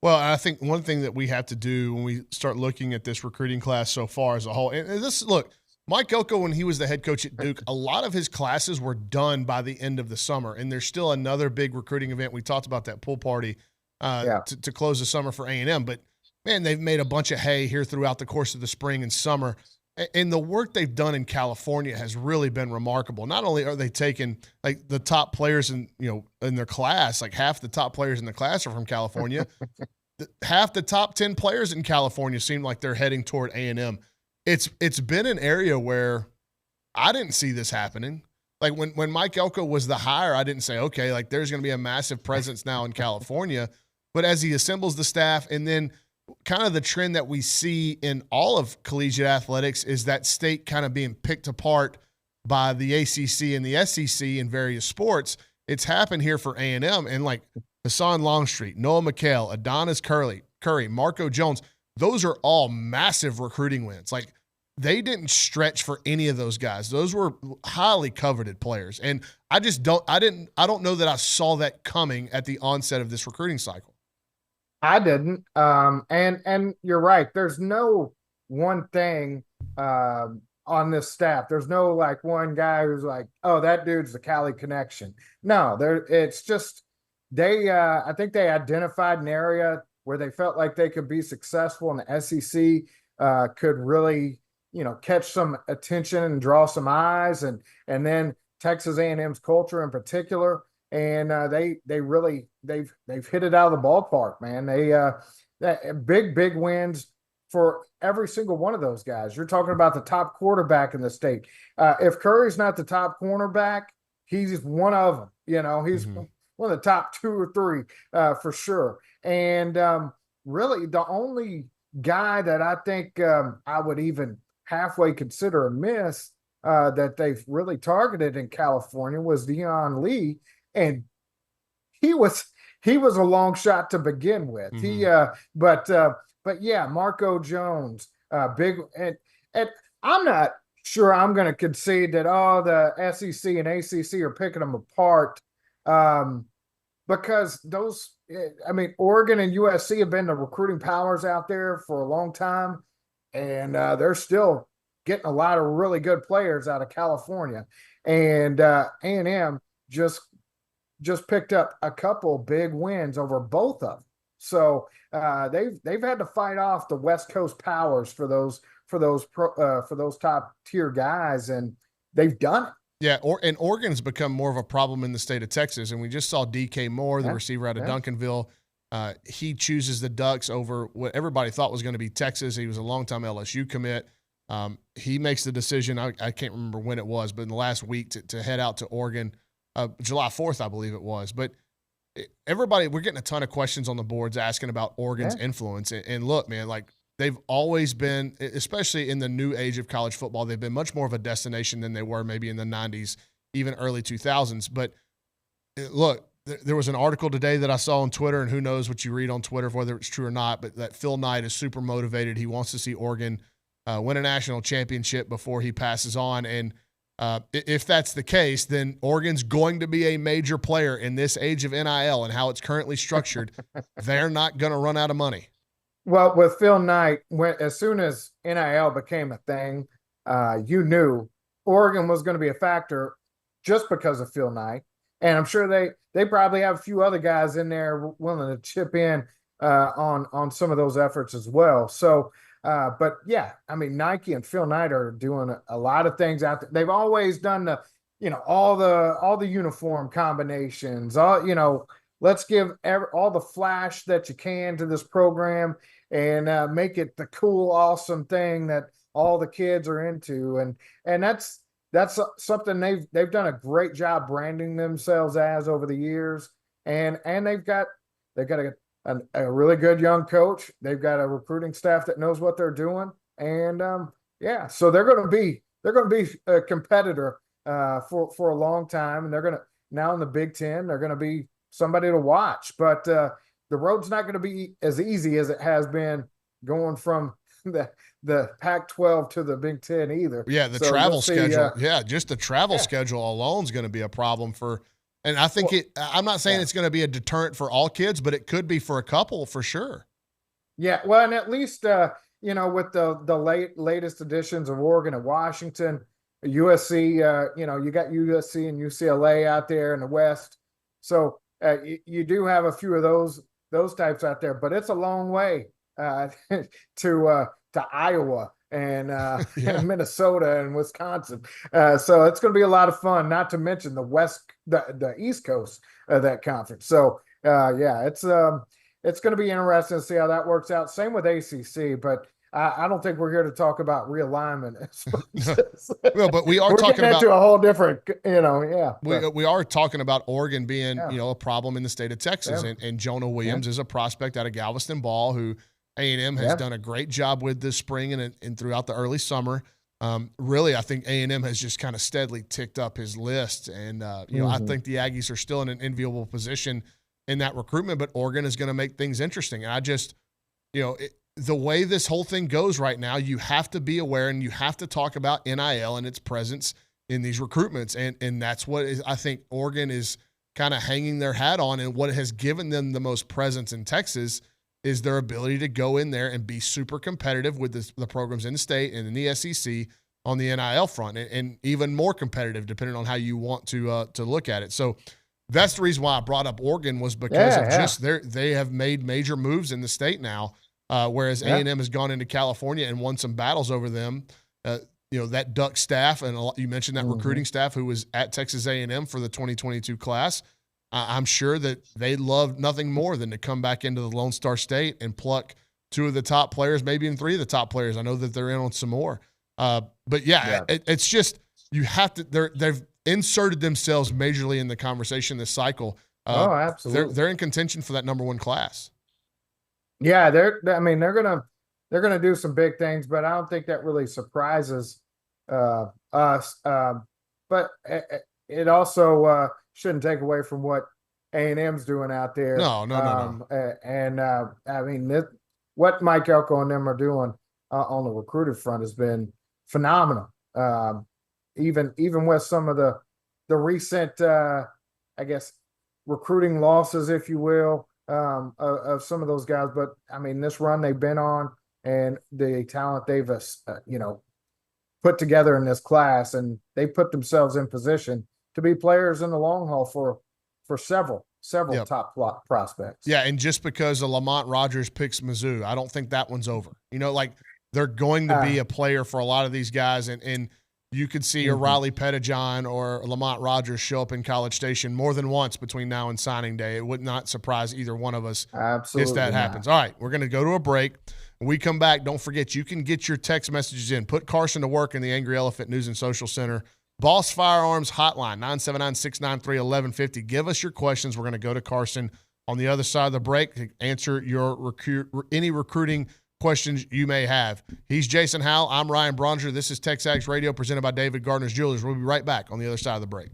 Well, I think one thing that we have to do when we start looking at this recruiting class so far as a whole, and look, Mike Elko, when he was the head coach at Duke, a lot of his classes were done by the end of the summer, and there's still another big recruiting event. We talked about that pool party to close the summer for A&M, but man, they've made a bunch of hay here throughout the course of the spring and summer. And the work they've done in California has really been remarkable. Not only are they taking like the top players in their class, like half the top players in the class are from California. Half the top 10 players in California seem like they're heading toward A&M. It's been an area where I didn't see this happening. Like when Mike Elko was the hire, I didn't say, okay, like there's going to be a massive presence now in California. But as he assembles the staff, and then kind of the trend that we see in all of collegiate athletics is that state kind of being picked apart by the ACC and the SEC in various sports. It's happened here for A&M, and like Hassan Longstreet, Noah McHale, Adonis Curry, Marco Jones, those are all massive recruiting wins. Like they didn't stretch for any of those guys. Those were highly coveted players. And I don't know that I saw that coming at the onset of this recruiting cycle. I didn't. And you're right. There's no one thing on this staff. There's no like one guy who's like, oh, that dude's the Cali connection. No, it's just I think they identified an area where they felt like they could be successful, and the SEC could really, catch some attention and draw some eyes, and then Texas A&M's culture in particular. And they've hit it out of the ballpark, man. They big wins for every single one of those guys. You're talking about the top quarterback in the state. If Curry's not the top cornerback, he's one of them. He's one of the top 2 or 3 for sure. And really, the only guy that I think I would even halfway consider a miss that they've really targeted in California was Dion Lee, and he was a long shot to begin with. But yeah, Marco Jones, big, and I'm not sure I'm going to concede that the SEC and ACC are picking them apart, because those, Oregon and USC have been the recruiting powers out there for a long time, and they're still getting a lot of really good players out of California, and A&M just picked up a couple big wins over both of them. So they've had to fight off the West Coast powers for those top tier guys, and they've done it. Yeah, and Oregon's become more of a problem in the state of Texas, and we just saw DK Moore, the receiver out of Duncanville. He chooses the Ducks over what everybody thought was going to be Texas. He was a longtime LSU commit. He makes the decision, I can't remember when it was, but in the last week to head out to Oregon, July 4th, I believe it was. But everybody, we're getting a ton of questions on the boards asking about Oregon's influence. And look, man, like they've always been, especially in the new age of college football, they've been much more of a destination than they were maybe in the 90s, even early 2000s. But look, there was an article today that I saw on Twitter, and who knows what you read on Twitter, whether it's true or not, but that Phil Knight is super motivated. He wants to see Oregon win a national championship before he passes on. And if that's the case, then Oregon's going to be a major player in this age of NIL and how it's currently structured. They're not going to run out of money. Well, with Phil Knight, as soon as NIL became a thing, you knew Oregon was going to be a factor just because of Phil Knight. And I'm sure they probably have a few other guys in there willing to chip in on some of those efforts as well. So, but yeah, Nike and Phil Knight are doing a lot of things out there. They've always done all the uniform combinations, let's give all the flash that you can to this program and make it the cool, awesome thing that all the kids are into. And that's something they've done a great job branding themselves as over the years. And they've got a really good young coach. They've got a recruiting staff that knows what they're doing. And so they're going to be a competitor for a long time. And they're going to, now in the Big Ten, they're going to be somebody to watch. But the road's not going to be as easy as it has been going from the Pac-12 to the Big Ten either. Yeah, the travel schedule. Just the travel schedule alone is going to be a problem for. And I think I'm not saying it's going to be a deterrent for all kids, but it could be for a couple for sure. Yeah, well, and at least with the latest editions of Oregon and Washington, USC, you got USC and UCLA out there in the West. So you do have a few of those types out there, but it's a long way to Iowa and Minnesota and Wisconsin. So it's going to be a lot of fun, not to mention the East Coast of that conference. So it's going to be interesting to see how that works out. Same with ACC, but I don't think we're here to talk about realignment. Well, but we are we're talking about into a whole different, We are talking about Oregon being, a problem in the state of Texas, and Jonah Williams is a prospect out of Galveston Ball who A&M has done a great job with this spring and throughout the early summer. Really, I think A&M has just kind of steadily ticked up his list, and I think the Aggies are still in an enviable position in that recruitment, but Oregon is going to make things interesting. And I just, the way this whole thing goes right now, you have to be aware and you have to talk about NIL and its presence in these recruitments. And that's what I think Oregon is kind of hanging their hat on, and what has given them the most presence in Texas is their ability to go in there and be super competitive with the programs in the state and in the SEC on the NIL front, and even more competitive depending on how you want to look at it. So that's the reason why I brought up Oregon, was because just they have made major moves in the state now, whereas A&M has gone into California and won some battles over them. That Duck staff, and you mentioned that recruiting staff who was at Texas A&M for the 2022 class. I'm sure that they love nothing more than to come back into the Lone Star State and pluck 2 of the top players, maybe even 3 of the top players. I know that they're in on some more. It's just, you have to. They've inserted themselves majorly in the conversation this cycle. Absolutely. They're in contention for that number 1 class. Yeah, they're gonna do some big things, but I don't think that really surprises us. But it also shouldn't take away from what A&M's doing out there. No. And what Mike Elko and them are doing on the recruiting front has been phenomenal. Even with some of the recent, recruiting losses, if you will, of some of those guys. But this run they've been on and the talent they've put together in this class, and they put themselves in position to be players in the long haul for several top prospects. Yeah, and just because Lamont Rogers picks Mizzou, I don't think that one's over. They're going to be a player for a lot of these guys, and you could see a Riley Pettijohn or Lamont Rogers show up in College Station more than once between now and signing day. It would not surprise either one of us if that happens. All right, we're going to go to a break. When we come back, don't forget, you can get your text messages in. Put Carson to work in the Angry Elephant News and Social Center. Boss Firearms Hotline, 979-693-1150. Give us your questions. We're going to go to Carson on the other side of the break to answer your any recruiting questions you may have. He's Jason Howell. I'm Ryan Brauninger. This is TexAgs Radio presented by David Gardner's Jewelers. We'll be right back on the other side of the break.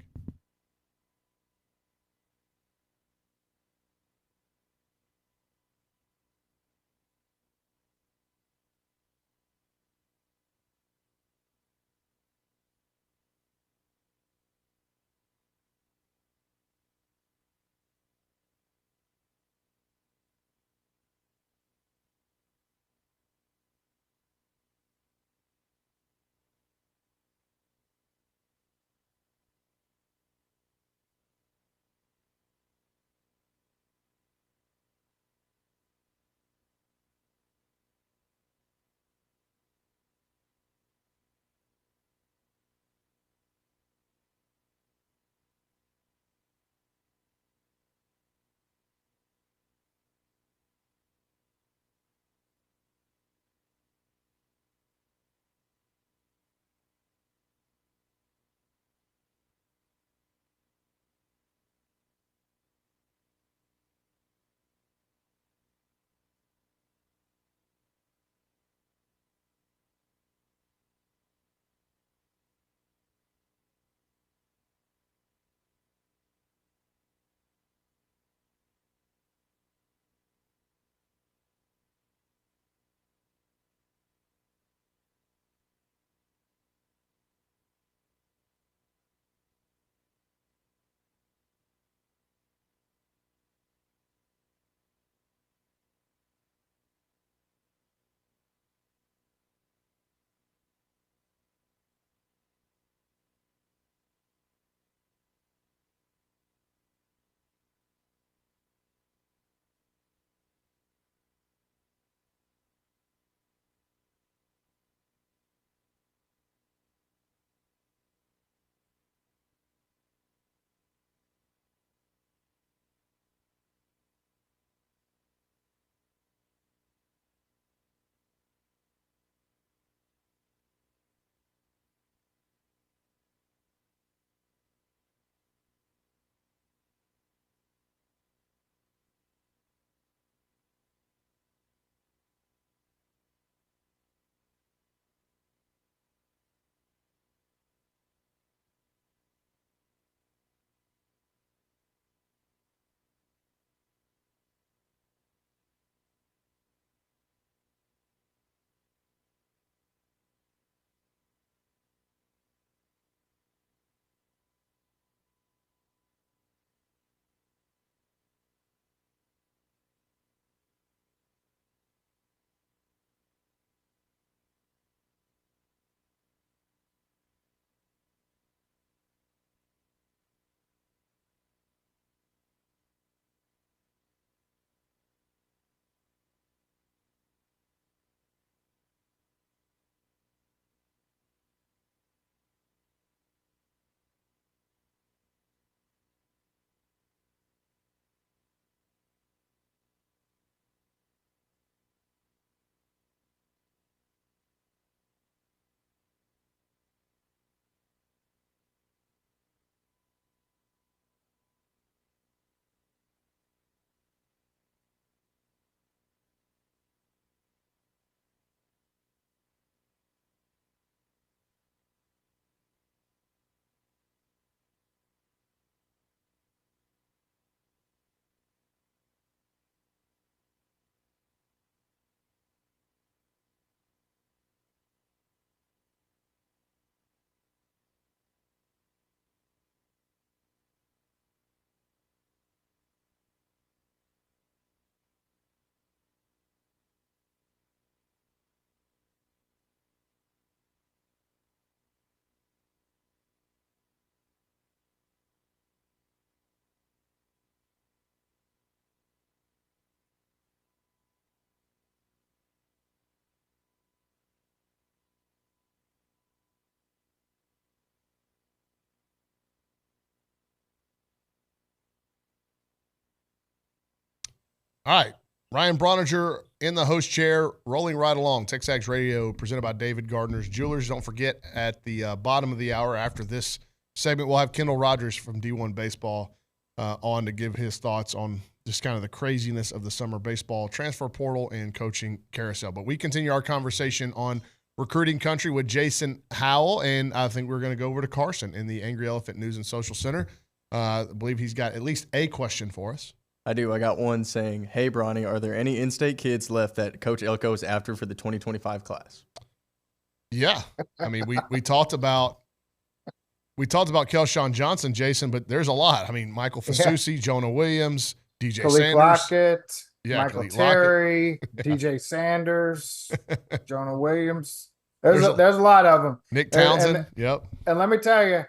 All right. Ryan Brauninger in the host chair, rolling right along. TexAgs Radio, presented by David Gardner's Jewelers. Don't forget, at the bottom of the hour after this segment, we'll have Kendall Rogers from D1 Baseball on to give his thoughts on just kind of the craziness of the summer baseball transfer portal and coaching carousel. But we continue our conversation on recruiting country with Jason Howell, and I think we're going to go over to Carson in the Angry Elephant News and Social Center. I believe he's got at least a question for us. I do. I got one saying, "Hey, Bronny, are there any in-state kids left that Coach Elko is after for the 2025 class?" Yeah, I mean, we talked about Kelshawn Johnson, Jason, but there's a lot. I mean, Michael Fasusi, Jonah Williams, DJ Khalid Sanders, Lockett, yeah, Michael Khalid Terry, Lockett. DJ Sanders, Jonah Williams. There's a lot of them. Nick Townsend. Yep. And let me tell you,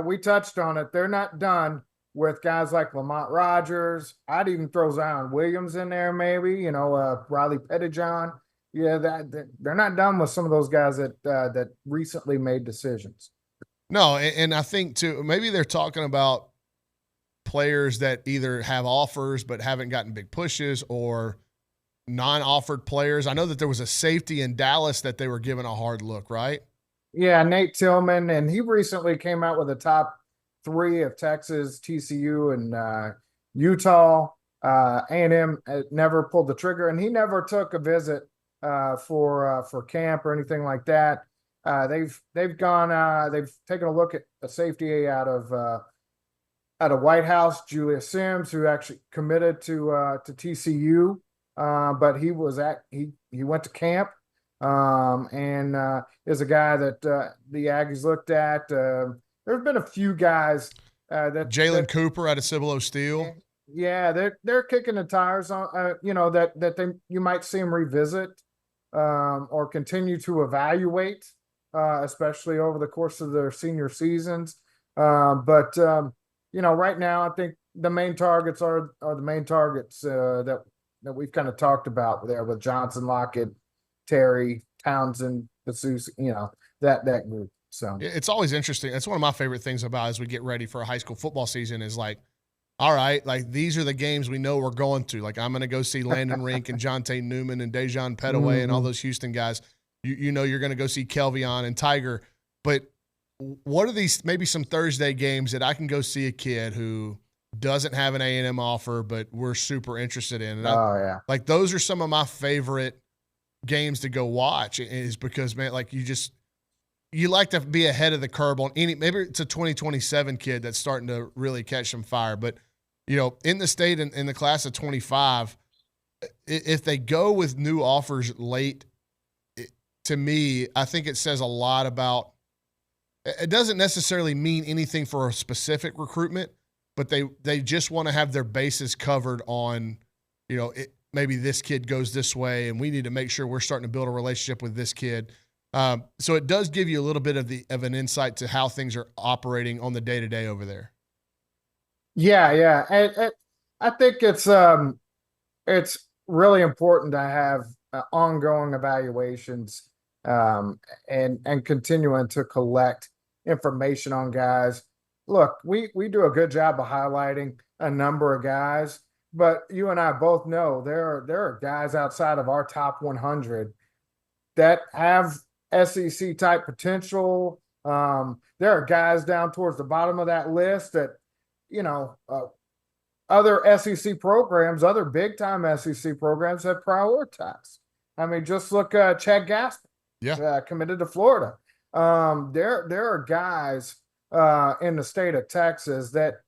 we touched on it. They're not done with guys like Lamont Rogers. I'd even throw Zion Williams in there, maybe. Riley Pettijohn. Yeah, they're not done with some of those guys that recently made decisions. No, and I think too, maybe they're talking about players that either have offers but haven't gotten big pushes, or non-offered players. I know that there was a safety in Dallas that they were given a hard look, right? Yeah, Nate Tillman, and he recently came out with the top 3 of Texas, TCU, and Utah. A&M never pulled the trigger, and he never took a visit for camp or anything like that. They've taken a look at a safety out of White House, Julius Sims, who actually committed to TCU, but he went to camp, and is a guy that the Aggies looked at. There's been a few guys that Jalen Cooper out of Cibolo Steel. Yeah, they're kicking the tires on. That you might see them revisit or continue to evaluate, especially over the course of their senior seasons. But right now, I think the main targets are the main targets that we've kind of talked about there with Johnson, Lockett, Terry, Townsend, Fasusi, that group. So it's always interesting. That's one of my favorite things about as we get ready for a high school football season is like, all right, like these are the games we know we're going to. Like I'm going to go see Landon Rink and Jonte Newman and Dejon Petaway and all those Houston guys. You know you're going to go see Kelvion and Tiger. But what are these maybe some Thursday games that I can go see a kid who doesn't have an A&M offer but we're super interested in? And like those are some of my favorite games to go watch is because, man, like you like to be ahead of the curve on maybe it's a 2027 kid that's starting to really catch some fire. But, in the state and in the class of 25, if they go with new offers late, to me, I think it says a lot about – it doesn't necessarily mean anything for a specific recruitment, but they just want to have their bases covered on, maybe this kid goes this way and we need to make sure we're starting to build a relationship with this kid. So it does give you a little bit of an insight to how things are operating on the day-to-day over there. Yeah. I think it's really important to have ongoing evaluations and continuing to collect information on guys. Look, we do a good job of highlighting a number of guys, but you and I both know there are guys outside of our top 100 that have SEC type potential. There are guys down towards the bottom of that list that, other SEC programs, other big time SEC programs have prioritized. I mean, just look at Chad Gaspar, committed to Florida. There are guys in the state of Texas that,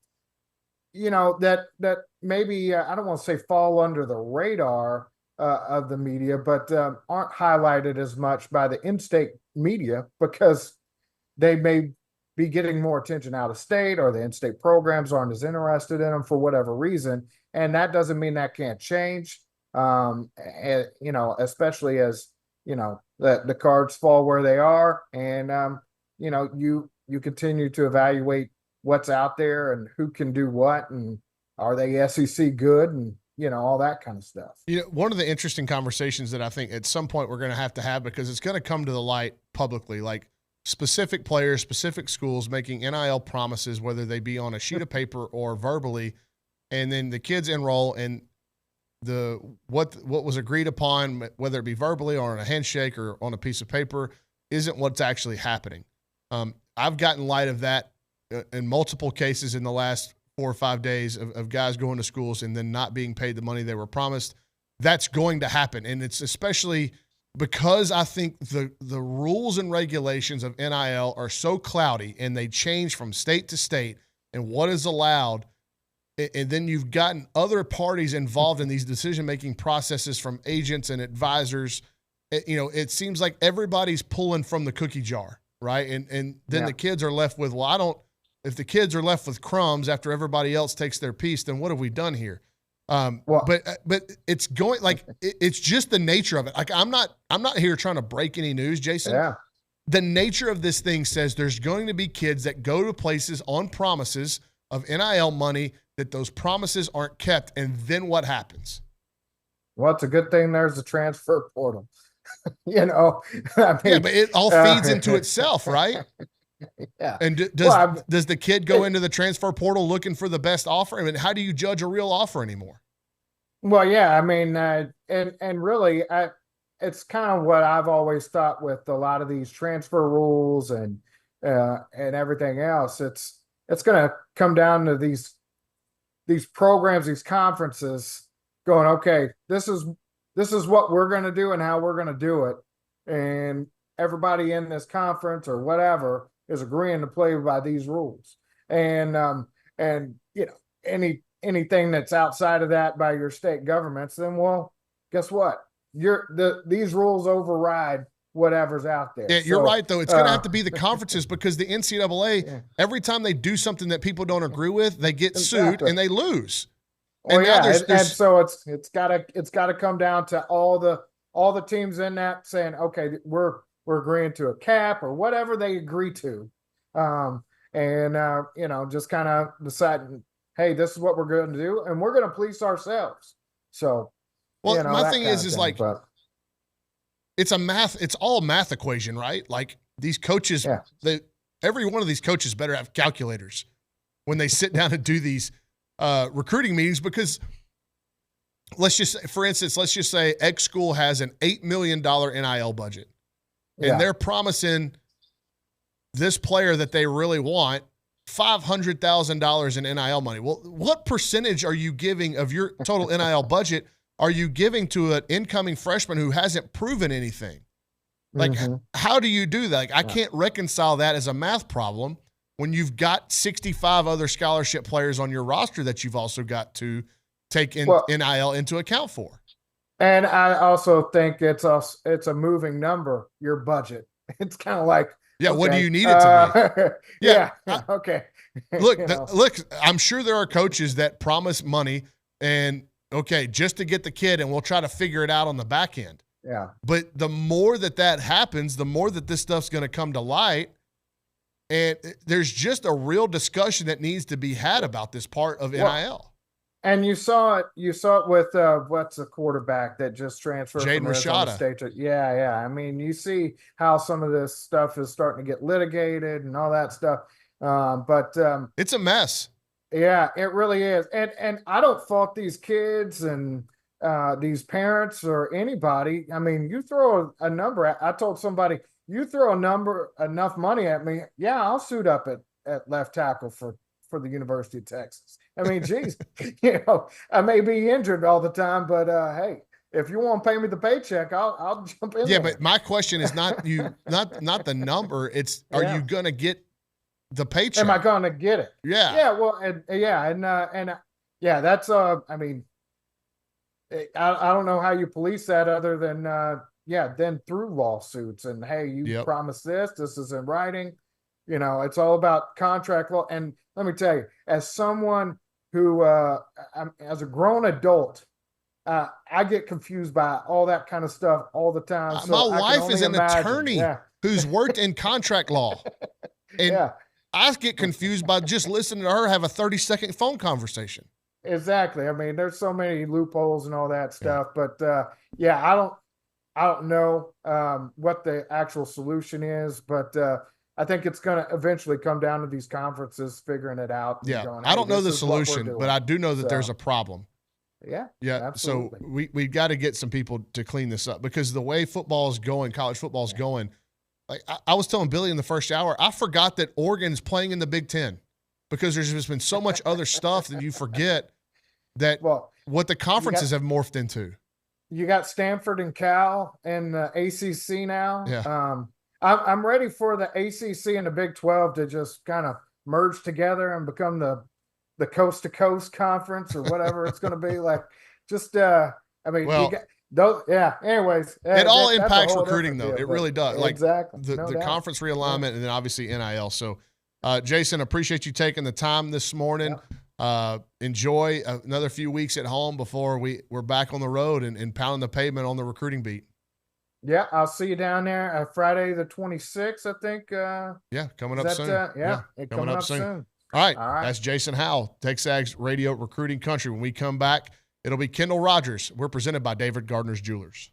that maybe I don't want to say fall under the radar of the media, but aren't highlighted as much by the in-state media because they may be getting more attention out of state, or the in-state programs aren't as interested in them for whatever reason. And that doesn't mean that can't change, especially as, the cards fall where they are. And, you continue to evaluate what's out there and who can do what, and are they SEC good, and, all that kind of stuff. One of the interesting conversations that I think at some point we're going to have because it's going to come to the light publicly, like specific players, specific schools making NIL promises, whether they be on a sheet of paper or verbally, and then the kids enroll and what was agreed upon, whether it be verbally or on a handshake or on a piece of paper, isn't what's actually happening. I've gotten light of that in multiple cases in the last 4 or 5 days of guys going to schools and then not being paid the money they were promised. That's going to happen, and it's especially because I think the rules and regulations of NIL are so cloudy and they change from state to state and what is allowed. And then you've gotten other parties involved in these decision-making processes from agents and advisors. It seems like everybody's pulling from the cookie jar, right? And then the kids are left with, if the kids are left with crumbs after everybody else takes their piece, then what have we done here? But it's going it's just the nature of it. Like I'm not here trying to break any news, Jason. Yeah. The nature of this thing says there's going to be kids that go to places on promises of NIL money that those promises aren't kept, and then what happens? Well, it's a good thing there's a transfer portal. I mean, but it all feeds into itself, right? Yeah. And does the kid go into the transfer portal looking for the best offer? I mean, how do you judge a real offer anymore? Well, yeah, I mean, and really, it's kind of what I've always thought with a lot of these transfer rules and everything else. It's going to come down to these programs, these conferences going, okay, this is what we're going to do and how we're going to do it. And everybody in this conference or whatever is agreeing to play by these rules. And anything that's outside of that by your state governments, then, well, guess what? These rules override whatever's out there. Yeah, you're right, though. It's going to have to be the conferences because the NCAA, every time they do something that people don't agree with, they get sued and they lose. And so it's got to come down to all the teams in that saying, okay, we're agreeing to a cap or whatever they agree to, just kind of deciding, hey, this is what we're going to do, and we're going to police ourselves. So, my thing is it's all a math equation, right? Like these coaches, every one of these coaches better have calculators when they sit down and do these recruiting meetings, because let's just say X school has an $8 million NIL budget and they're promising this player that they really want $500,000 in NIL money. Well, what percentage are you giving of your total NIL budget are you giving to an incoming freshman who hasn't proven anything? Like, how do you do that? Like, I can't reconcile that as a math problem when you've got 65 other scholarship players on your roster that you've also got to take NIL into account for. And I also think it's a moving number, your budget. It's kind of like, what do you need it to be? Okay. Look, I'm sure there are coaches that promise money and, okay, just to get the kid, and we'll try to figure it out on the back end. Yeah. But the more that happens, the more that this stuff's going to come to light. And there's just a real discussion that needs to be had about this part of NIL. And you saw it with what's the quarterback that just transferred Jaden from Arizona Rashada. State. Yeah. I mean, you see how some of this stuff is starting to get litigated and all that stuff. But it's a mess. Yeah, it really is. And I don't fault these kids and these parents or anybody. I mean, you throw a number I told somebody, you throw enough money at me, I'll suit up at left tackle for the University of Texas. I mean, geez, I may be injured all the time, but hey, if you want to pay me the paycheck, I'll jump in. Yeah, but my question is not not the number. It's are you going to get the paycheck? Am I going to get it? Yeah. Yeah. Well, that's I mean, I don't know how you police that other than then through lawsuits and, hey, you promised this is in writing. It's all about contract law. And let me tell you, as someone who, as a grown adult, I get confused by all that kind of stuff all the time. So my wife is an attorney who's worked in contract law. And I get confused by just listening to her have a 30-second phone conversation. Exactly. I mean, there's so many loopholes and all that stuff, but I don't know what the actual solution is, but I think it's going to eventually come down to these conferences figuring it out. Yeah, going, I don't know the solution, but I do know that there's a problem. Yeah. Yeah. Absolutely. So we got to get some people to clean this up because the way football is going, college football is going. Like I was telling Billy in the first hour, I forgot that Oregon's playing in the Big Ten because there's just been so much other stuff that you forget that what the conferences have morphed into. You got Stanford and Cal and the ACC now. Yeah. I'm ready for the ACC and the Big 12 to just kind of merge together and become the coast to coast conference or whatever it's going to be. Like, just you got those. Yeah. Anyways, it all impacts recruiting, though. It really does. Like exactly the conference realignment and then obviously NIL. So, Jason, appreciate you taking the time this morning. Enjoy another few weeks at home before we're back on the road and pounding the pavement on the recruiting beat. Yeah, I'll see you down there Friday the 26th, I think. Coming up soon. Coming up soon. All right. That's Jason Howell, TexAgs Radio Recruiting Country. When we come back, it'll be Kendall Rogers. We're presented by David Gardner's Jewelers.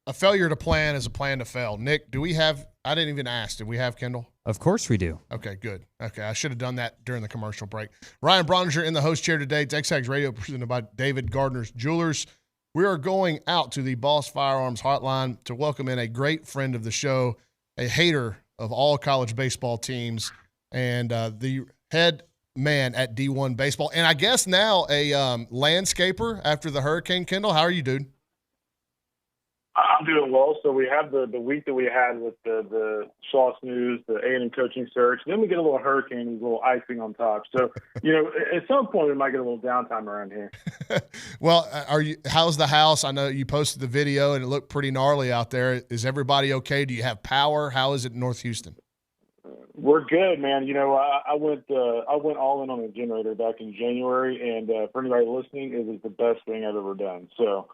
a failure to plan is a plan to fail. Nick, do we have – I didn't even ask. Did we have Kendall? Of course we do. Okay, good. Okay, I should have done that during the commercial break. Ryan Brauninger in the host chair today. TexAgs Radio presented by David Gardner's Jewelers. We are going out to the Boss Firearms Hotline to welcome in a great friend of the show, a hater of all college baseball teams, and the head man at D1 Baseball. And I guess now a landscaper after the hurricane. Kendall, how are you, dude? I'm doing well. So we have the week that we had with the Schloss News, the A&M coaching search. Then we get a little hurricane, a little icing on top. So, at some point we might get a little downtime around here. Well, how's the house? I know you posted the video and it looked pretty gnarly out there. Is everybody okay? Do you have power? How is it in North Houston? We're good, man. I went all in on a generator back in January, and for anybody listening, it was the best thing I've ever done. So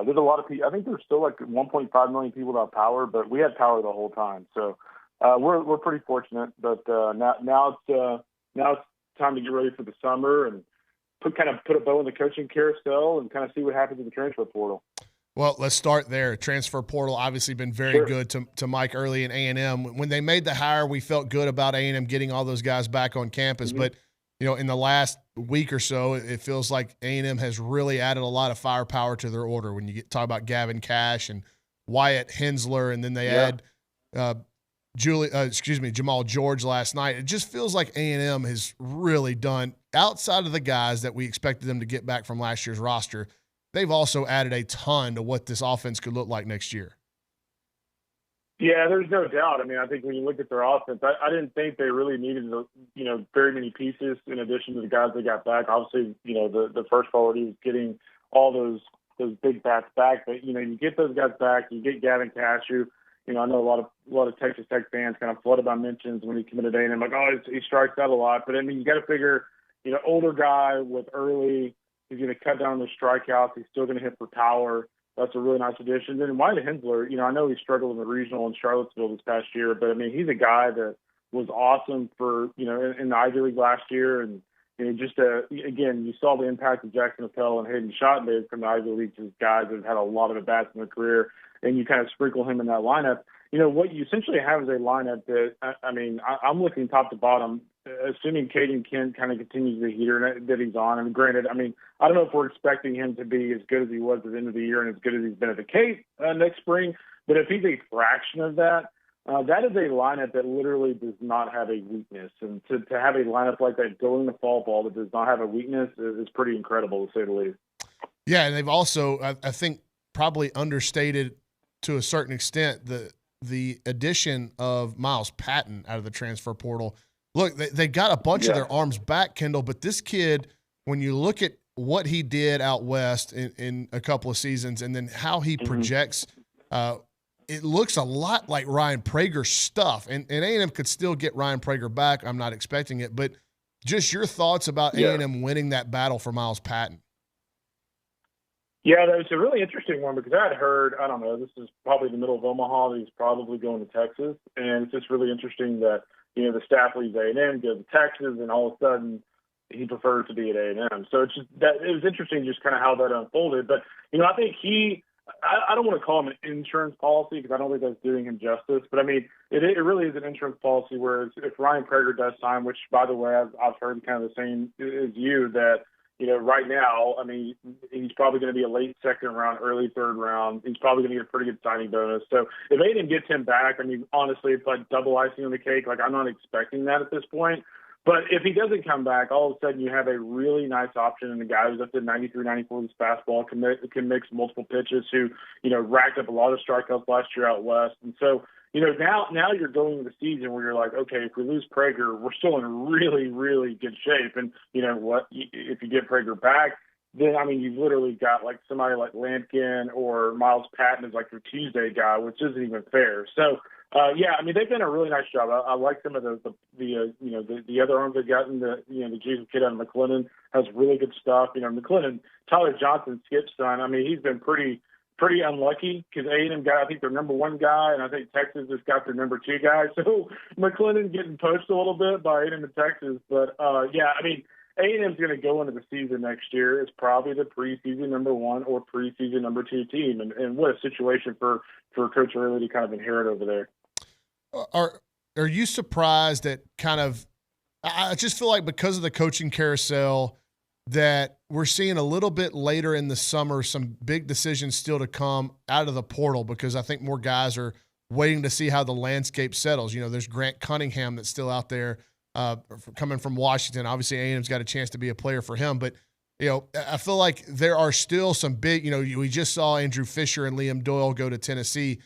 there's a lot of people. I think there's still like 1.5 million people without power, but we had power the whole time. So we're pretty fortunate. But now it's time to get ready for the summer and put a bow in the coaching carousel and kind of see what happens in the transfer portal. Well, let's start there. Transfer portal obviously been very good to Mike Early and A&M. When they made the hire, we felt good about A&M getting all those guys back on campus. Mm-hmm. But, in the last week or so, it feels like A&M has really added a lot of firepower to their order. When you talk about Gavin Cash and Wyatt Hensler, and then they add Jamal George last night. It just feels like A&M has really done, outside of the guys that we expected them to get back from last year's roster, they've also added a ton to what this offense could look like next year. Yeah, there's no doubt. I mean, I think when you look at their offense, I didn't think they really needed, very many pieces in addition to the guys they got back. Obviously, the first priority was getting all those big bats back. But, you get those guys back, you get Gavin Cash, who, I know a lot of Texas Tech fans kind of flooded by mentions when he committed to A&M, like, he strikes out a lot. But, I mean, you got to figure, older guy with Early, he's going to cut down the strikeouts. He's still going to hit for power. That's a really nice addition. Then Wyatt Hensler, I know he struggled in the regional in Charlottesville this past year, but I mean, he's a guy that was awesome for, in the Ivy League last year. And, again, you saw the impact of Jackson Appel and Hayden Schottenberg from the Ivy League, just guys that have had a lot of at-bats in their career, and you kind of sprinkle him in that lineup. What you essentially have is a lineup that, I'm looking top to bottom, assuming Caden Kent kind of continues the heater that he's on. And granted, I don't know if we're expecting him to be as good as he was at the end of the year and as good as he's been at the Cape next spring. But if he's a fraction of that, that is a lineup that literally does not have a weakness. And to have a lineup like that going to fall ball that does not have a weakness is pretty incredible, to say the least. Yeah, and they've also, I think, probably understated to a certain extent the addition of Miles Patton out of the transfer portal. Look, they got a bunch of their arms back, Kendall, but this kid, when you look at what he did out west in a couple of seasons and then how he projects, it looks a lot like Ryan Prager's stuff. And A&M could still get Ryan Prager back. I'm not expecting it. But just your thoughts about A&M winning that battle for Miles Patton. Yeah, that was a really interesting one because I had heard, this is probably the middle of Omaha, that he's probably going to Texas. And it's just really interesting that, the staff leaves A&M, goes to Texas, and all of a sudden he prefers to be at A&M. So it was interesting just kind of how that unfolded. But, I think I don't want to call him an insurance policy because I don't think that's doing him justice. But, it really is an insurance policy where if Ryan Prager does sign, which, by the way, I've heard kind of the same as you, that, right now, he's probably going to be a late second round, early third round. He's probably going to get a pretty good signing bonus. So if A&M gets him back, honestly, it's like double icing on the cake. Like, I'm not expecting that at this point. But if he doesn't come back, all of a sudden you have a really nice option in the guy who's up to 93, 94 with his fastball, can mix multiple pitches, who, racked up a lot of strikeouts last year out west. And so, now you're going into the season where you're like, okay, if we lose Prager, we're still in really, really good shape. And you know what? If you get Prager back, then, you've literally got like somebody like Lampkin or Miles Patton as like your Tuesday guy, which isn't even fair. So, they've done a really nice job. I like some of the other arms they've gotten. The Jason kid out of McLennan has really good stuff. McLennan, Tyler Johnson, Skip's son. He's been pretty unlucky because A&M got, I think, their number one guy, and I think Texas just got their number two guy. So McLennan getting poached a little bit by A&M and Texas. But, A&M's going to go into the season next year as probably the preseason number 1 or preseason number 2 team. And what a situation for Coach Early to kind of inherit over there. Are you surprised that kind of – I just feel like because of the coaching carousel that we're seeing a little bit later in the summer some big decisions still to come out of the portal, because I think more guys are waiting to see how the landscape settles. You know, there's Grant Cunningham that's still out there coming from Washington. Obviously, A&M's got a chance to be a player for him. But, you know, I feel like there are still some big – you know, we just saw Andrew Fisher and Liam Doyle go to Tennessee.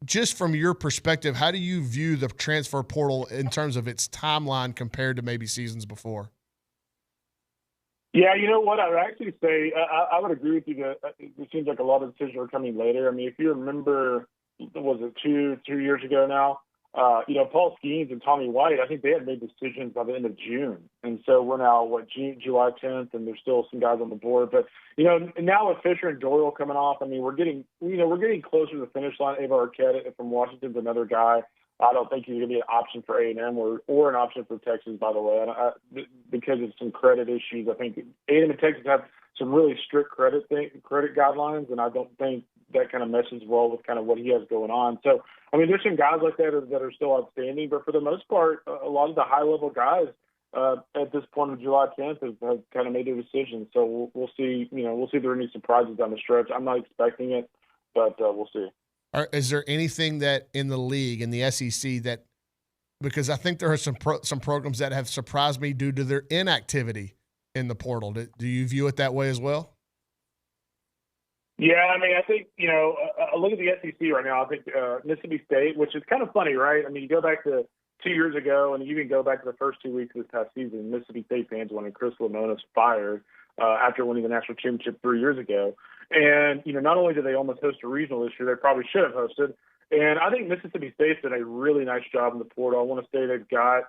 Just from your perspective, how do you view the transfer portal in terms of its timeline compared to maybe seasons before? Yeah, you know what? I would actually say I would agree with you that it seems like a lot of decisions are coming later. I mean, if you remember, was it two years ago now? You know, Paul Skeens and Tommy White, I think they had made decisions by the end of June. And so we're now, July 10th, and there's still some guys on the board. But, you know, now with Fisher and Doyle coming off, I mean, we're getting closer to the finish line. Ava Arquette from Washington's another guy. I don't think he's going to be an option for A&M or an option for Texas, by the way, because of some credit issues. I think A&M and Texas have some really strict credit guidelines, and I don't think that kind of meshes well with kind of what he has going on. So, I mean, there's some guys like that that are still outstanding, but for the most part, a lot of the high-level guys at this point of July 10th have kind of made their decision. So we'll see. You know, we'll see if there are any surprises down the stretch. I'm not expecting it, but we'll see. Is there anything that in the league, in the SEC, that because I think there are some programs that have surprised me due to their inactivity in the portal. Do you view it that way as well? Yeah, I mean, I think, you know, I look at the SEC right now. I think Mississippi State, which is kind of funny, right? I mean, you go back to 2 years ago, and you can go back to the first 2 weeks of this past season. Mississippi State fans wanted Chris Lemonis fired after winning the national championship 3 years ago. And, you know, not only did they almost host a regional this year, they probably should have hosted. And I think Mississippi State's done a really nice job in the portal. I want to say they've got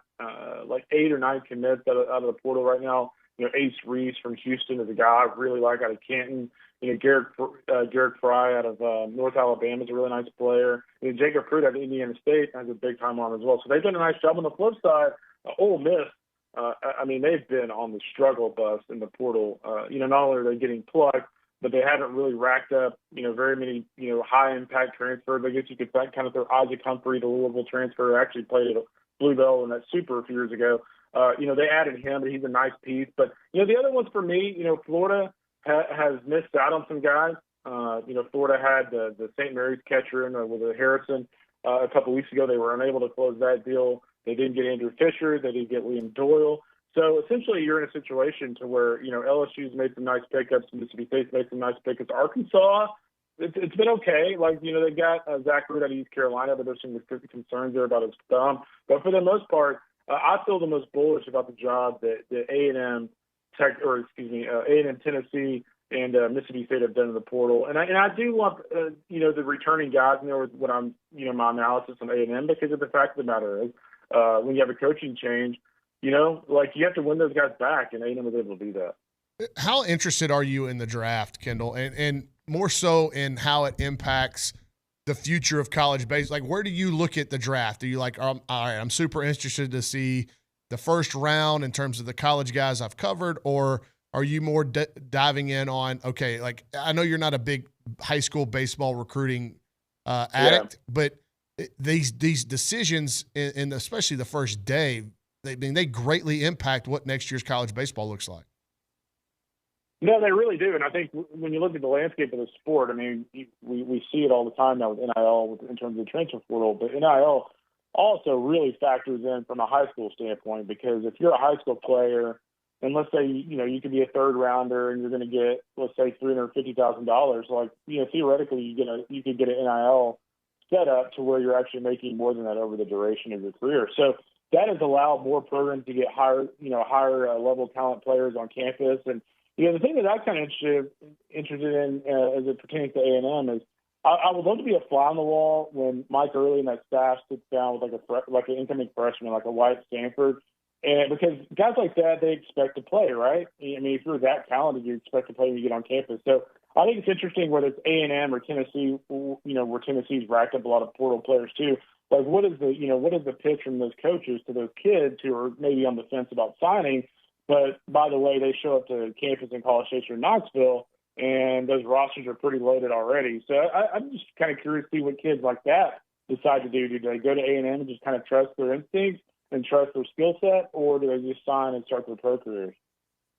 like 8 or 9 commits out of the portal right now. You know, Ace Reese from Houston is a guy I really like out of Canton. You know, Garrett Fry out of North Alabama is a really nice player. You know, Jacob Pruitt out of Indiana State has a big time arm as well. So they've done a nice job. On the flip side, Ole Miss, I mean, they've been on the struggle bus in the portal. You know, not only are they getting plucked, but they haven't really racked up, you know, very many, you know, high-impact transfers. I guess you could kind of throw Isaac Humphrey, the Louisville transfer, actually played at Bluebell in that Super a few years ago. You know, they added him, and he's a nice piece. But, you know, the other ones for me, you know, Florida has missed out on some guys. You know, Florida had the St. Mary's catcher in with Harrison a couple weeks ago. They were unable to close that deal. They didn't get Andrew Fisher. They didn't get Liam Doyle. So essentially, you're in a situation to where, you know, LSU's made some nice pickups, Mississippi State's made some nice pickups. Arkansas, it's been okay. Like, you know, they got Zach Root out of East Carolina, but there's some concerns there about his thumb. But for the most part, I feel the most bullish about the job that A&M A&M Tennessee and Mississippi State have done in the portal. And I do want, you know, the returning guys in there with what I'm, you know, my analysis on A&M, because of the fact of the matter is when you have a coaching change, you know, like you have to win those guys back, and A&M was able to do that. How interested are you in the draft, Kendall, and more so in how it impacts the future of college baseball? Like, where do you look at the draft? Are you like, all right, I'm super interested to see the first round in terms of the college guys I've covered, or are you more diving in on, okay, like I know you're not a big high school baseball recruiting addict, but these decisions, and especially the first day, they greatly impact what next year's college baseball looks like. No, they really do. And I think when you look at the landscape of the sport, I mean, we see it all the time now with NIL in terms of the transfer portal, but NIL also really factors in from a high school standpoint, because if you're a high school player, and let's say, you know, you could be a third rounder and you're going to get, let's say, $350,000, like, you know, theoretically you could get an NIL set up to where you're actually making more than that over the duration of your career. So that has allowed more programs to get higher level talent players on campus. And, you know, the thing that I'm kind of interested in as it pertains to A&M is I would love to be a fly on the wall when Mike Early and that staff sits down with like an incoming freshman, like a White Stanford. And because guys like that, they expect to play, right? I mean, if you're that talented, you expect to play when you get on campus. So I think it's interesting whether it's A&M or Tennessee, you know, where Tennessee's racked up a lot of portal players too. Like, what is the pitch from those coaches to those kids who are maybe on the fence about signing, But by the way, they show up to campus in College Station or Knoxville, and those rosters are pretty loaded already. So I'm just kind of curious to see what kids like that decide to do. Do they go to A&M and just kind of trust their instincts and trust their skill set, or do they just sign and start their pro careers?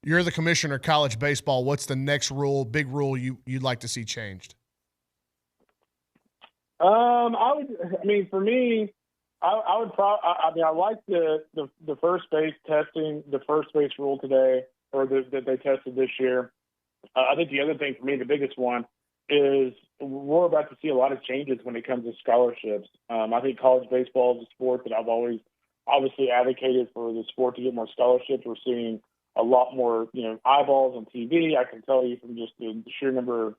You're the commissioner of college baseball. What's the next rule, big rule you'd like to see changed? For me, I like the first base testing, the first base rule today, or that they tested this year. I think the other thing for me, the biggest one, is we're about to see a lot of changes when it comes to scholarships. I think college baseball is a sport that I've always obviously advocated for the sport to get more scholarships. We're seeing a lot more, eyeballs on TV. I can tell you from just the sheer number of,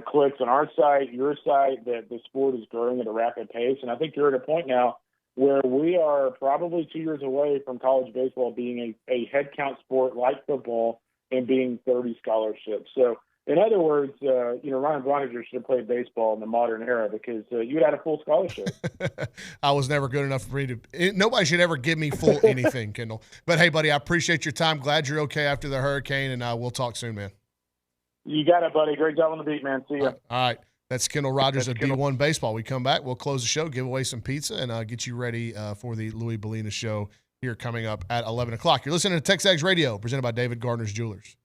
clicks on our site, your site, that the sport is growing at a rapid pace. And I think you're at a point now where we are probably 2 years away from college baseball being a head count sport like football and being 30 scholarships. So, in other words, Ryan Brauninger should have played baseball in the modern era because you'd had a full scholarship. I was never good enough for me to – nobody should ever give me full anything, Kendall. But, hey, buddy, I appreciate your time. Glad you're okay after the hurricane, and we'll talk soon, man. You got it, buddy. Great job on the beat, man. See ya. All right. That's Kendall Rogers of D1 Baseball. We come back. We'll close the show, give away some pizza, and get you ready for the Louis Bellina show here coming up at 11 o'clock. You're listening to TexAgs Radio, presented by David Gardner's Jewelers.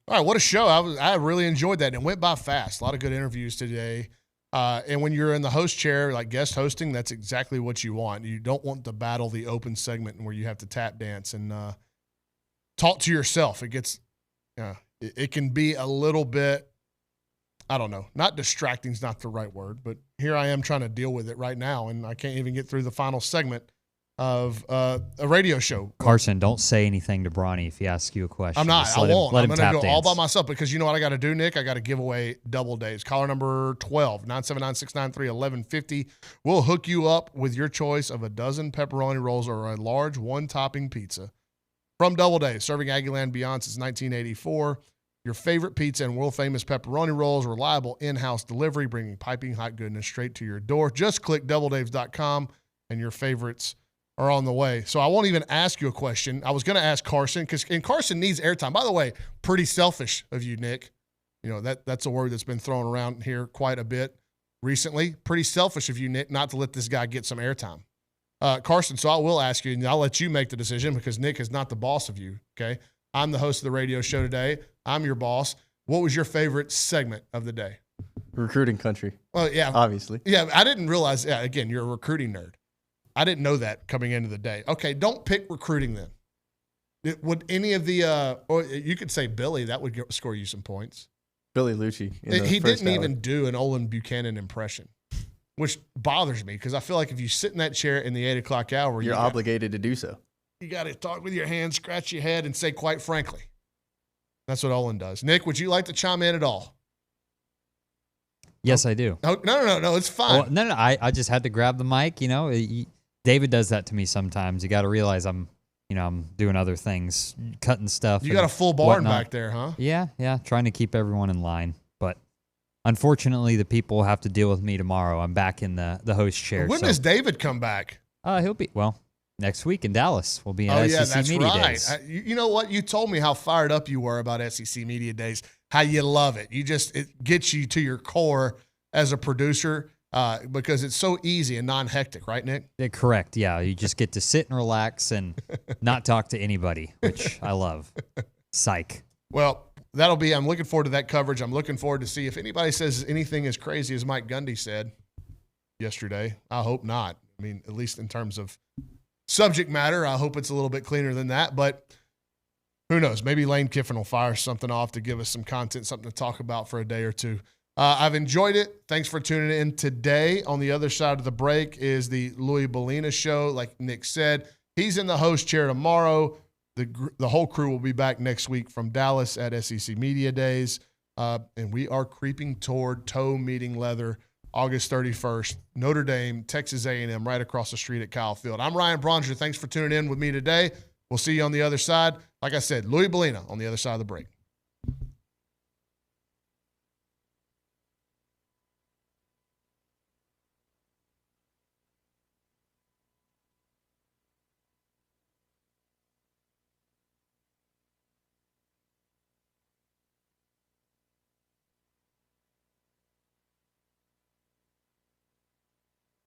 All right, what a show. I really enjoyed that. And it went by fast. A lot of good interviews today. And when you're in the host chair, like guest hosting, that's exactly what you want. You don't want to battle the open segment where you have to tap dance. And talk to yourself. It gets, it can be a little bit, I don't know, not distracting is not the right word, but here I am trying to deal with it right now, and I can't even get through the final segment of a radio show. Carson, don't say anything to Bronny if he asks you a question. I'm not. Just I won't. I'm going going to to go all by myself because you know what I got to do, Nick? I got to give away double days. Caller number 12, 979-693-1150. We'll hook you up with your choice of a dozen pepperoni rolls or a large one-topping pizza from Double Days, serving Aggieland beyond since 1984. Your favorite pizza and world-famous pepperoni rolls, reliable in-house delivery, bringing piping hot goodness straight to your door. Just click doubledaves.com and your favorites are on the way. So I won't even ask you a question. I was going to ask Carson, and Carson needs airtime. By the way, pretty selfish of you, Nick. You know, that's a word that's been thrown around here quite a bit recently. Pretty selfish of you, Nick, not to let this guy get some airtime. Carson, so I will ask you, and I'll let you make the decision because Nick is not the boss of you, okay? I'm the host of the radio show today. I'm your boss. What was your favorite segment of the day? Recruiting country. Well, yeah. Obviously. Yeah, I didn't realize, again, you're a recruiting nerd. I didn't know that coming into the day. Okay, don't pick recruiting then. Would any of the, or you could say Billy, that would score you some points. Billy Liucci. He didn't even do an Olin Buchanan impression, which bothers me because I feel like if you sit in that chair in the 8 o'clock hour, you're obligated to do so. You got to talk with your hands, scratch your head, and say, quite frankly. That's what Olin does. Nick, would you like to chime in at all? Yes, I do. Oh, no, it's fine. Well, no, I just had to grab the mic. You know, David does that to me sometimes. You got to realize I'm doing other things, cutting stuff. You got a full barn back there, huh? Yeah, trying to keep everyone in line. But unfortunately, the people have to deal with me tomorrow. I'm back in the host chair. When does David come back? He'll be, next week in Dallas. We'll be at SEC Media Days. You know what? You told me how fired up you were about SEC Media Days, how you love it. It gets you to your core as a producer because it's so easy and non-hectic, right, Nick? Yeah, correct. Yeah, you just get to sit and relax and not talk to anybody, which I love. Psych. Well, I'm looking forward to that coverage. I'm looking forward to see if anybody says anything as crazy as Mike Gundy said yesterday. I hope not. I mean, at least in terms of subject matter, I hope it's a little bit cleaner than that, but who knows? Maybe Lane Kiffin will fire something off to give us some content, something to talk about for a day or two. I've enjoyed it. Thanks for tuning in today. On the other side of the break is the Louis Bellina show. Like Nick said, he's in the host chair tomorrow. The whole crew will be back next week from Dallas at SEC Media Days, and we are creeping toward toe meeting leather August 31st, Notre Dame, Texas A&M, right across the street at Kyle Field. I'm Ryan Brauninger. Thanks for tuning in with me today. We'll see you on the other side. Like I said, Louis Bellina on the other side of the break.